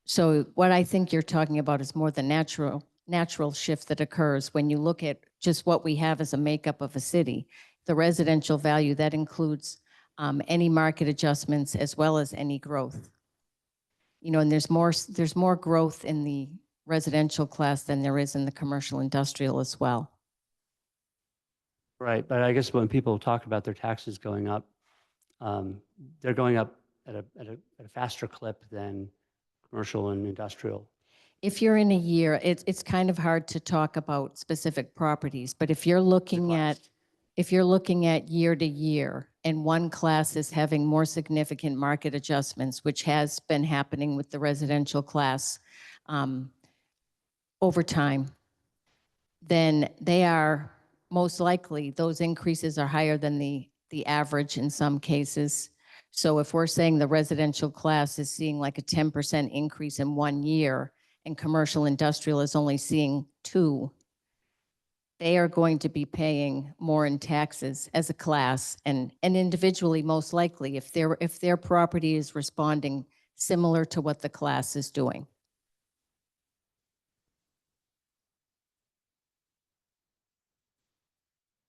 So what I think you're talking about is more the natural shift that occurs when you look at just what we have as a makeup of a city. The residential value, that includes any market adjustments as well as any growth. And there's more growth in the residential class than there is in the commercial industrial as well. Right, but I guess when people talk about their taxes going up, they're going up at a faster clip than commercial and industrial. If you're in a year, it's kind of hard to talk about specific properties, but if you're looking at year to year and one class is having more significant market adjustments, which has been happening with the residential class over time, then they are most likely, those increases are higher than the average in some cases. So if we're saying the residential class is seeing like a 10% increase in 1 year and commercial industrial is only seeing 2%, they are going to be paying more in taxes as a class and individually, most likely, if their property is responding similar to what the class is doing.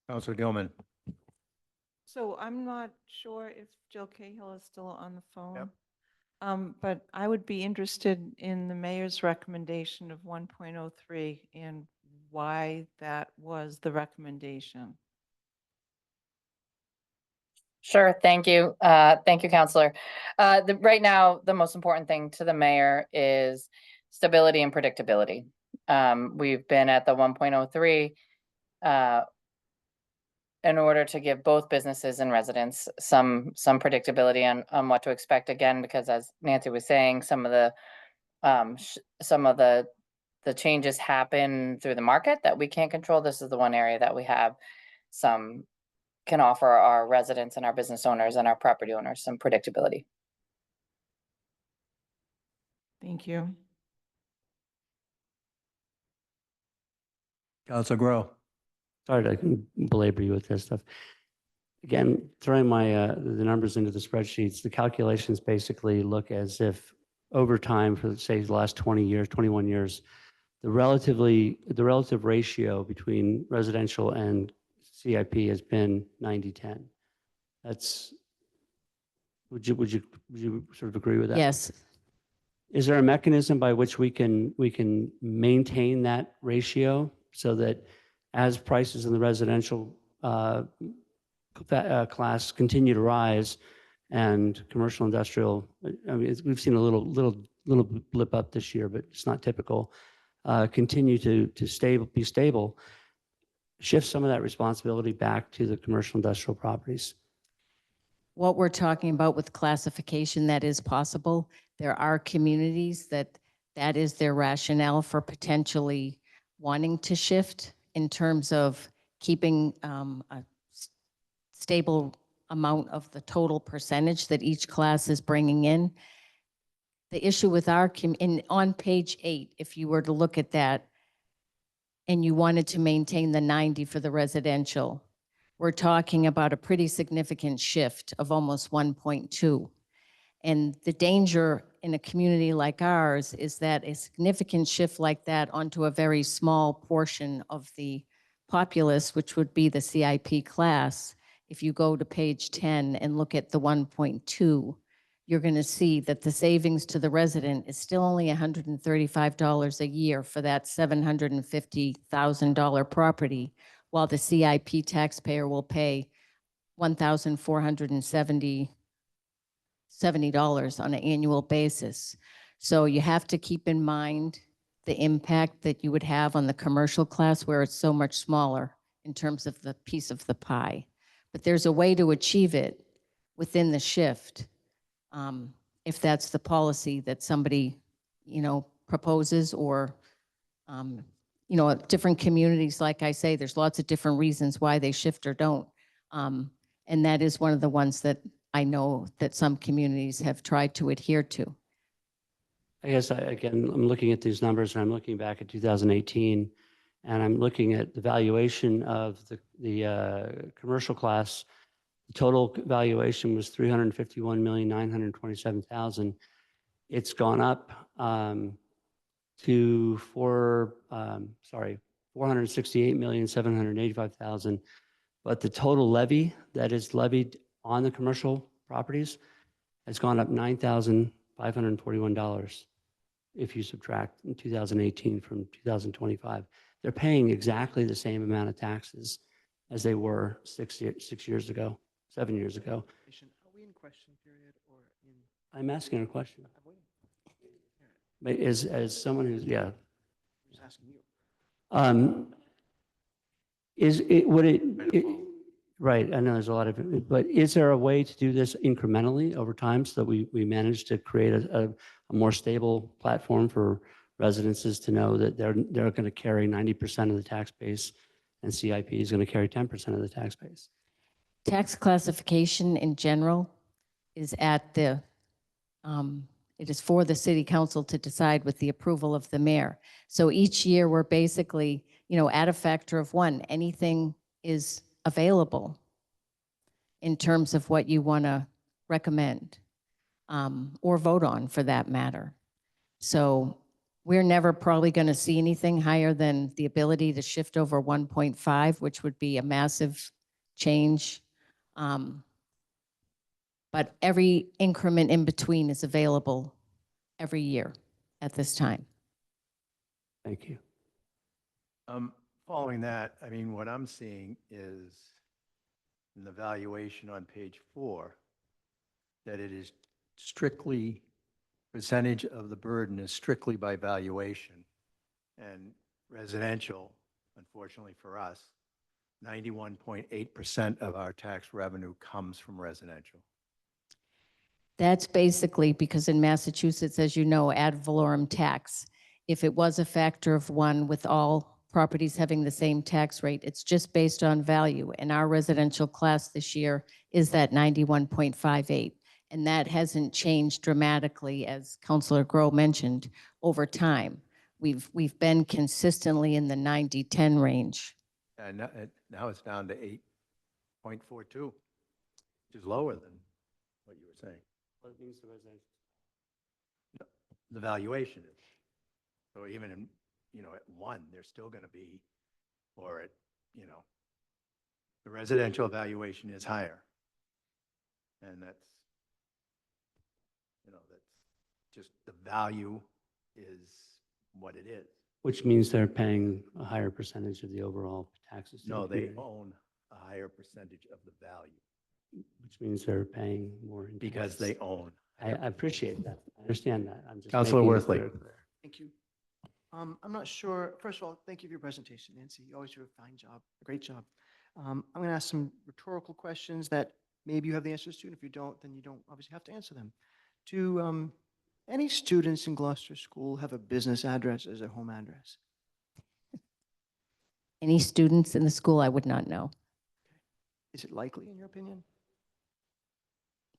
Councilor Gilman. So I'm not sure if Jill Cahill is still on the phone. But I would be interested in the mayor's recommendation of 1.03 and why that was the recommendation. Sure, thank you. Thank you, Counselor. Right now, the most important thing to the mayor is stability and predictability. We've been at the 1.03 in order to give both businesses and residents some predictability on what to expect, again, because as Nancy was saying, some of the changes happen through the market that we can't control. This is the one area that we have can offer our residents and our business owners and our property owners some predictability. Thank you. Councilor Grow. Sorry to belabor you with this stuff. Again, throwing the numbers into the spreadsheets, the calculations basically look as if over time for, say, the last 20 years, 21 years, the relative ratio between residential and CIP has been 90-10. Would you sort of agree with that? Yes. Is there a mechanism by which we can maintain that ratio so that as prices in the residential class continue to rise and commercial industrial, I mean, we've seen a little blip up this year, but it's not typical, continue to be stable, shift some of that responsibility back to the commercial industrial properties? What we're talking about with classification, that is possible. There are communities that is their rationale for potentially wanting to shift in terms of keeping a stable amount of the total percentage that each class is bringing in. The issue with on page 8, if you were to look at that and you wanted to maintain the 90 for the residential, we're talking about a pretty significant shift of almost 1.2. And the danger in a community like ours is that a significant shift like that onto a very small portion of the populace, which would be the CIP class, if you go to page 10 and look at the 1.2, you're going to see that the savings to the resident is still only $135 a year for that $750,000 property, while the CIP taxpayer will pay $1,470 on an annual basis. So you have to keep in mind the impact that you would have on the commercial class where it's so much smaller in terms of the piece of the pie. But there's a way to achieve it within the shift, if that's the policy that somebody, proposes, or, different communities, like I say, there's lots of different reasons why they shift or don't. And that is one of the ones that I know that some communities have tried to adhere to. I guess, again, I'm looking at these numbers and I'm looking back at 2018 and I'm looking at the valuation of the commercial class. The total valuation was $351,927,000. It's gone up to $468,785,000. But the total levy that is levied on the commercial properties has gone up $9,541 if you subtract in 2018 from 2025. They're paying exactly the same amount of taxes as they were 7 years ago. Are we in question period or in? I'm asking a question. But as someone who's, yeah. I'm just asking you. Right, I know there's a lot of it, but is there a way to do this incrementally over time so that we manage to create a more stable platform for residences to know that they're going to carry 90% of the tax base and CIP is going to carry 10% of the tax base? Tax classification in general is at it is for the city council to decide with the approval of the mayor. So each year we're basically, at a factor of 1, anything is available in terms of what you want to recommend or vote on for that matter. So we're never probably going to see anything higher than the ability to shift over 1.5, which would be a massive change But every increment in between is available every year at this time. Thank you. Following that, I mean, what I'm seeing is in the valuation on page 4, that it is strictly, percentage of the burden is strictly by valuation. And residential, unfortunately for us, 91.8% of our tax revenue comes from residential. That's basically because in Massachusetts, as you know, ad valorem tax, if it was a factor of 1 with all properties having the same tax rate, it's just based on value. And our residential class this year is that 91.58. And that hasn't changed dramatically, as Councilor Grow mentioned, over time. We've been consistently in the 90-10 range. And now it's down to 8.42, which is lower than what you were saying. What means the residential? The valuation is. So even in, at 1, they're still going to be, or at, the residential valuation is higher. And that's just the value is what it is. Which means they're paying a higher percentage of the overall taxes. to the No, they community, own a higher percentage of the value Which means they're paying more. in because taxes. they own. I appreciate that. I understand that. I'm just. Councilor making it Worthley. very clear. Thank you. I'm not sure, first of all, thank you for your presentation, Nancy. You always do a fine job, a great job. I'm going to ask some rhetorical questions that maybe you have the answers to, and if you don't, then you don't obviously have to answer them. Do any students in Gloucester School have a business address as their home address? Any students in the school, I would not know. Is it likely, in your opinion?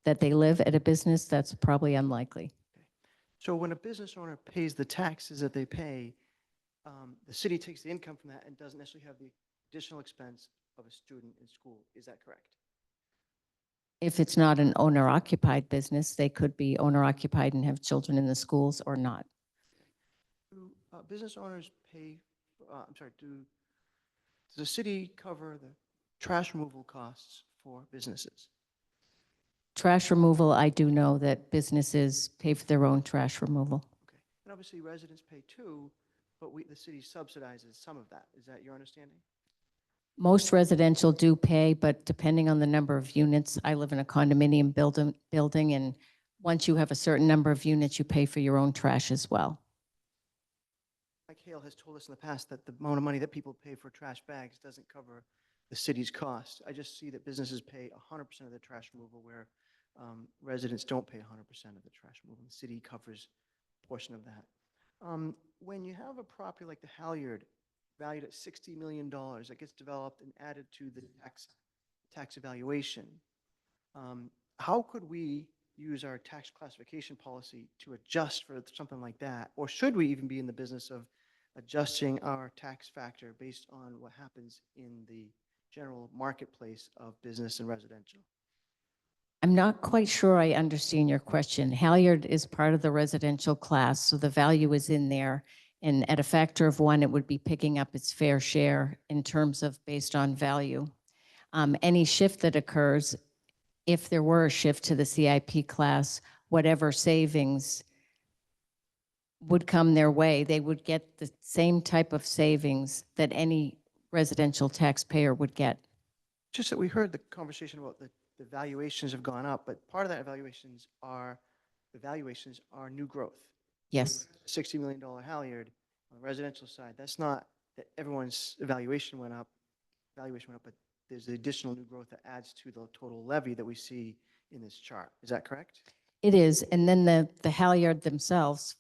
That they live at a business, that's probably unlikely. So when a business owner pays the taxes that they pay, the city takes the income from that and doesn't necessarily have the additional expense of a student in school. Is that correct? If it's not an owner-occupied business, they could be owner-occupied and have children in the schools or not. Do business owners pay, does the city cover the trash removal costs for businesses? Trash removal, I do know that businesses pay for their own trash removal. Okay. And obviously residents pay too, but the city subsidizes some of that. Is that your understanding? Most residential do pay, but depending on the number of units, I live in a condominium building, and once you have a certain number of units, you pay for your own trash as well. Mike Hale has told us in the past that the amount of money that people pay for trash bags doesn't cover the city's cost. I just see that businesses pay 100% of the trash removal where residents don't pay 100% of the trash removal. The city covers a portion of that. When you have a property like the Halyard valued at $60 million that gets developed and added to the tax evaluation, how could we use our tax classification policy to adjust for something like that? Or should we even be in the business of adjusting our tax factor based on what happens in the general marketplace of business and residential? I'm not quite sure I understand your question. Halyard is part of the residential class, so the value is in there. And at a factor of 1, it would be picking up its fair share in terms of based on value. Any shift that occurs, if there were a shift to the CIP class, whatever savings would come their way, they would get the same type of savings that any residential taxpayer would get. Just that we heard the conversation about the valuations have gone up, but part of that valuations are new growth. Yes. $60 million Halyard on the residential side. That's not that everyone's valuation went up, but there's the additional new growth that adds to the total levy that we see in this chart. Is that correct? It is. And then the Halyard themselves,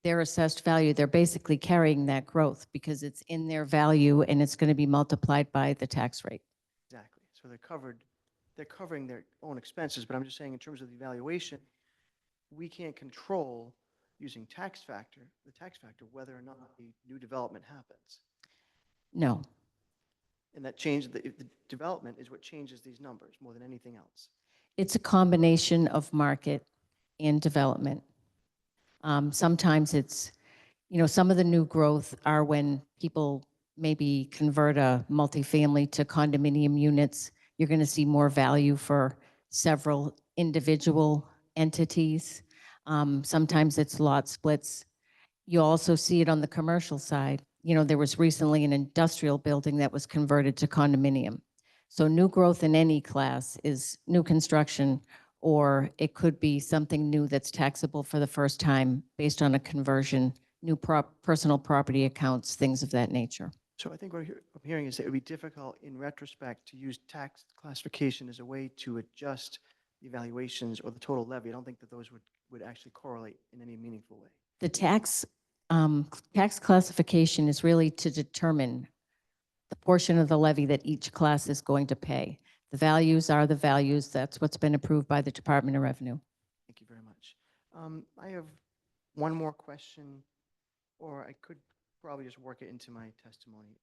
their assessed value, they're basically carrying that growth because it's in their value and it's going to be multiplied by the tax rate. Exactly. So they're covering their own expenses, but I'm just saying in terms of the evaluation, we can't control using the tax factor, whether or not the new development happens. No. And that change, the development is what changes these numbers more than anything else. It's a combination of market and development. Sometimes it's, some of the new growth are when people maybe convert a multifamily to condominium units You're going to see more value for several individual entities. Sometimes it's lot splits. You also see it on the commercial side. You know, there was recently an industrial building that was converted to condominium. So new growth in any class is new construction, or it could be something new that's taxable for the first time based on a conversion, new personal property accounts, things of that nature. So I think what I'm hearing is that it would be difficult in retrospect to use tax classification as a way to adjust the evaluations or the total levy. I don't think that those would actually correlate in any meaningful way. The tax classification is really to determine the portion of the levy that each class is going to pay. The values are the values. That's what's been approved by the Department of Revenue. Thank you very much. I have one more question, or I could probably just work it into my testimony.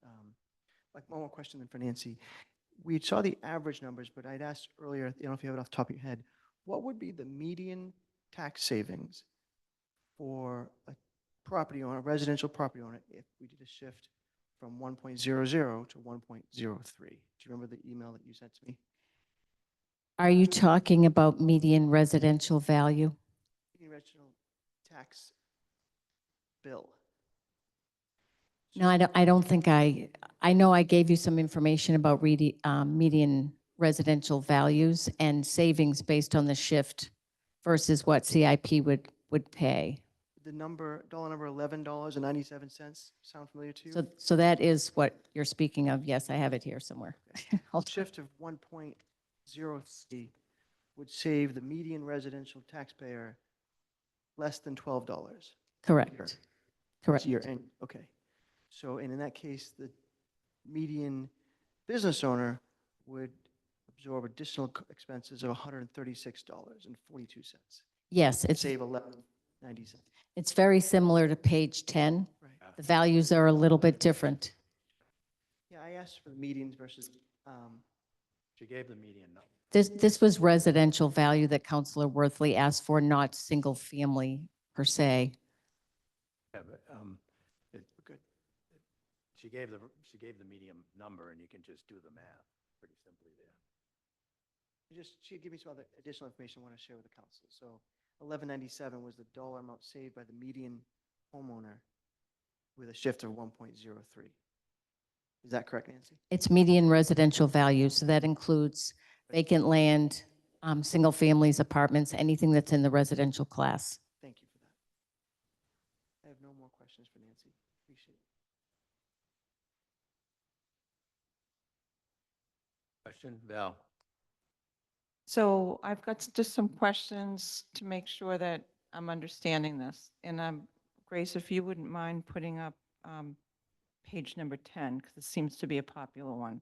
Like one more question then for Nancy. We saw the average numbers, but I'd asked earlier, I don't know if you have it off the top of your head, what would be the median tax savings for a property owner, a residential property owner, if we did a shift from 1.00 to 1.03? Do you remember the email that you sent to me? Are you talking about median residential value? Median residential tax bill. No, I don't think I know I gave you some information about median residential values and savings based on the shift versus what CIP would pay. The dollar number $11.97 sound familiar to you? So that is what you're speaking of. Yes, I have it here somewhere. A shift of 1.03 would save the median residential taxpayer less than $12. Correct. Correct. Okay. So, and in that case, the median business owner would absorb additional expenses of $136.42. Yes, it's Save $11.90. It's very similar to page 10. The values are a little bit different. Yeah, I asked for the medians versus, She gave the median number. This was residential value that Councilor Worthley asked for, not single family per se. Yeah, but good. She gave the medium number, and you can just do the math pretty simply there. She gave me some other additional information I want to share with the council. So 1197 was the dollar amount saved by the median homeowner with a shift of 1.03. Is that correct, Nancy? It's median residential value, so that includes vacant land, single families, apartments, anything that's in the residential class. Thank you for that. I have no more questions for Nancy. Appreciate it. Question, Val? So I've got just some questions to make sure that I'm understanding this. And Grace, if you wouldn't mind putting up page number 10, because it seems to be a popular one.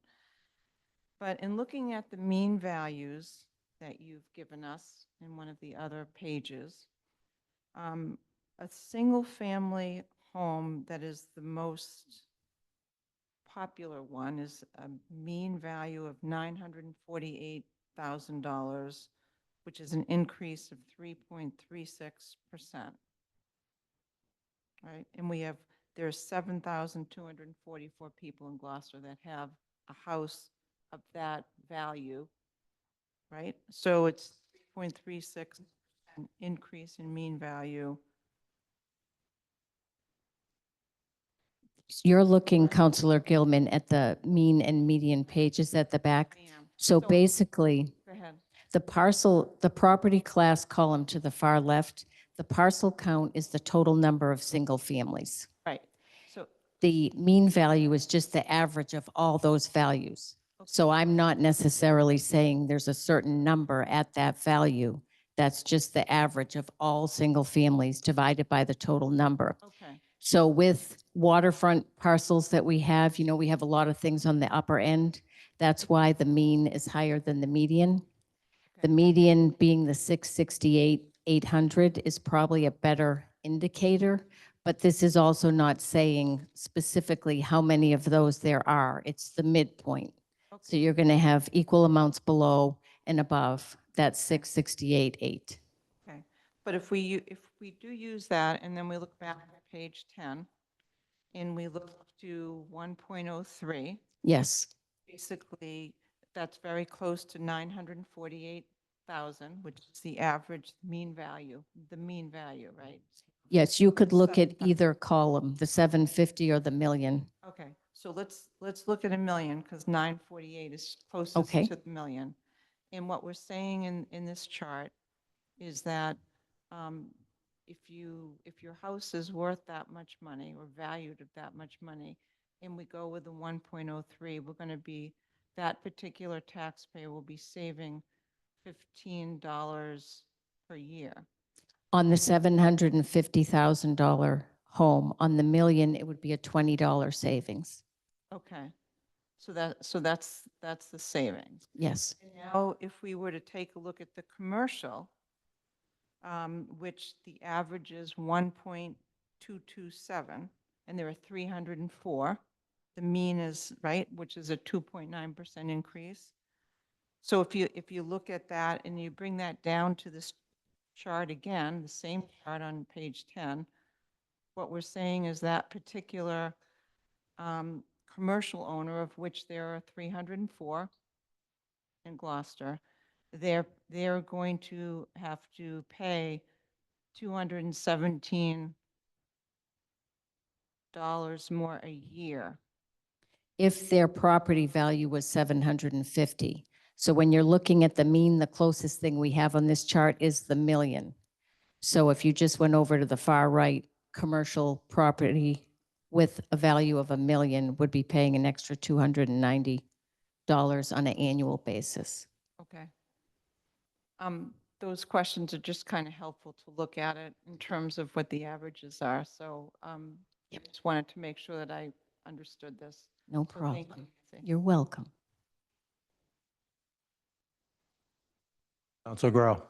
But in looking at the mean values that you've given us in one of the other pages, a single-family home that is the most popular one is a mean value of $948,000, which is an increase of 3.36%. Right, and there are 7,244 people in Gloucester that have a house of that value, right? So it's 3.36 increase in mean value. You're looking, Councilor Gilman, at the mean and median pages at the back. So basically, Go ahead. the property class column to the far left, the parcel count is the total number of single families. Right. So The mean value is just the average of all those values. So I'm not necessarily saying there's a certain number at that value. That's just the average of all single families divided by the total number. okay. So with waterfront parcels that we have, we have a lot of things on the upper end. That's why the mean is higher than the median. The median being the 668,800 is probably a better indicator, but this is also not saying specifically how many of those there are. It's the midpoint. So you're going to have equal amounts below and above that 668,800. Okay, but if we do use that, and then we look back at page 10, and we look to 1.03, Yes. basically, that's very close to 948,000, which is the average mean value, right? Yes, you could look at 700. either column, the 750 or the million. Okay, so let's look at a million, because 948 is closest Okay. to the million. And what we're saying in this chart is that if your house is worth that much money or valued at that much money, and we go with the 1.03, we're going to be, that particular taxpayer will be saving $15 per year. On the $750,000 home, on the million, it would be a $20 savings. Okay, so that's the savings. Yes. Now, if we were to take a look at the commercial, which the average is 1.227, and there are 304, the mean is, right, which is a 2.9% increase. So if you look at that and you bring that down to this chart again, the same chart on page 10, what we're saying is that particular commercial owner, of which there are 304 in Gloucester, they're going to have to pay $217 more a year. If their property value was 750. So when you're looking at the mean, the closest thing we have on this chart is the million. So if you just went over to the far right, commercial property with a value of $1 million would be paying an extra $290 on an annual basis. Okay. Those questions are just kind of helpful to look at it in terms of what the averages are. So I just wanted to make sure that I understood this. No So thank problem. you, Nancy. You're welcome. Council Grow.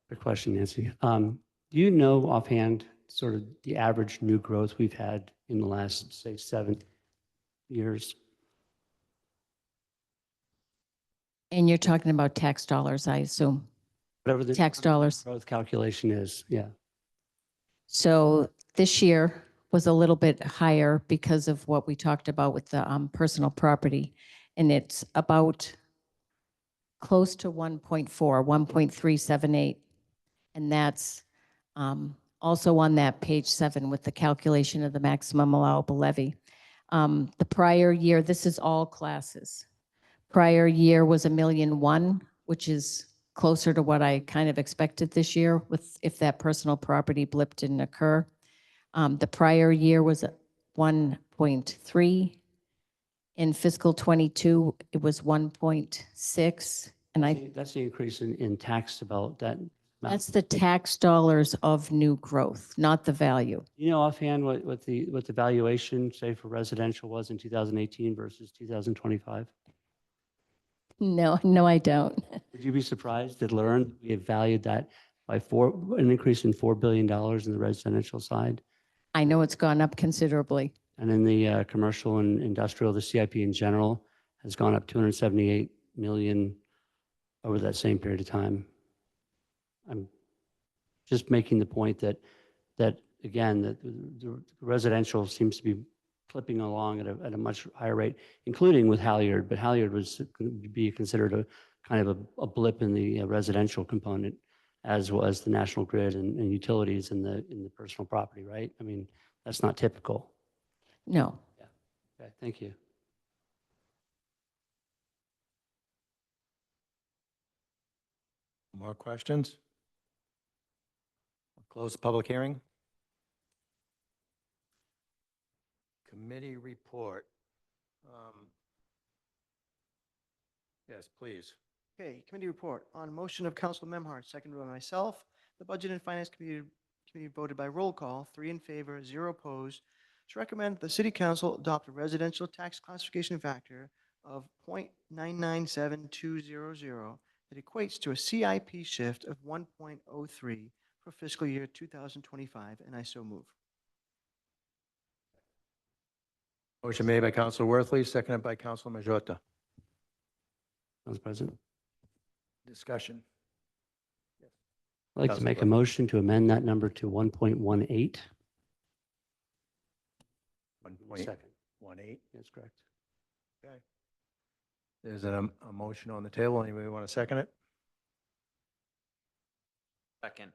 Good question, Nancy. Do you know offhand sort of the average new growth we've had in the last, say, 7 years? And you're talking about tax dollars, I assume. Whatever the Tax dollars. growth calculation is, yeah. So this year was a little bit higher because of what we talked about with the personal property. And it's about close to 1.4, 1.378. And that's also on that page 7 with the calculation of the maximum allowable levy. The prior year, this is all classes. Prior year was $1.1 million, which is closer to what I kind of expected this year with if that personal property blip didn't occur. The prior year was 1.3. In fiscal '22, it was 1.6. And That's the increase in tax about that amount. that's the tax dollars of new growth, not the value. You know offhand what the valuation, say, for residential was in 2018 versus 2025? No, I don't. Would you be surprised to learn we have valued that by an increase in $4 billion in the residential side? I know it's gone up considerably. And in the commercial and industrial, the CIP in general has gone up 278 million over that same period of time. I'm just making the point that again, that the residential seems to be clipping along at a much higher rate, including with Halyard, but Halyard was be considered a kind of a blip in the residential component, as was the National Grid and utilities in the personal property, right? I mean, that's not typical. No. Yeah. Okay, thank you. More questions? Close the public hearing. Committee report. Yes, please. Okay, committee report. On motion of Council Memhard, seconded by myself, the Budget and Finance Committee voted by roll call, 3 in favor, 0 opposed, to recommend the City Council adopt a residential tax classification factor of 0.997200 that equates to a CIP shift of 1.03 for fiscal year 2025, and I so move. Motion made by Council Worthley, seconded by Council Majota. Council President, Discussion. I'd like to make a motion to amend that number to 1.18. 1.18. Second. That's That's correct. Okay. There's a motion on the table. Anybody want to second it? Second.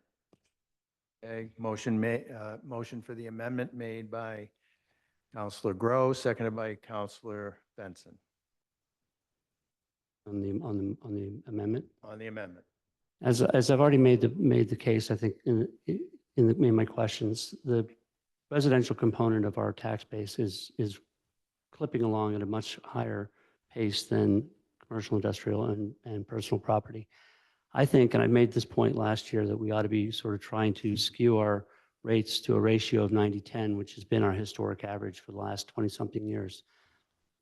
Okay, motion for the amendment made by Counselor Grow, seconded by Counselor Benson On the amendment. on the amendment. As I've already made the case, I think in my questions, the residential component of our tax base is clipping along at a much higher pace than commercial, industrial, and personal property. I think, and I made this point last year, that we ought to be sort of trying to skew our rates to a ratio of 90-10, which has been our historic average for the last 20-something years.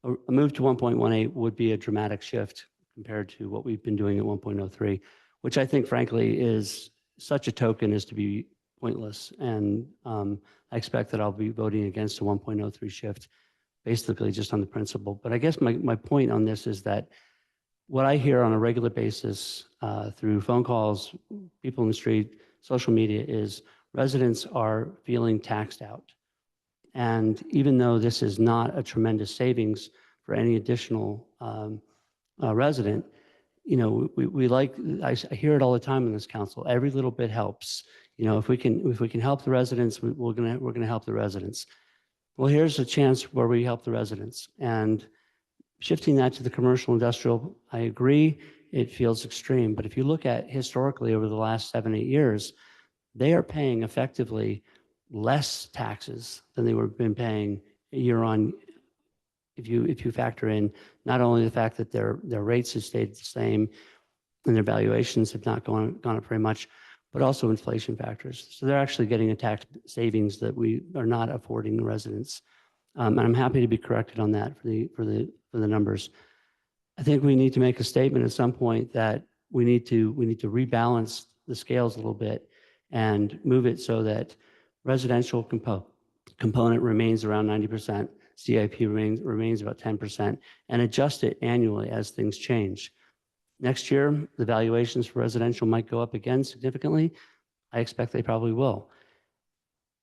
A move to 1.18 would be a dramatic shift compared to what we've been doing at 1.03, which I think, frankly, is such a token as to be pointless. And I expect that I'll be voting against a 1.03 shift, basically just on the principle. But I guess my point on this is that what I hear on a regular basis through phone calls, people in the street, social media, is residents are feeling taxed out. And even though this is not a tremendous savings for any additional resident, you know, I hear it all the time in this council. Every little bit helps. You know, if we can help the residents, we're gonna help the residents. Well, here's a chance where we help the residents. And shifting that to the commercial industrial, I agree, it feels extreme. But if you look at historically over the last 7-8 years, they are paying effectively less taxes than they been paying year on. If you factor in not only the fact that their rates have stayed the same and their valuations have not gone up very much, but also inflation factors. So they're actually getting a tax savings that we are not affording the residents. And I'm happy to be corrected on that for the numbers. I think we need to make a statement at some point that we need to rebalance the scales a little bit and move it so that residential component remains around 90%, CIP remains about 10%, and adjust it annually as things change. Next year, the valuations for residential might go up again significantly. I expect they probably will.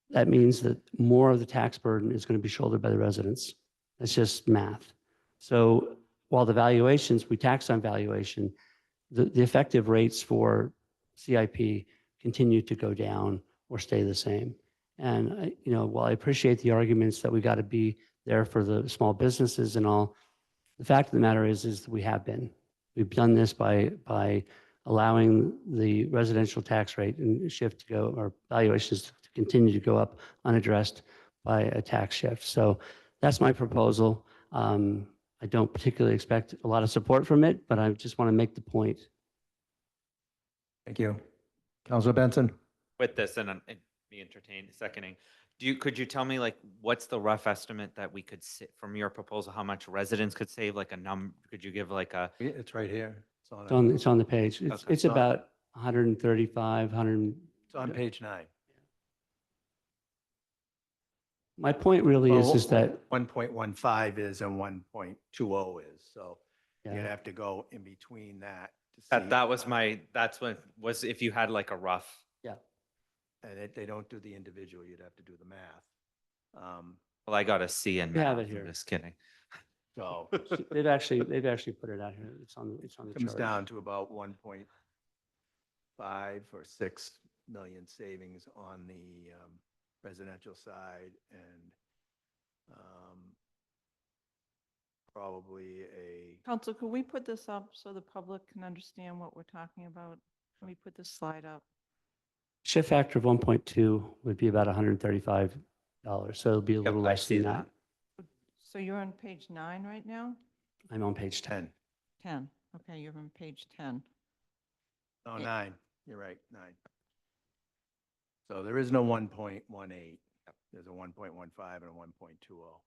That means that more of the tax burden is going to be shouldered by the residents. That's just math. So while the valuations, we tax on valuation, the effective rates for CIP continue to go down or stay the same. And you know, while I appreciate the arguments that we got to be there for the small businesses and all, the fact of the matter is that we have been. We've done this by allowing the residential tax rate and shift to go, or valuations to continue to go up unaddressed by a tax shift. So that's my proposal. I don't particularly expect a lot of support from it, but I just want to make the point. Thank you. Councilor Benson? With this, and be entertained, seconding, could you tell me, like, what's the rough estimate that we could, from your proposal, how much residents could save, like a number? Could you give like a? It's right here. It's on the page. It's, Okay. it's about 135, 100. It's on page 9. My point really is that 1.15 is and 1.20 is, so you're Yeah. gonna have to go in between that to see. That was that's what was, if you had like a rough. Yeah. And they don't do the individual, you'd have to do the math. Well, I got a C in You have math, it here. I'm just kidding. So they've actually put it out here. It's on the comes chart. down to about 1.5 or 6 million savings on the residential side, and probably a, Council, could we put this up so the public can understand what we're talking about? Can we put this slide up? Shift factor of 1.2 would be about $135. So it'll be a little I less see than that. So you're on page 9 right now? I'm on page 10. 10. Okay, you're on page 10. oh, 9, you're right, 9. So there is no 1.18. There's a 1.15 and a 1.20.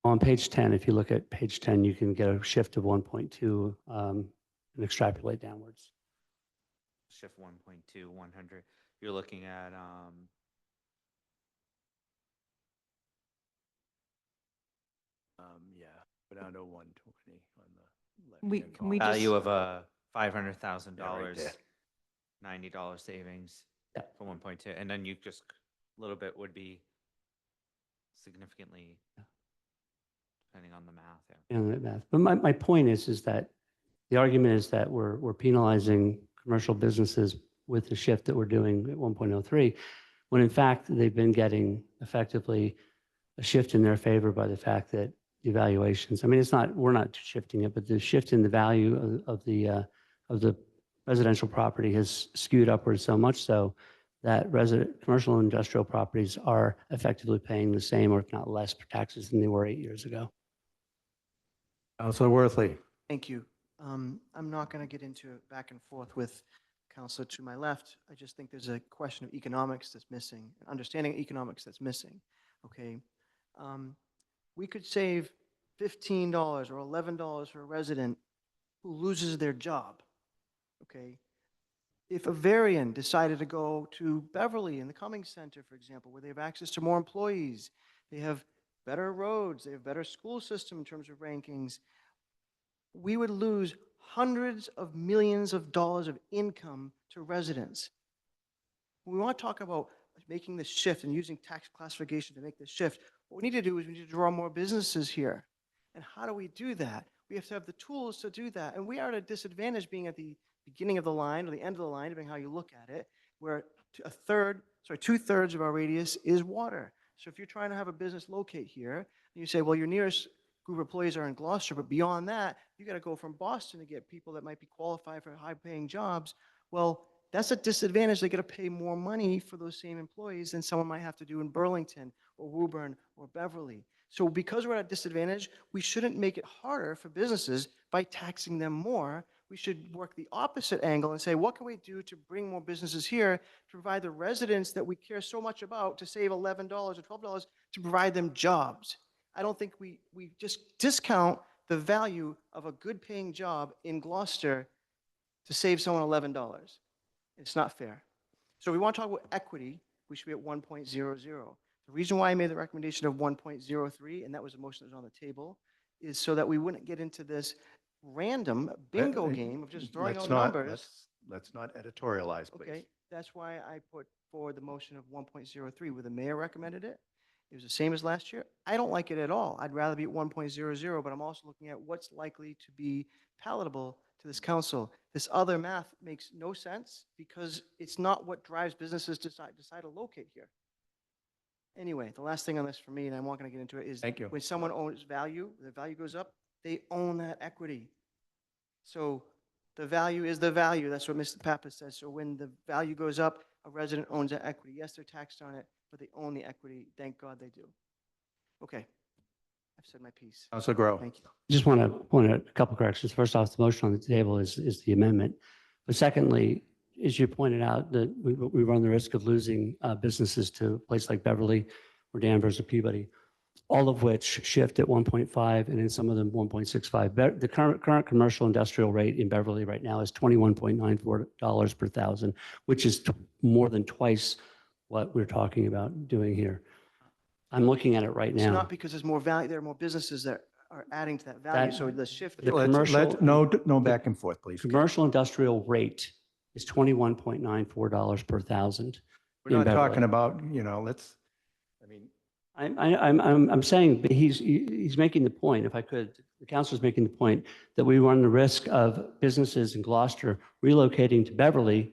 On page 10, if you look at page 10, you can get a shift of 1.2 and extrapolate downwards. Shift 1.2, 100. You're looking at, Yeah, go down to 120 on the left. Can we value just, of $500,000, Yeah, right there. $90 savings Yeah. for 1.2, and then you just, a little bit would be significantly depending on the math, yeah. and that math. But my point is that the argument is that we're penalizing commercial businesses with the shift that we're doing at 1.03, when in fact they've been getting effectively a shift in their favor by the fact that the evaluations, I mean, it's not, we're not shifting it, but the shift in the value of the residential property has skewed upwards so much so that commercial and industrial properties are effectively paying the same or if not less taxes than they were 8 years ago. Counselor Worthley. Thank you. I'm not going to get into a back and forth with Counselor to my left. I just think there's a question of economics that's missing, understanding economics that's missing. Okay. We could save $15 or $11 for a resident who loses their job. Okay. If a Varian decided to go to Beverly in the Cummings Center, for example, where they have access to more employees, they have better roads, they have better school system in terms of rankings, we would lose hundreds of millions of dollars of income to residents. We want to talk about making this shift and using tax classification to make this shift. What we need to do is we need to draw more businesses here. And how do we do that? We have to have the tools to do that. And we are at a disadvantage being at the beginning of the line or the end of the line, depending how you look at it, where two-thirds of our radius is water. So if you're trying to have a business locate here, and you say, well, your nearest group of employees are in Gloucester, but beyond that, you got to go from Boston to get people that might be qualified for high-paying jobs. Well, that's a disadvantage. They got to pay more money for those same employees than someone might have to do in Burlington or Woburn or Beverly. So because we're at a disadvantage, we shouldn't make it harder for businesses by taxing them more. We should work the opposite angle and say, what can we do to bring more businesses here, to provide the residents that we care so much about, to save $11 or $12, to provide them jobs. I don't think we just discount the value of a good paying job in Gloucester to save someone $11. It's not fair. So we want to talk about equity. We should be at 1.00. The reason why I made the recommendation of 1.03, and that was a motion that was on the table, is so that we wouldn't get into this random bingo game of just throwing out numbers. Let's not editorialize, please. Okay, that's why I put forward the motion of 1.03, where the mayor recommended it. It was the same as last year. I don't like it at all. I'd rather be at 1.00, but I'm also looking at what's likely to be palatable to this council. This other math makes no sense because it's not what drives businesses to decide to locate here. Anyway, the last thing on this for me, and I'm not going to get into it, is Thank you. when someone owns value, the value goes up, they own that equity. So the value is the value. That's what Mr. Pappas says. So when the value goes up, a resident owns that equity. Yes, they're taxed on it, but they own the equity. Thank God they do. Okay. I've said my piece. Counselor Grow. Thank you. I just want to point out a couple corrections. First off, the motion on the table is the amendment. But secondly, as you pointed out, that we run the risk of losing businesses to a place like Beverly or Danvers or Peabody, all of which shift at 1.5 and in some of them 1.65. The current commercial industrial rate in Beverly right now is $21.94 per thousand, which is more than twice what we're talking about doing here. I'm looking at it right It's now. not because there's more value. There are more businesses that are adding to that value. So the shift. The commercial, no back and forth, please. commercial industrial rate is $21.94 per thousand. We're not in talking Beverly. about, I mean, I'm saying, but he's making the point, if I could, the council's making the point that we run the risk of businesses in Gloucester relocating to Beverly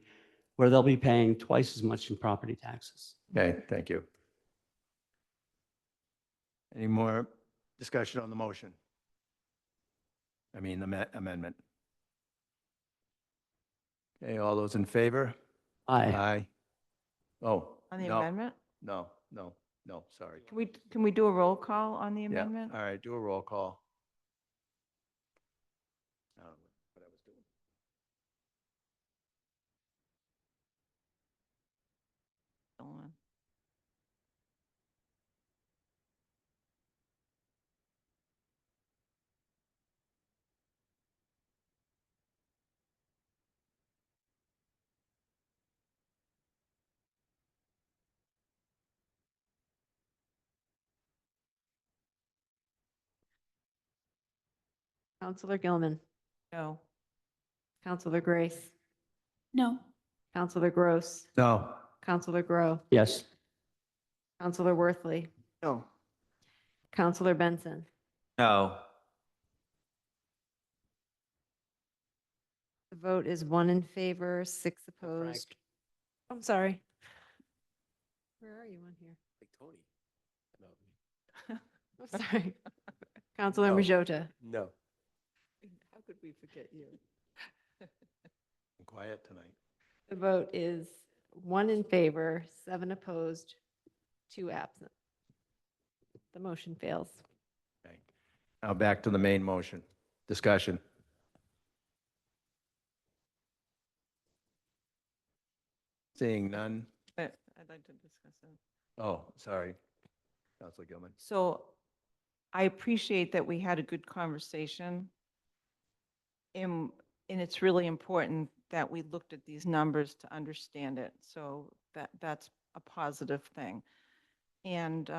where they'll be paying twice as much in property taxes. okay, thank you. Any more discussion on the motion? I mean, the amendment. Okay, all those in favor? Aye. Aye. Oh, On the no, amendment? no, sorry. Can we do a roll call on the Yeah, amendment? all right, do a roll call. I don't know what I was doing. Go on. Counselor Gilman, No. Counselor Grace, No. Counselor Gross, No. Counselor Grow, Yes. Counselor Worthley, No. Counselor Benson, No. The vote is 1 in favor, 6 opposed. I'm sorry. Where are you on here? Like Tony. I'm sorry. Counselor No. Majota. No. How could we forget you? Quiet tonight. The vote is 1 in favor, 7 opposed, 2 absent. The motion fails. Okay. Now back to the main motion. Discussion. Seeing none. I'd like to discuss it. Oh, sorry. Counselor Gilman. So I appreciate that we had a good conversation. And it's really important that we looked at these numbers to understand it. So that's a positive thing. And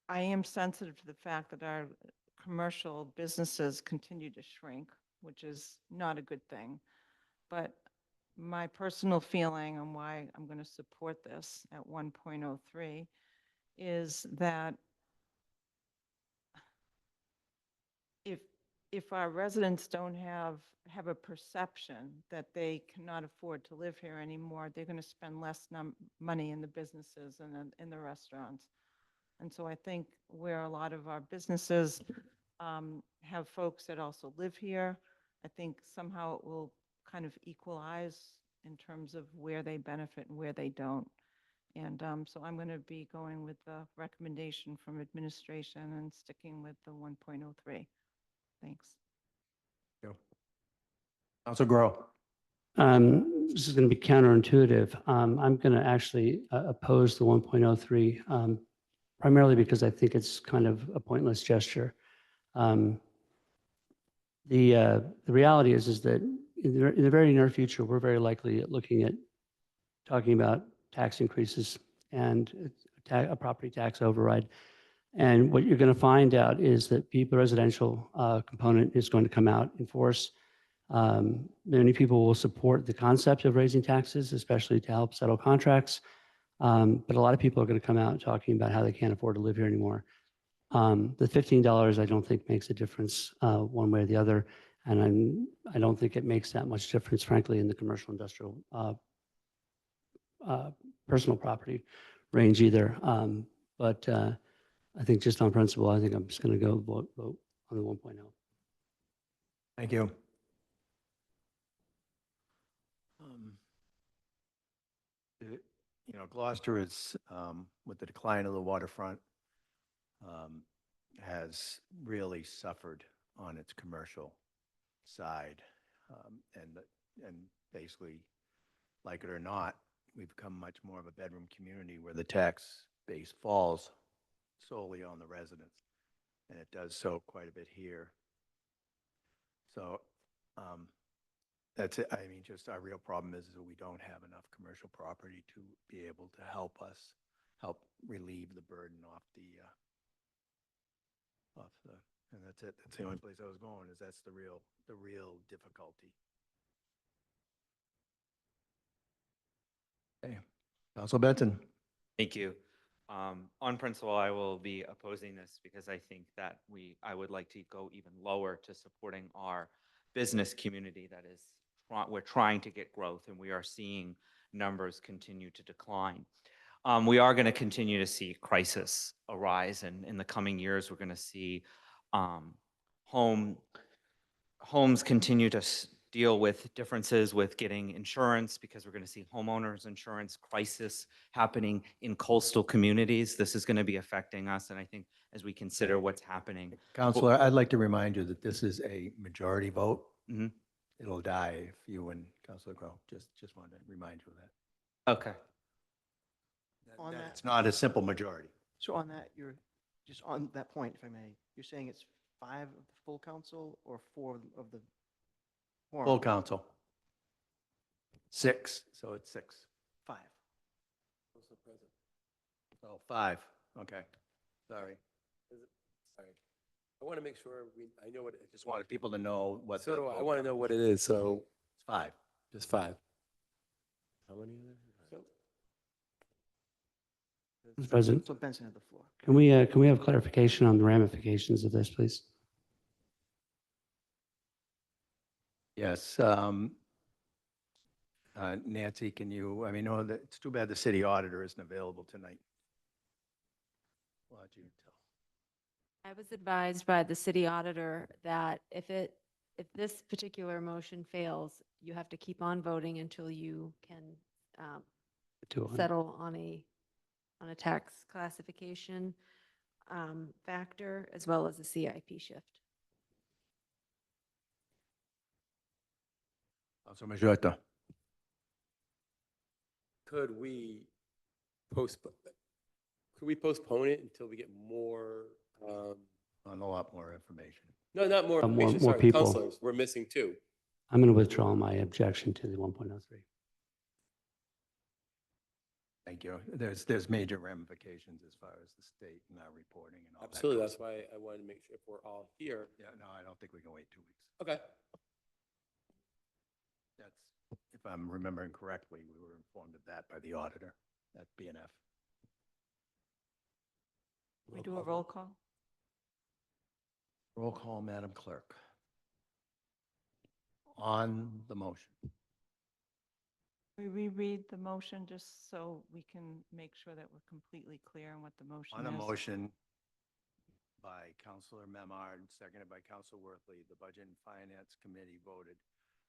I am sensitive to the fact that our commercial businesses continue to shrink, which is not a good thing. But my personal feeling on why I'm going to support this at 1.03 is that if our residents don't have a perception that they cannot afford to live here anymore, they're going to spend less money in the businesses and in the restaurants. And so I think where a lot of our businesses have folks that also live here, I think somehow it will kind of equalize in terms of where they benefit and where they don't. And so I'm going to be going with the recommendation from administration and sticking with the 1.03. Thanks. Counselor Grow. This is going to be counterintuitive. I'm going to actually oppose the 1.03, primarily because I think it's kind of a pointless gesture. The reality is that in the very near future, we're very likely looking at talking about tax increases and a property tax override. And what you're going to find out is that the residential component is going to come out in force. Many people will support the concept of raising taxes, especially to help settle contracts. But a lot of people are going to come out talking about how they can't afford to live here anymore. The $15 I don't think makes a difference one way or the other. And I don't think it makes that much difference, frankly, in the commercial industrial personal property range either. But I think just on principle, I think I'm just going to go vote on the 1.0. Thank you. Gloucester is, with the decline of the waterfront, has really suffered on its commercial side. And basically, like it or not, we've become much more of a bedroom community where the tax base falls solely on the residents. And it does so quite a bit here. So that's it. I mean, just our real problem is that we don't have enough commercial property to be able to help relieve the burden off the, and that's it. That's the only place I was going, is that's the real difficulty. Okay, Council Benton. Thank you. On principle, I will be opposing this because I think that I would like to go even lower to supporting our business community that is, we're trying to get growth and we are seeing numbers continue to decline. We are going to continue to see crisis arise, and in the coming years, we're going to see homes continue to deal with differences with getting insurance, because we're going to see homeowners insurance crisis happening in coastal communities. This is going to be affecting us, and I think as we consider what's happening. Counselor, I'd like to remind you that this is a majority vote. It'll die if you and Councilor Grow. Just wanted to remind you of that. Okay. On that, It's not a simple majority. so on that, you're just on that point, if I may, you're saying it's 5 of the full council or 4 of the quorum? Full council. 6, so it's 6. 5. Oh, 5, okay. Sorry. Sorry. I want to make sure I know what, I just Wanted people to know what. So the do I vote want to know what it is, so. It's 5. Just 5. How many are there? Mr. President, So Benson had the floor. can we have clarification on the ramifications of this, please? Yes. Nancy, can you, I mean, no, it's too bad the city auditor isn't available tonight. Why don't you tell? I was advised by the city auditor that if this particular motion fails, you have to keep on voting until you can settle on a tax classification factor as well as a CIP shift. Councilor Majota. Could we postpone it until we get more, On a lot more information. no, not more More- information, more sorry, people. counselors, we're missing two. I'm going to withdraw my objection to the 1.03. Thank you. There's major ramifications as far as the state and our reporting and all that. Absolutely, goes. that's why I wanted to make sure if we're all here. Yeah, no, I don't think we can wait 2 weeks. Okay. That's, if I'm remembering correctly, we were informed of that by the auditor at BNF. We do a roll call? Roll call, Madam Clerk. On the motion. We reread the motion just so we can make sure that we're completely clear on what the motion is. On a motion by Councilor Memard, seconded by Councilor Worthley, the Budget and Finance Committee voted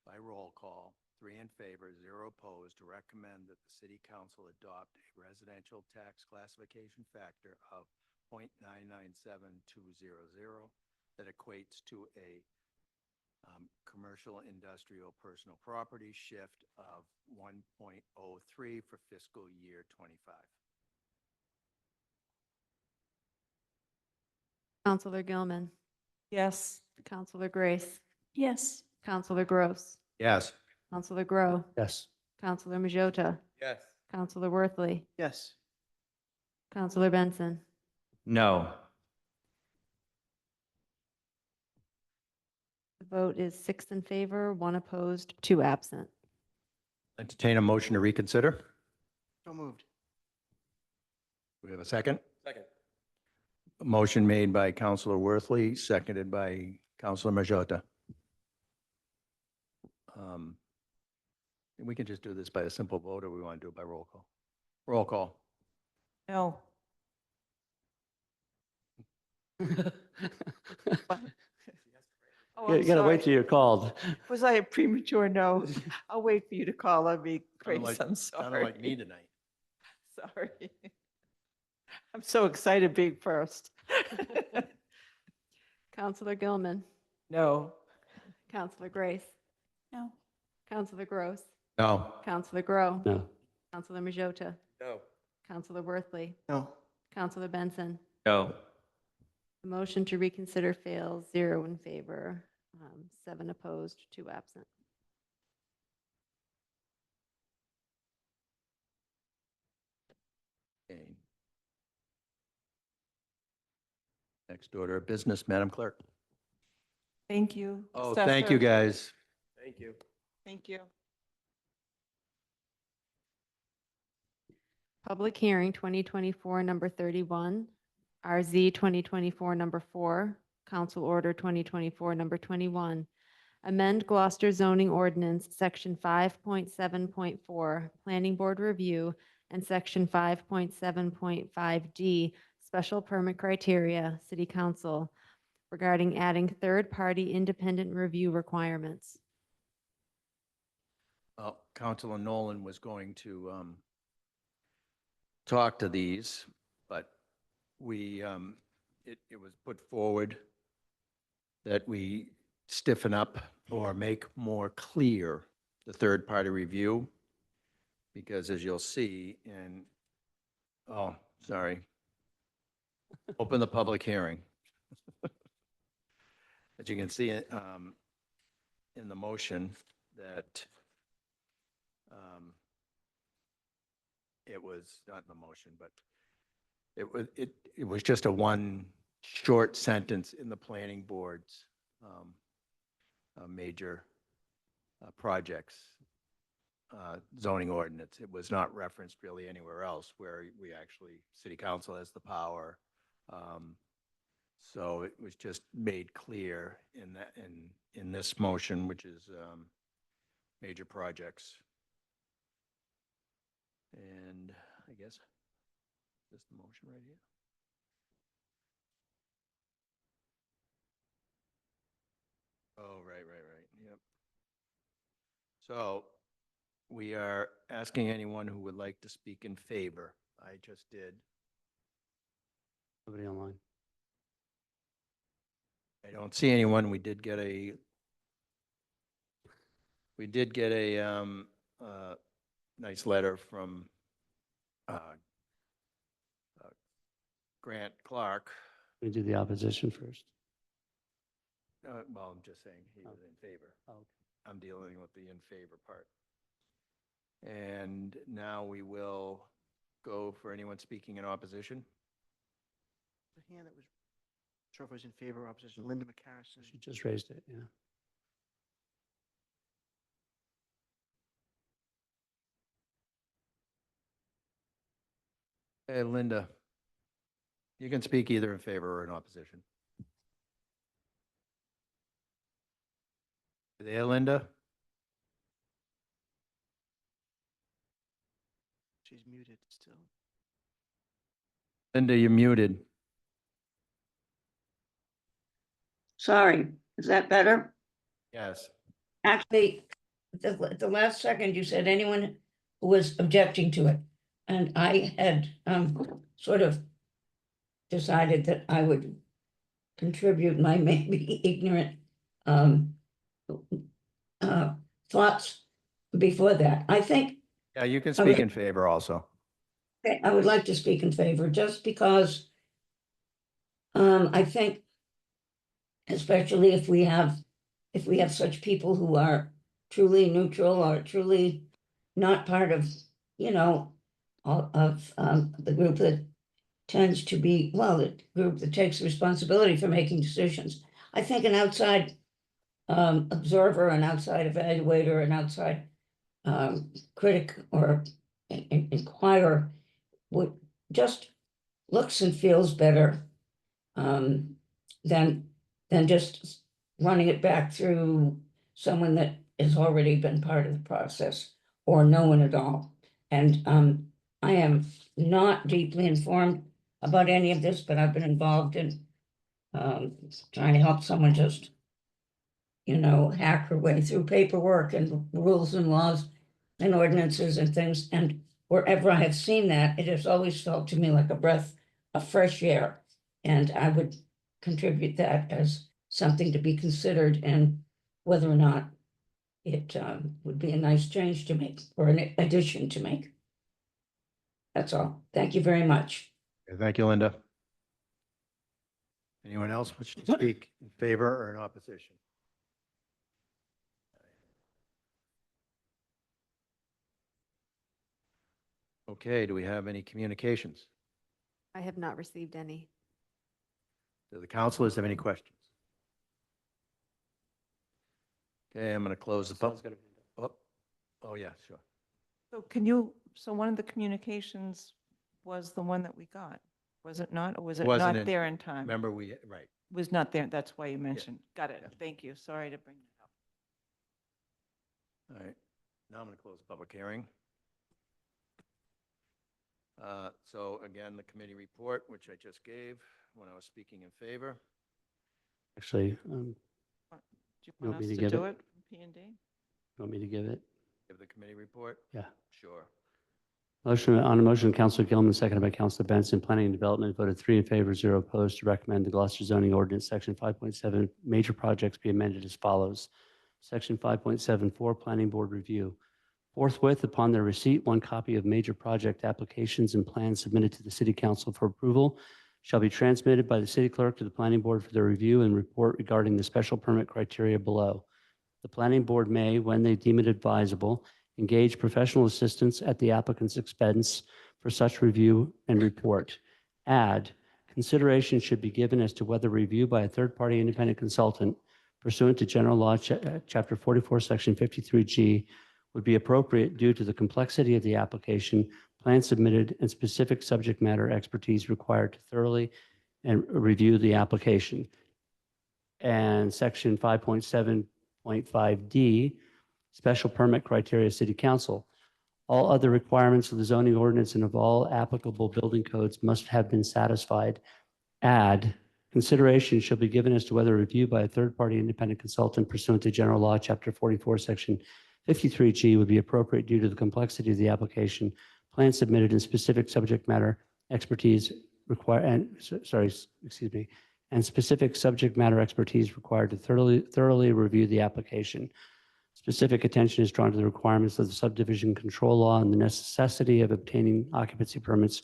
by roll call, 3 in favor, 0 opposed, to recommend that the City Council adopt a residential tax classification factor of 0.997200 that equates to a commercial industrial personal property shift of 1.03 for fiscal year 25. Counselor Gilman, Yes. Counselor Grace, Yes. Counselor Gross, Yes. Counselor Grow, Yes. Counselor Majota, Yes. Counselor Worthley, Yes. Counselor Benson. No. The vote is 6 in favor, 1 opposed, 2 absent. Entertain a motion to reconsider. So moved. Do we have a second? Second. A motion made by Councilor Worthley, seconded by Councilor Majota. We can just do this by a simple vote, or we want to do it by roll call? Roll call. No. Oh, You I'm got to wait sorry. till you're called. Was I a premature no? I'll wait for you to call on me, Sounded Grace. like- I'm Sounded sorry. like me tonight. Sorry. I'm so excited being first. Counselor Gilman, No. Counselor Grace, No. Counselor Gross, No. Counselor Grow, No. Counselor Majota, No. Counselor Worthley, No. Counselor Benson. No. The motion to reconsider fails, 0 in favor, 7 opposed, 2 absent. Okay. Next order of business, Madam Clerk. Thank you. Oh, thank you, Assessor. guys. Thank you. Thank you. Public hearing 2024, number 31, RZ 2024, number 4, Council Order 2024, number 21. Amend Gloucester zoning ordinance, Section 5.7.4, Planning Board Review, and Section 5.7.5D, Special Permit Criteria, City Council, regarding adding third-party independent review requirements. Councilor Nolan was going to talk to these, but we, it was put forward that we stiffen up or make more clear the third-party review, because as you'll see in, oh, sorry. Open the public hearing. As you can see in the motion that it was not in the motion, but it was just a one short sentence in the planning board's major projects zoning ordinance. It was not referenced really anywhere else where we actually, city council has the power. So it was just made clear in that, in this motion, which is major projects. And I guess, this is the motion right here. Oh, right. Yep. So we are asking anyone who would like to speak in favor. I just did. Nobody online. I don't see anyone. We did get a nice letter from Grant Clark. We do the opposition first. Well, I'm just saying he was in favor. Oh, okay. I'm dealing with the in favor part. And now we will go for anyone speaking in opposition. The hand that was, sure if it was in favor or opposition, Linda McCarrison. She just raised it, yeah. Hey, Linda, you can speak either in favor or in opposition. You there, Linda? She's muted still. Linda, you're muted. Sorry, is that better? Yes. Actually, at the last second, you said anyone who was objecting to it. And I had sort of decided that I would contribute my maybe ignorant thoughts before that. I think Yeah, you can speak in favor also. I would like to speak in favor just because I think, especially if we have such people who are truly neutral or truly not part of, the group that tends to be, the group that takes responsibility for making decisions. I think an outside observer, an outside evaluator, an outside critic or inquirer would just looks and feels better than just running it back through someone that has already been part of the process or no one at all. And I am not deeply informed about any of this, but I've been involved in trying to help someone just, hack her way through paperwork and rules and laws and ordinances and things. And wherever I have seen that, it has always felt to me like a breath of fresh air. And I would contribute that as something to be considered and whether or not it would be a nice change to make or an addition to make. That's all. Thank you very much. Okay, thank you, Linda. Anyone else wish to speak in favor or in opposition? Okay, do we have any communications? I have not received any. Do the councilors have any questions? Okay, I'm going to close the public. Oh, yeah, sure. So one of the communications was the one that we got, was it not? Or was it Wasn't not there in time? Remember, right. Was not there, that's why you mentioned. Got it, thank you, sorry to bring that up. All right, now I'm going to close the public hearing. So again, the committee report, which I just gave when I was speaking in favor. Actually, Do you want want me us to to give do it? it, P&D? want me to give it? Give the committee report? Yeah. Sure. On a motion, Councilor Gilman, seconded by Councilor Benson. Planning and Development voted 3 in favor, 0 opposed to recommend the Gloucester zoning ordinance section 5.7 major projects be amended as follows. Section 5.74 Planning Board review. Forthwith, upon their receipt, 1 copy of major project applications and plans submitted to the City Council for approval shall be transmitted by the City Clerk to the Planning Board for their review and report regarding the special permit criteria below. The Planning Board may, when they deem it advisable, engage professional assistance at the applicant's expense for such review and report. Add, consideration should be given as to whether review by a third-party independent consultant pursuant to General Law, Chapter 44, Section 53G, would be appropriate due to the complexity of the application, plan submitted, and specific subject matter expertise required to thoroughly and review the application. And section 5.7.5D, special permit criteria, city council. All other requirements of the zoning ordinance and of all applicable building codes must have been satisfied. Add, consideration shall be given as to whether a review by a third-party independent consultant pursuant to general law, chapter 44, section 53G would be appropriate due to the complexity of the application, plan submitted, and specific subject matter expertise required, and specific subject matter expertise required to thoroughly review the application. Specific attention is drawn to the requirements of the subdivision control law and the necessity of obtaining occupancy permits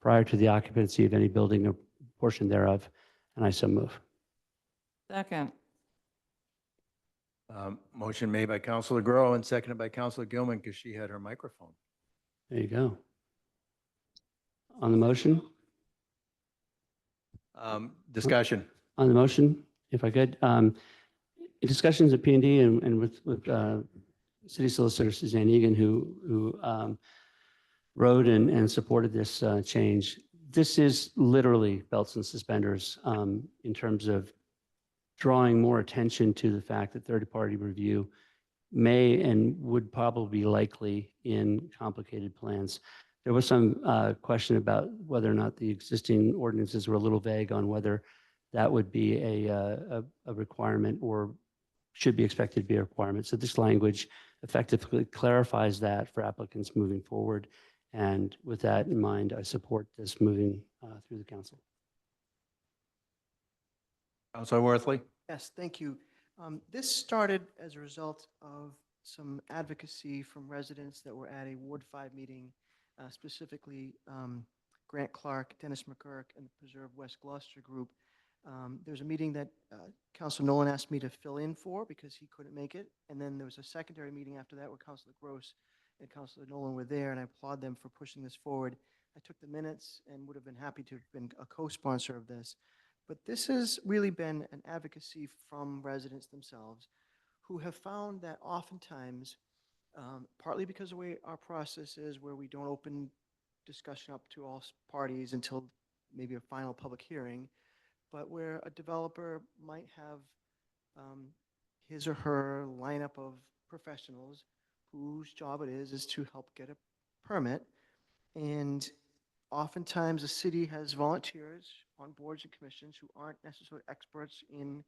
prior to the occupancy of any building or portion thereof, and I so move. Second. Motion made by Counselor Grow and seconded by Counselor Gilman because she had her microphone. There you go. On the motion? Discussion. On the motion, if I could, discussions at P&D and with City Solicitor Suzanne Egan, who wrote and supported this change. This is literally belts and suspenders in terms of drawing more attention to the fact that third-party review may and would probably be likely in complicated plans. There was some question about whether or not the existing ordinances were a little vague on whether that would be a requirement or should be expected to be a requirement. So this language effectively clarifies that for applicants moving forward. And with that in mind, I support this moving through the council. Counselor Worthley. Yes, thank you. This started as a result of some advocacy from residents that were at a Ward 5 meeting, specifically Grant Clark, Dennis McGurk, and the Preserve West Gloucester group. There's a meeting that Councilor Nolan asked me to fill in for because he couldn't make it. And then there was a secondary meeting after that where Councilor Gross and Councilor Nolan were there, and I applaud them for pushing this forward. I took the minutes and would have been happy to have been a co-sponsor of this. But this has really been an advocacy from residents themselves who have found that oftentimes, partly because of the way our process is, where we don't open discussion up to all parties until maybe a final public hearing, but where a developer might have his or her lineup of professionals whose job it is to help get a permit. And oftentimes the city has volunteers on boards and commissions who aren't necessarily experts in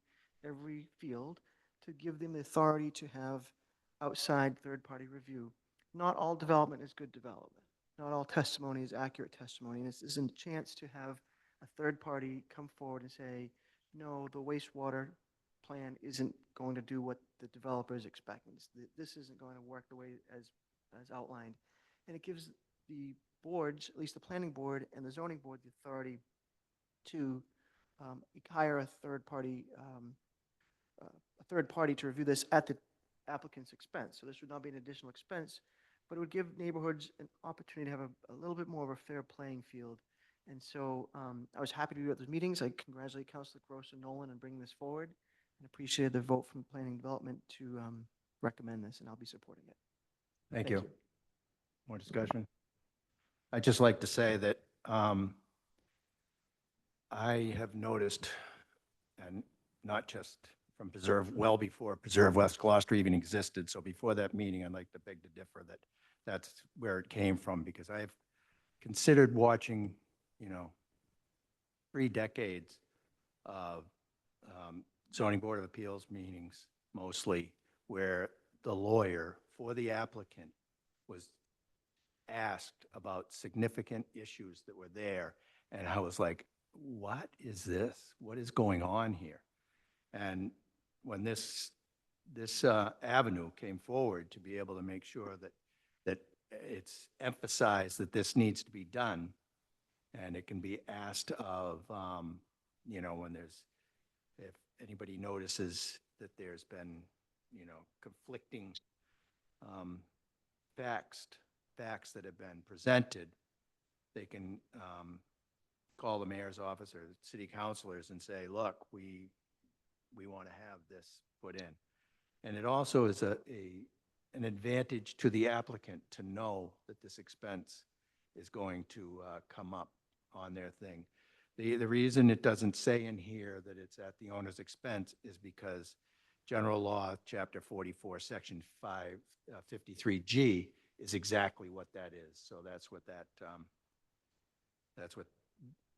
every field to give them the authority to have outside third-party review. Not all development is good development. Not all testimony is accurate testimony. And this is a chance to have a third party come forward and say, no, the wastewater plan isn't going to do what the developer is expecting. This isn't going to work the way as outlined. And it gives the boards, at least the planning board and the zoning board, the authority to hire a third party to review this at the applicant's expense. So this would not be an additional expense, but it would give neighborhoods an opportunity to have a little bit more of a fair playing field. And so I was happy to be at those meetings. I congratulate Councilor Gross and Nolan on bringing this forward and appreciated the vote from Planning and Development to recommend this, and I'll be supporting it. Thank you. More discussion? I'd just like to say that I have noticed, and not just from Preserve, well before Preserve West Gloucester even existed, so before that meeting, I'd like to beg to differ that that's where it came from, because I've considered watching, 3 decades of zoning board of appeals meetings, mostly, where the lawyer for the applicant was asked about significant issues that were there, and I was like, what is this? What is going on here? And when this avenue came forward to be able to make sure that it's emphasized that this needs to be done, and it can be asked of, when if anybody notices that there's been, conflicting facts that have been presented, they can call the mayor's office or city councilors and say, look, we want to have this put in. And it also is a an advantage to the applicant to know that this expense is going to come up on their thing. The reason it doesn't say in here that it's at the owner's expense is because General Law, Chapter 44, Section 553G is exactly what that is. So that's what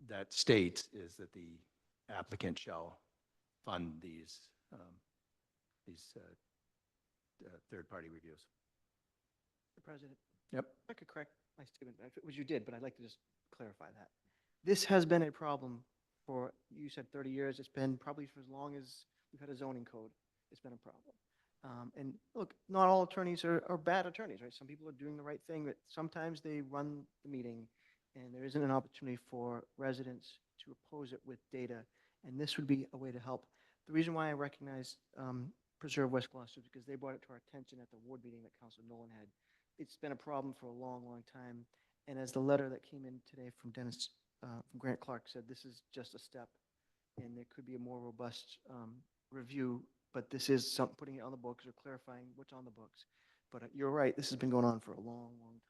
that states, is that the applicant shall fund these third-party reviews. Mr. President. Yep. If I could correct my statement, which you did, but I'd like to just clarify that. This has been a problem for, you said 30 years. It's been probably for as long as we've had a zoning code. It's been a problem. And look, not all attorneys are bad attorneys, right? Some people are doing the right thing, but sometimes they run the meeting and there isn't an opportunity for residents to oppose it with data. And this would be a way to help. The reason why I recognize Preserve West Gloucester is because they brought it to our attention at the ward meeting that Councilor Nolan had. It's been a problem for a long, long time. And as the letter that came in today from Dennis, from Grant Clark said, this is just a step and there could be a more robust review, but this is something, putting it on the books or clarifying what's on the books. But you're right, this has been going on for a long, long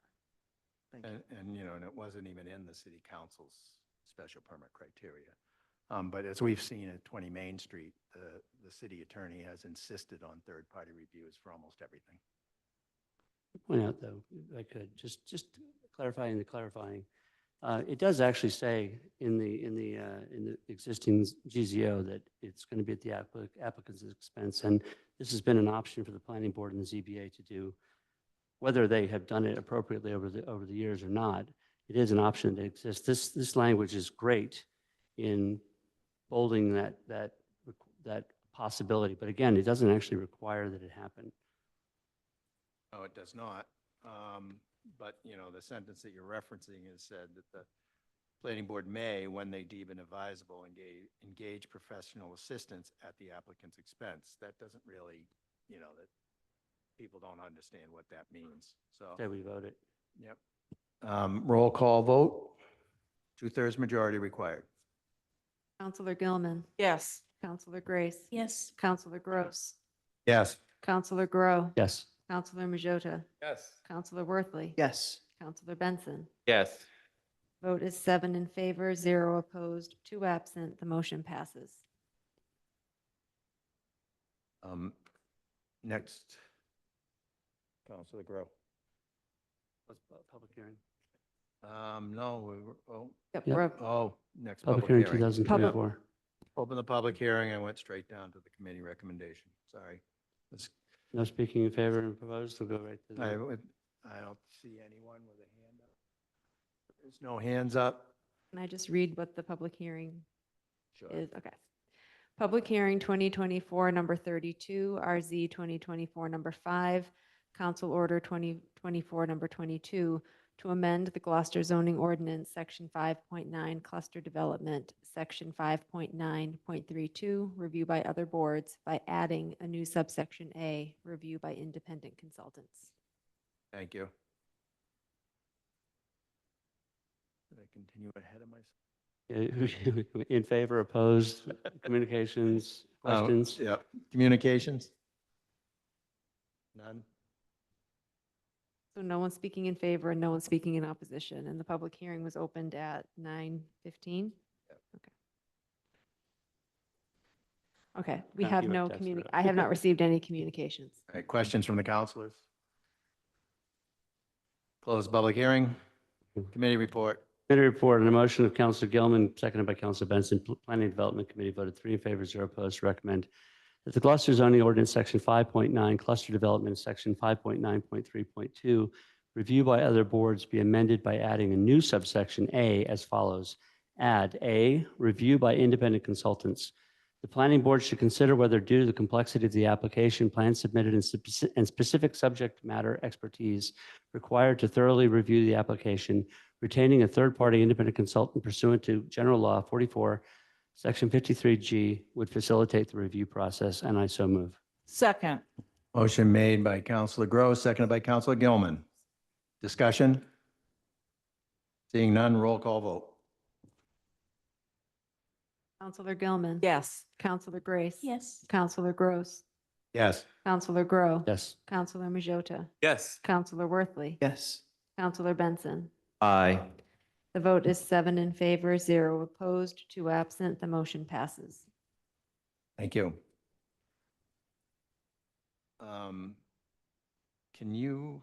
time. Thank you. And you know, and it wasn't even in the city council's special permit criteria. But as we've seen at 20 Main Street, the city attorney has insisted on third-party reviews for almost everything. Point out though, if I could, just clarifying the clarifying. It does actually say in the existing GZO that it's going to be at the applicant's expense, and this has been an option for the planning board and the ZBA to do. Whether they have done it appropriately over the years or not, it is an option that exists. This language is great in bolding that possibility, but again, it doesn't actually require that it happen. No, it does not. But, you know, the sentence that you're referencing is said that the planning board may, when they deem it advisable, engage professional assistance at the applicant's expense. That doesn't really, you know, that people don't understand what that means. So, Say we vote it. yep. Roll call vote, 2/3 majority required. Counselor Gilman. Yes. Counselor Grace. Yes. Counselor Gross. Yes. Counselor Grow. Yes. Counselor Majota. Yes. Counselor Worthley. Yes. Counselor Benson. Yes. Vote is 7 in favor, 0 opposed, 2 absent. The motion passes. Next, Councilor Grow. What's public hearing? No, we were, oh. Yep, Yep. we're up. Oh, next Public public hearing hearing. 2024. Open the public hearing. I went straight down to the committee recommendation. Sorry. No speaking in favor and opposed, we'll go right to I the. don't see anyone with a hand up. There's no hands up. Can I just read what the public hearing Sure. is? Okay. Public hearing 2024, number 32, RZ 2024, number 5, Council Order 2024, number 22, to amend the Gloucester zoning ordinance, Section 5.9, cluster development, Section 5.9.32, review by other boards, by adding a new subsection A, review by independent consultants. Thank you. Did I continue ahead of myself? In favor, opposed, communications, questions? Yeah. Communications? None? So no one speaking in favor and no one speaking in opposition, and the public hearing was opened at 9:15? Okay. Okay, we Kinda have keep it no desperate. I have not received any communications. All right, questions from the counselors? Close the public hearing. Committee report. Committee report on a motion of Councilor Gilman, seconded by Councilor Benson. Planning and Development Committee voted 3 in favor, 0 opposed, to recommend that the Gloucester zoning ordinance, Section 5.9, cluster development, Section 5.9.3.2, review by other boards be amended by adding a new subsection A as follows. Add A, review by independent consultants. The planning board should consider whether, due to the complexity of the application, plans submitted and specific subject matter expertise required to thoroughly review the application, retaining a third-party independent consultant pursuant to General Law 44, Section 53G would facilitate the review process, and I so move. Second. Motion made by Councilor Gross, seconded by Councilor Gilman. Discussion? Seeing none, roll call vote. Counselor Gilman. Yes. Counselor Grace. Yes. Counselor Gross. Yes. Counselor Grow. Yes. Counselor Majota. Yes. Counselor Worthley. Yes. Counselor Benson. Aye. The vote is 7 in favor, 0 opposed, 2 absent. The motion passes. Thank you. Can you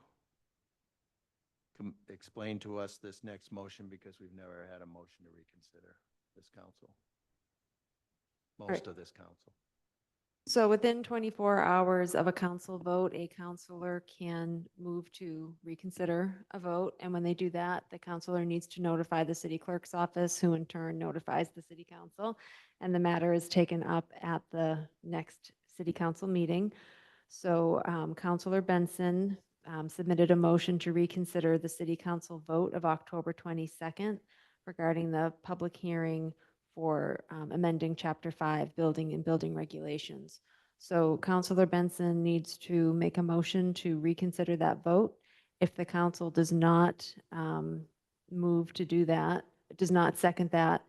explain to us this next motion, because we've never had a motion to reconsider this council? right. Most of this council. So within 24 hours of a council vote, a counselor can move to reconsider a vote. And when they do that, the counselor needs to notify the city clerk's office, who in turn notifies the city council. And the matter is taken up at the next city council meeting. So Counselor Benson submitted a motion to reconsider the city council vote of October 22nd regarding the public hearing for amending Chapter 5, Building and Building Regulations. So Counselor Benson needs to make a motion to reconsider that vote. If the council does not move to do that, does not second that,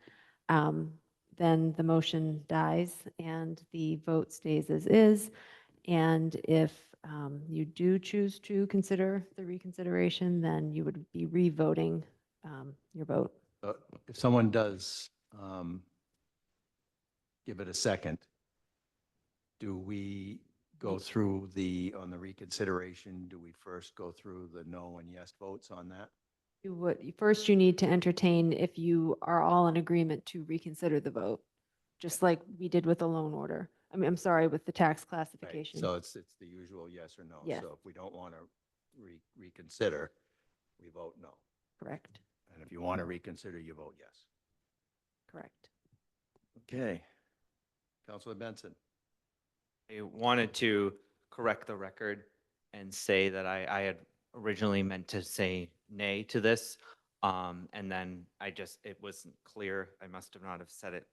then the motion dies and the vote stays as is. And if you do choose to consider the reconsideration, then you would be re-voting your vote. If someone does give it a second, do we go through on the reconsideration, do we first go through the no and yes votes on that? You would, first you need to entertain if you are all in agreement to reconsider the vote, just like we did with the loan order. I mean, I'm sorry, with the tax Right, classification. so it's the usual yes or no. Yes. So if we don't want to reconsider, we vote no. Correct, And if you want to reconsider, you vote yes. correct. Okay. Councilor Benson. I wanted to correct the record and say that I had originally meant to say nay to this. And then it wasn't clear. I must have not have said it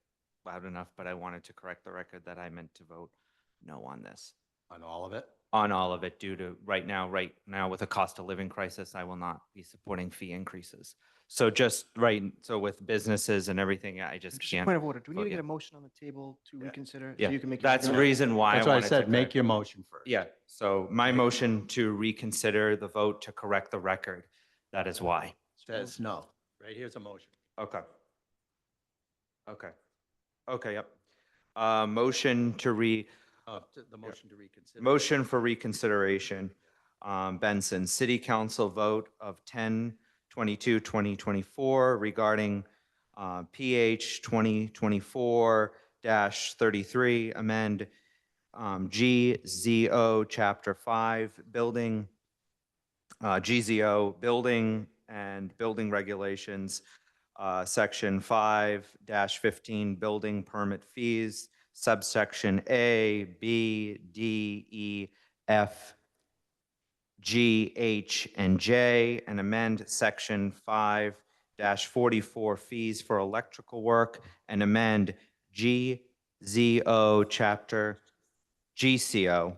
loud enough, but I wanted to correct the record that I meant to vote no on this. On all of it? On all of it, due to right now with a cost of living crisis, I will not be supporting fee increases. So so with businesses and everything, I just Just a can't. point of order. Do we need to vote get yeah. a motion on the table to reconsider? So Yeah, you can make. that's the your- reason why That's I why I wanted to said, make correct- your motion first. Yeah, so my motion to reconsider the vote to correct the record, that is why. Says no. Right here's a motion. Okay. Okay, yep. Motion to The motion to reconsider. motion for reconsideration. Benson, City Council vote of 10/22/2024 regarding PH 2024-33, amend GZO Chapter 5, Building, GZO Building and Building Regulations, Section 5-15, Building Permit Fees, subsection A, B, D, E, F, G, H, and J, and amend Section 5-44, Fees for Electrical Work, and amend GZO Chapter, GCO,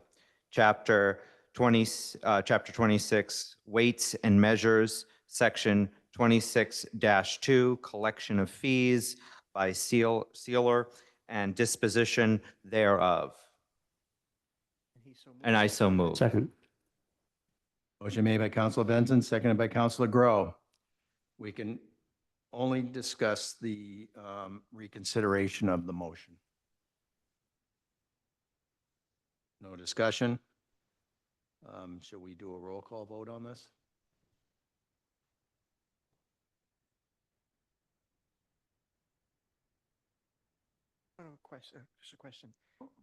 Chapter 26, Weights and Measures, Section 26-2, Collection of Fees by sealer and disposition thereof. And I so move. Second. Motion made by Councilor Benson, seconded by Councilor Grow. We can only discuss the reconsideration of the motion. No discussion. Should we do a roll call vote on this? I have a question, just a question.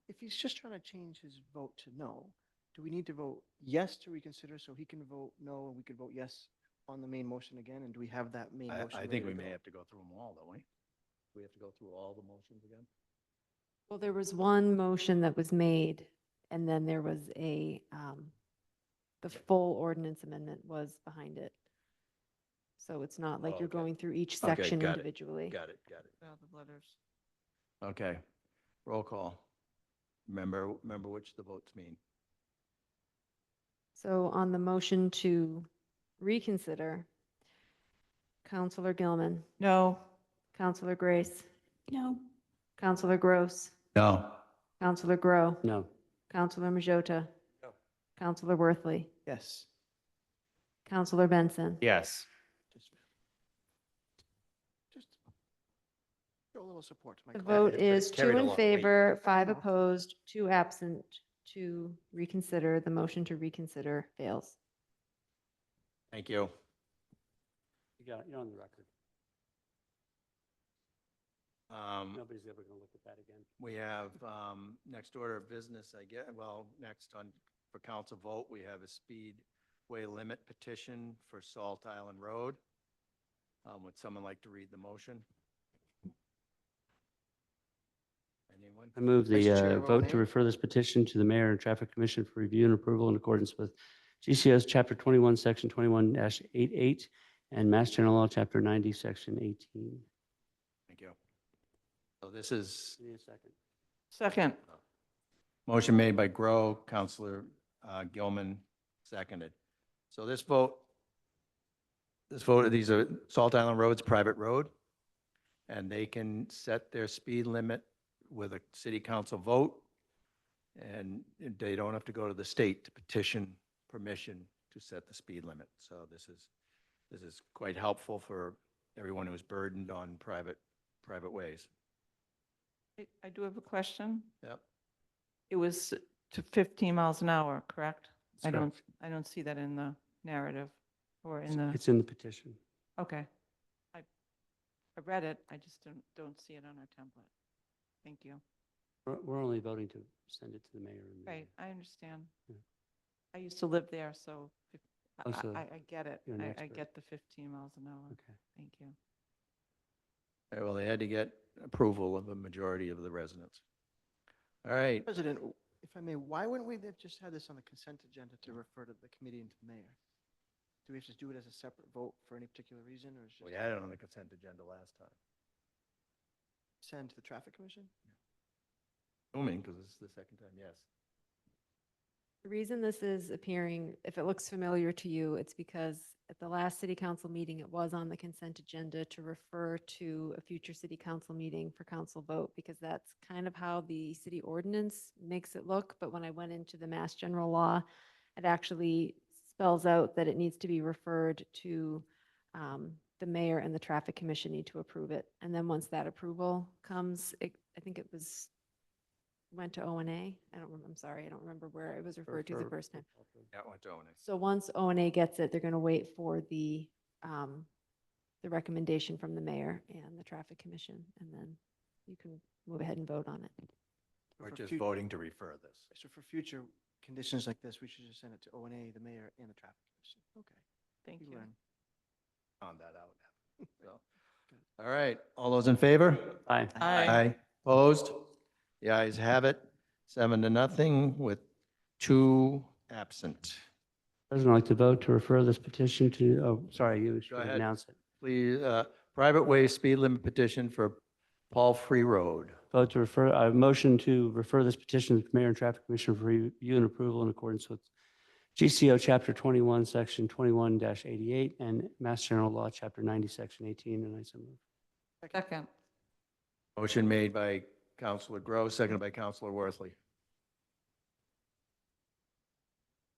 If he's just trying to change his vote to no, do we need to vote yes to reconsider so he can vote no and we could vote yes on the main motion again? And do we have that main motion? I ready think to we go? may have to go through them all, don't we? Do we have to go through all the motions again? Well, there was one motion that was made, and then there was the full ordinance amendment was behind it. So it's not like Oh, you're okay. going through each Okay, section got it, individually. Got it. All the letters. Okay. Roll call. Remember which the votes mean. So on the motion to reconsider, Counselor Gilman, No. Counselor Grace, No. Counselor Gross, No. Counselor Grow, No. Counselor Majota. Counselor Worthley. Yes. Counselor Benson. Yes. Just show a little support to my The client. vote it's been is carried two a in lot of weight. favor, five know. opposed, two absent to reconsider. The motion to reconsider fails. Thank you. You're on the record. Nobody's ever going to look at that again. We have next order of business, I guess, well, next on, for council vote, we have a speedway limit petition for Salt Island Road. Would someone like to read the motion? Anyone? I move Vice Chair the vote to Romaine. refer this petition to the Mayor and Traffic Commission for review and approval in accordance with GCS Chapter 21, Section 21-88, and Mass General Law, Chapter 90, Section 18. Thank you. So this is Give me a second. Second. motion made by Grow, Counselor Gilman, seconded. So this vote, these are Salt Island Road's private road, and they can set their speed limit with a city council vote, and they don't have to go to the state to petition permission to set the speed limit. So this is quite helpful for everyone who's burdened on private ways. I do have a question. Yep. It was to 15 miles an hour, correct? That's correct. I don't see that in the narrative or in the, It's in the petition. okay. I read it, I just don't see it on our template. Thank you. We're only voting to send it to the mayor. And the- Right, I understand. Yeah. I used to live there, so Oh, so I get it. you're an I expert. get the 15 miles an hour. Okay. Thank you. All right, well, they had to get approval of a majority of the residents. All right, President, if I may, why wouldn't we have just had this on the consent agenda to refer to the committee and to the mayor? Do we have to do it as a separate vote for any particular reason, or is it we just had it on the consent agenda last time. send to the traffic commission? Assuming, because this is the second time, yes. The reason this is appearing, if it looks familiar to you, it's because at the last city council meeting, it was on the consent agenda to refer to a future city council meeting for council vote, because that's kind of how the city ordinance makes it look. But when I went into the Mass General Law, it actually spells out that it needs to be referred to the mayor and the traffic commission need to approve it. And then once that approval comes, I think it went to O&A. I'm sorry, I don't remember where it was referred to the first time. Yeah, it went to Owen. So once O&A gets it, they're going to wait for the recommendation from the mayor and the traffic commission, and then you can move ahead and vote on it. We're For just fut- voting to refer this. So for future conditions like this, we should just send it to O&A, the mayor, and the traffic commission. Okay. Thank We you. learn. Found that out. So, all right, all those in favor? Aye. Aye. Opposed? The ayes have it, 7-0 with 2 absent. President, I'd like to vote to refer this petition to, oh, sorry, you should ahead. announce it. Please, private way speed limit petition for Paul Free Road. Vote to refer, I motion to refer this petition to the Mayor and Traffic Commission for review and approval in accordance with GCO Chapter 21, Section 21-88, and Mass General Law, Chapter 90, Section 18, and I so move. Second. Motion made by Counselor Gross, seconded by Counselor Worthley.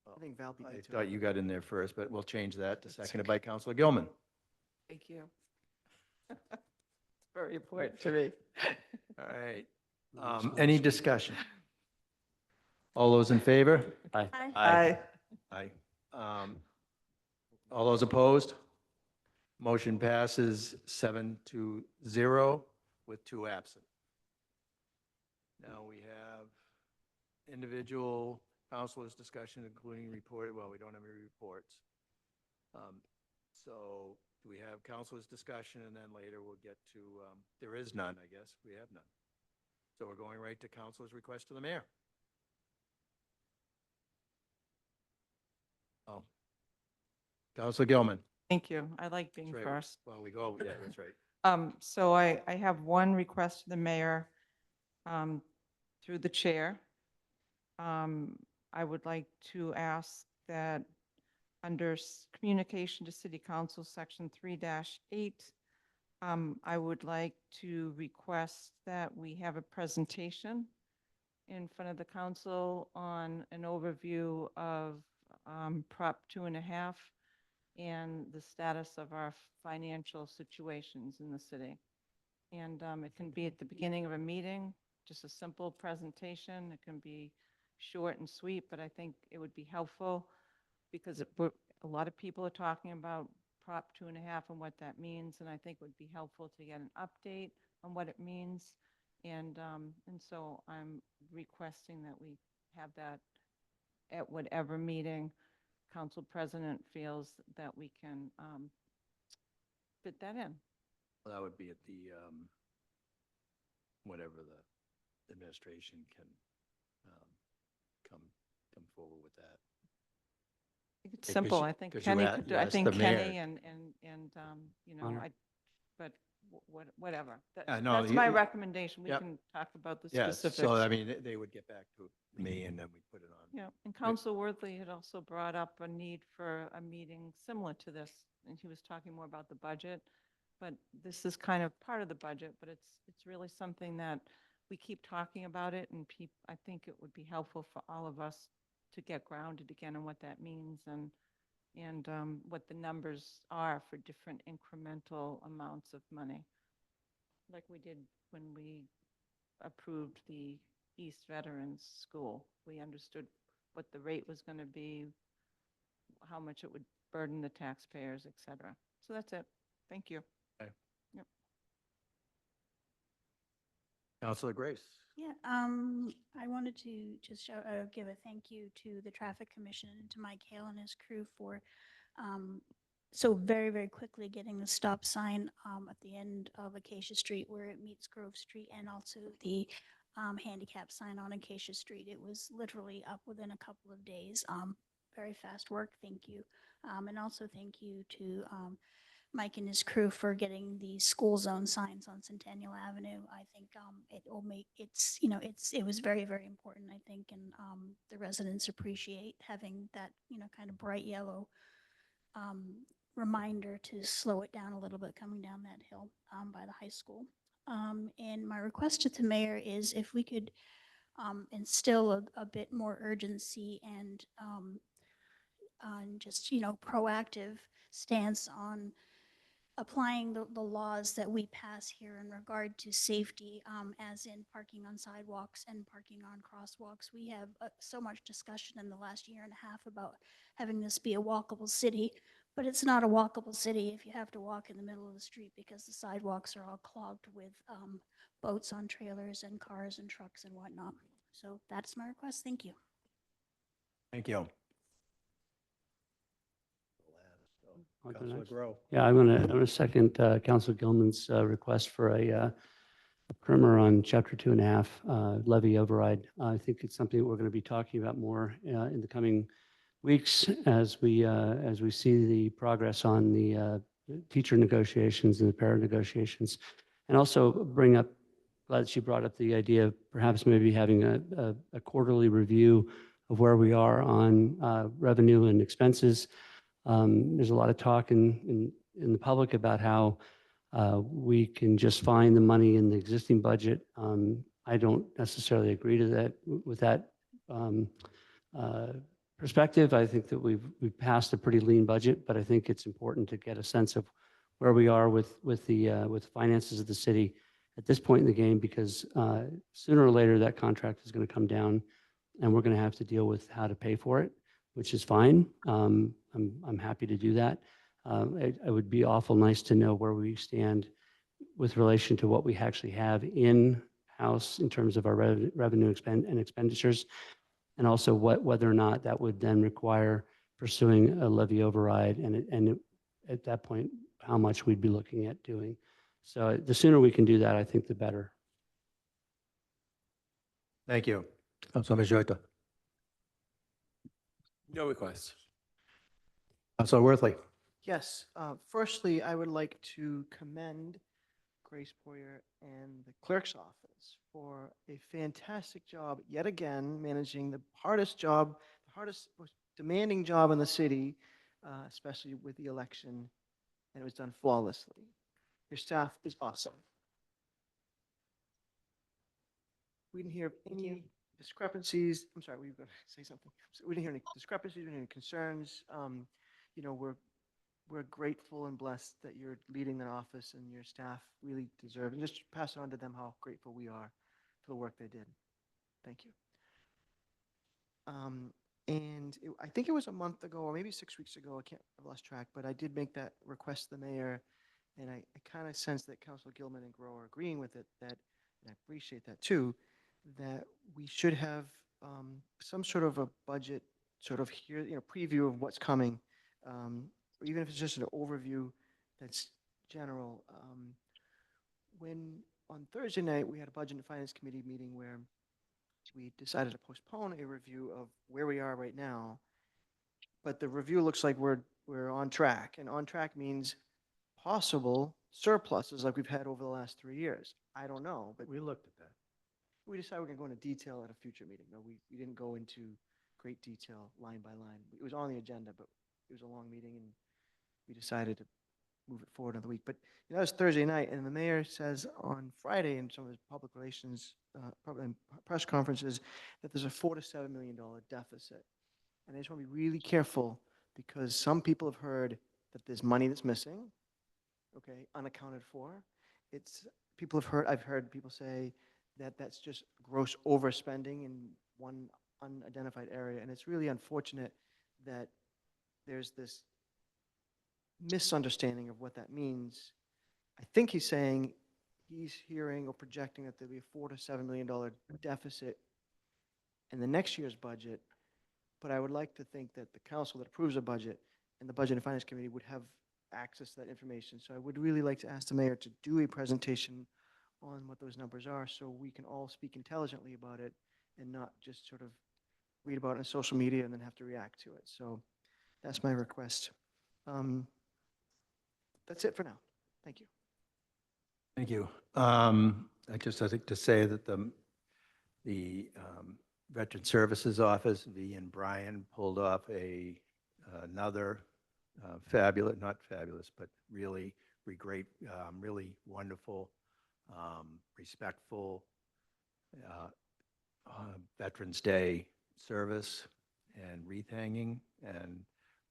I think Val beat I me to thought it. you got in there first, but we'll change that to seconded by Counselor Gilman. Thank you. Very important to me. All right. Any discussion? All those in favor? Aye. Aye. Aye. All those opposed? Motion passes 7-0 with 2 absent. Now we have individual councilors' discussion, including report, well, we don't have any reports. So do we have councilors' discussion, and then later we'll get to, there is none, I guess. We have none. So we're going right to councilors' request to the mayor. Oh. Counselor Gilman. Thank you. I like being That's right. first. Well, we go, yeah, that's right. So I have one request to the mayor through the chair. I would like to ask that under communication to city council, section 3-8, I would like to request that we have a presentation in front of the council on an overview of Prop 2.5 and the status of our financial situations in the city. And it can be at the beginning of a meeting, just a simple presentation. It can be short and sweet, but I think it would be helpful because a lot of people are talking about Prop 2.5 and what that means, and I think it would be helpful to get an update on what it means. And so I'm requesting that we have that at whatever meeting council president feels that we can fit that in. Well, that would be at the, whatever the administration can come forward with that. It's simple. I think 'cause you Kenny a- could you do, I asked think the mayor. Kenny and you know, Honor. but whatever. no, That's my you- recommendation. We Yep. can talk about the Yes, specifics. so I mean, they would get back to me and then we put it on. Yeah, and Council Worthley had also brought up a need for a meeting similar to this, and he was talking more about the budget. But this is kind of part of the budget, but it's really something that we keep talking about it, and I think it would be helpful for all of us to get grounded again on what that means and what the numbers are for different incremental amounts of money. Like we did when we approved the East Veterans School. We understood what the rate was going to be, how much it would burden the taxpayers, et cetera. So that's it. Thank you. Okay. Yep. Councilor Grace. Yeah, I wanted to just give a thank you to the Traffic Commission and to Mike Hale and his crew for so very, very quickly getting the stop sign at the end of Acacia Street where it meets Grove Street, and also the handicap sign on Acacia Street. It was literally up within a couple of days. Very fast work. Thank you. And also thank you to Mike and his crew for getting the school zone signs on Centennial Avenue. I think it will make it was very, very important, I think, and the residents appreciate having that, kind of bright yellow reminder to slow it down a little bit coming down that hill by the high school. And my request to the mayor is if we could instill a bit more urgency and just, proactive stance on applying the laws that we pass here in regard to safety, as in parking on sidewalks and parking on crosswalks. We have so much discussion in the last year and a half about having this be a walkable city, but it's not a walkable city if you have to walk in the middle of the street because the sidewalks are all clogged with boats on trailers and cars and trucks and whatnot. So that's my request. Thank you. Thank you. I'll go Councilor next. Grow. Yeah, I'm gonna second Councilor Gilman's request for a primer on chapter 2.5 levy override. I think it's something that we're going to be talking about more in the coming weeks as we see the progress on the teacher negotiations and the parent negotiations, and also bring up. Glad that you brought up the idea of perhaps maybe having a quarterly review of where we are on revenue and expenses. There's a lot of talk in the public about how we can just find the money in the existing budget. I don't necessarily agree to that with that perspective. I think that we've passed a pretty lean budget, but I think it's important to get a sense of where we are with the finances of the city at this point in the game, because sooner or later that contract is going to come down, and we're going to have to deal with how to pay for it, which is fine. I'm happy to do that. It would be awful nice to know where we stand with relation to what we actually have in-house in terms of our revenue and expenditures, and also whether or not that would then require pursuing a levy override, and at that point, how much we'd be looking at doing. So the sooner we can do that, I think the better. Thank you. Councilor Majota. No request. Councilor Worthley. Yes, firstly, I would like to commend Grace Poyer and the clerk's office for a fantastic job, yet again, managing the hardest job, the hardest, most demanding job in the city, especially with the election, and it was done flawlessly. Your staff is awesome. We didn't hear any discrepancies, I'm sorry, were you going to say something? We didn't hear any discrepancies, we didn't hear any concerns. You know, we're grateful and blessed that you're leading that office and your staff really deserve, and just pass it on to them how grateful we are for the work they did. Thank you. I think it was a month ago, or maybe 6 weeks ago, I've lost track, but I did make that request to the mayor, and I kind of sense that Councilor Gilman and Grow are agreeing with it, that, and I appreciate that too, that we should have some sort of a budget, sort of here, you know, preview of what's coming, or even if it's just an overview that's general. When on Thursday night, we had a Budget and Finance Committee meeting where we decided to postpone a review of where we are right now, but the review looks like we're on track, and on track means possible surpluses like we've had over the last 3 years. I don't know, but We looked at that. we decided we're going to go into detail at a future meeting. No, we didn't go into great detail line by line. It was on the agenda, but it was a long meeting, and we decided to move it forward another week. But you know, that was Thursday night, and the mayor says on Friday in some of his public relations press conferences that there's a $4 to $7 million deficit. And I just want to be really careful, because some people have heard that there's money that's missing, okay, unaccounted for. I've heard people say that that's just gross overspending in one unidentified area, and it's really unfortunate that there's this misunderstanding of what that means. I think he's saying he's hearing or projecting that there'll be a $4 to $7 million deficit in the next year's budget, but I would like to think that the council that approves a budget and the Budget and Finance Committee would have access to that information. So I would really like to ask the mayor to do a presentation on what those numbers are, so we can all speak intelligently about it and not just sort of read about it on social media and then have to react to it. So that's my request. That's it for now. Thank you. Thank you. I think to say that the Veteran Services Office, V and Brian, pulled off another fabulous, not fabulous, but really great, really wonderful, respectful Veterans Day service and wreath hanging, and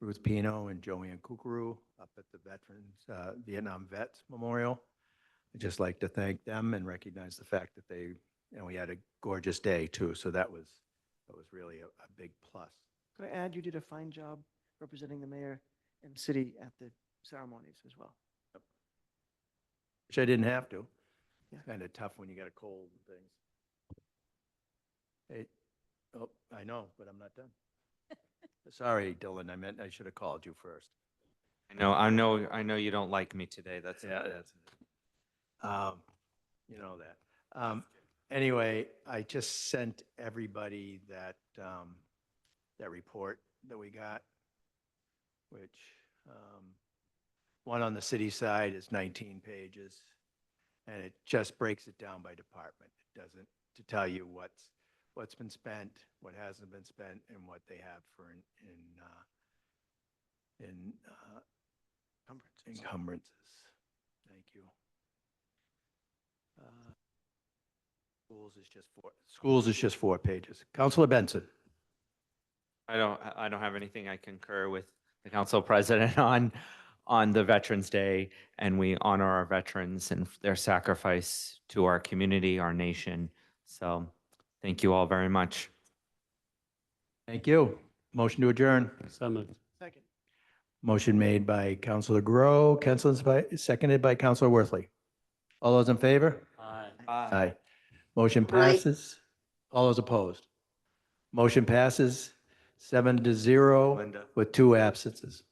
Ruth Pino and Joanne Kukuru up at the Veterans, Vietnam Vets Memorial. I'd just like to thank them and recognize the fact that we had a gorgeous day too. So that was really a big plus. Could I add, you did a fine job representing the mayor and the city at the ceremonies as well. Which I didn't have to. Yeah. Kind of tough when you got a cold and things. Hey, oh, I know, but I'm not done. Sorry, Dylan, I should have called you first. I know you don't like me today. That's Yeah, that's it. You know that. Anyway, I just sent everybody that report that we got, which one on the city side is 19 pages, and it just breaks it down by department. It doesn't to tell you what's been spent, what hasn't been spent, and what they have for encumbrances. Thank you. Schools is just 4 pages. Councilor Benson. I don't have anything. I concur with the council president on the Veterans Day, and we honor our veterans and their sacrifice to our community, our nation. So thank you all very much. Thank you. Motion to adjourn. Second. Motion made by Councilor Grow, seconded by Councilor Worthley. All those in favor? Aye. Aye. Motion passes. All those opposed? Motion passes 7-0 with 2 absences.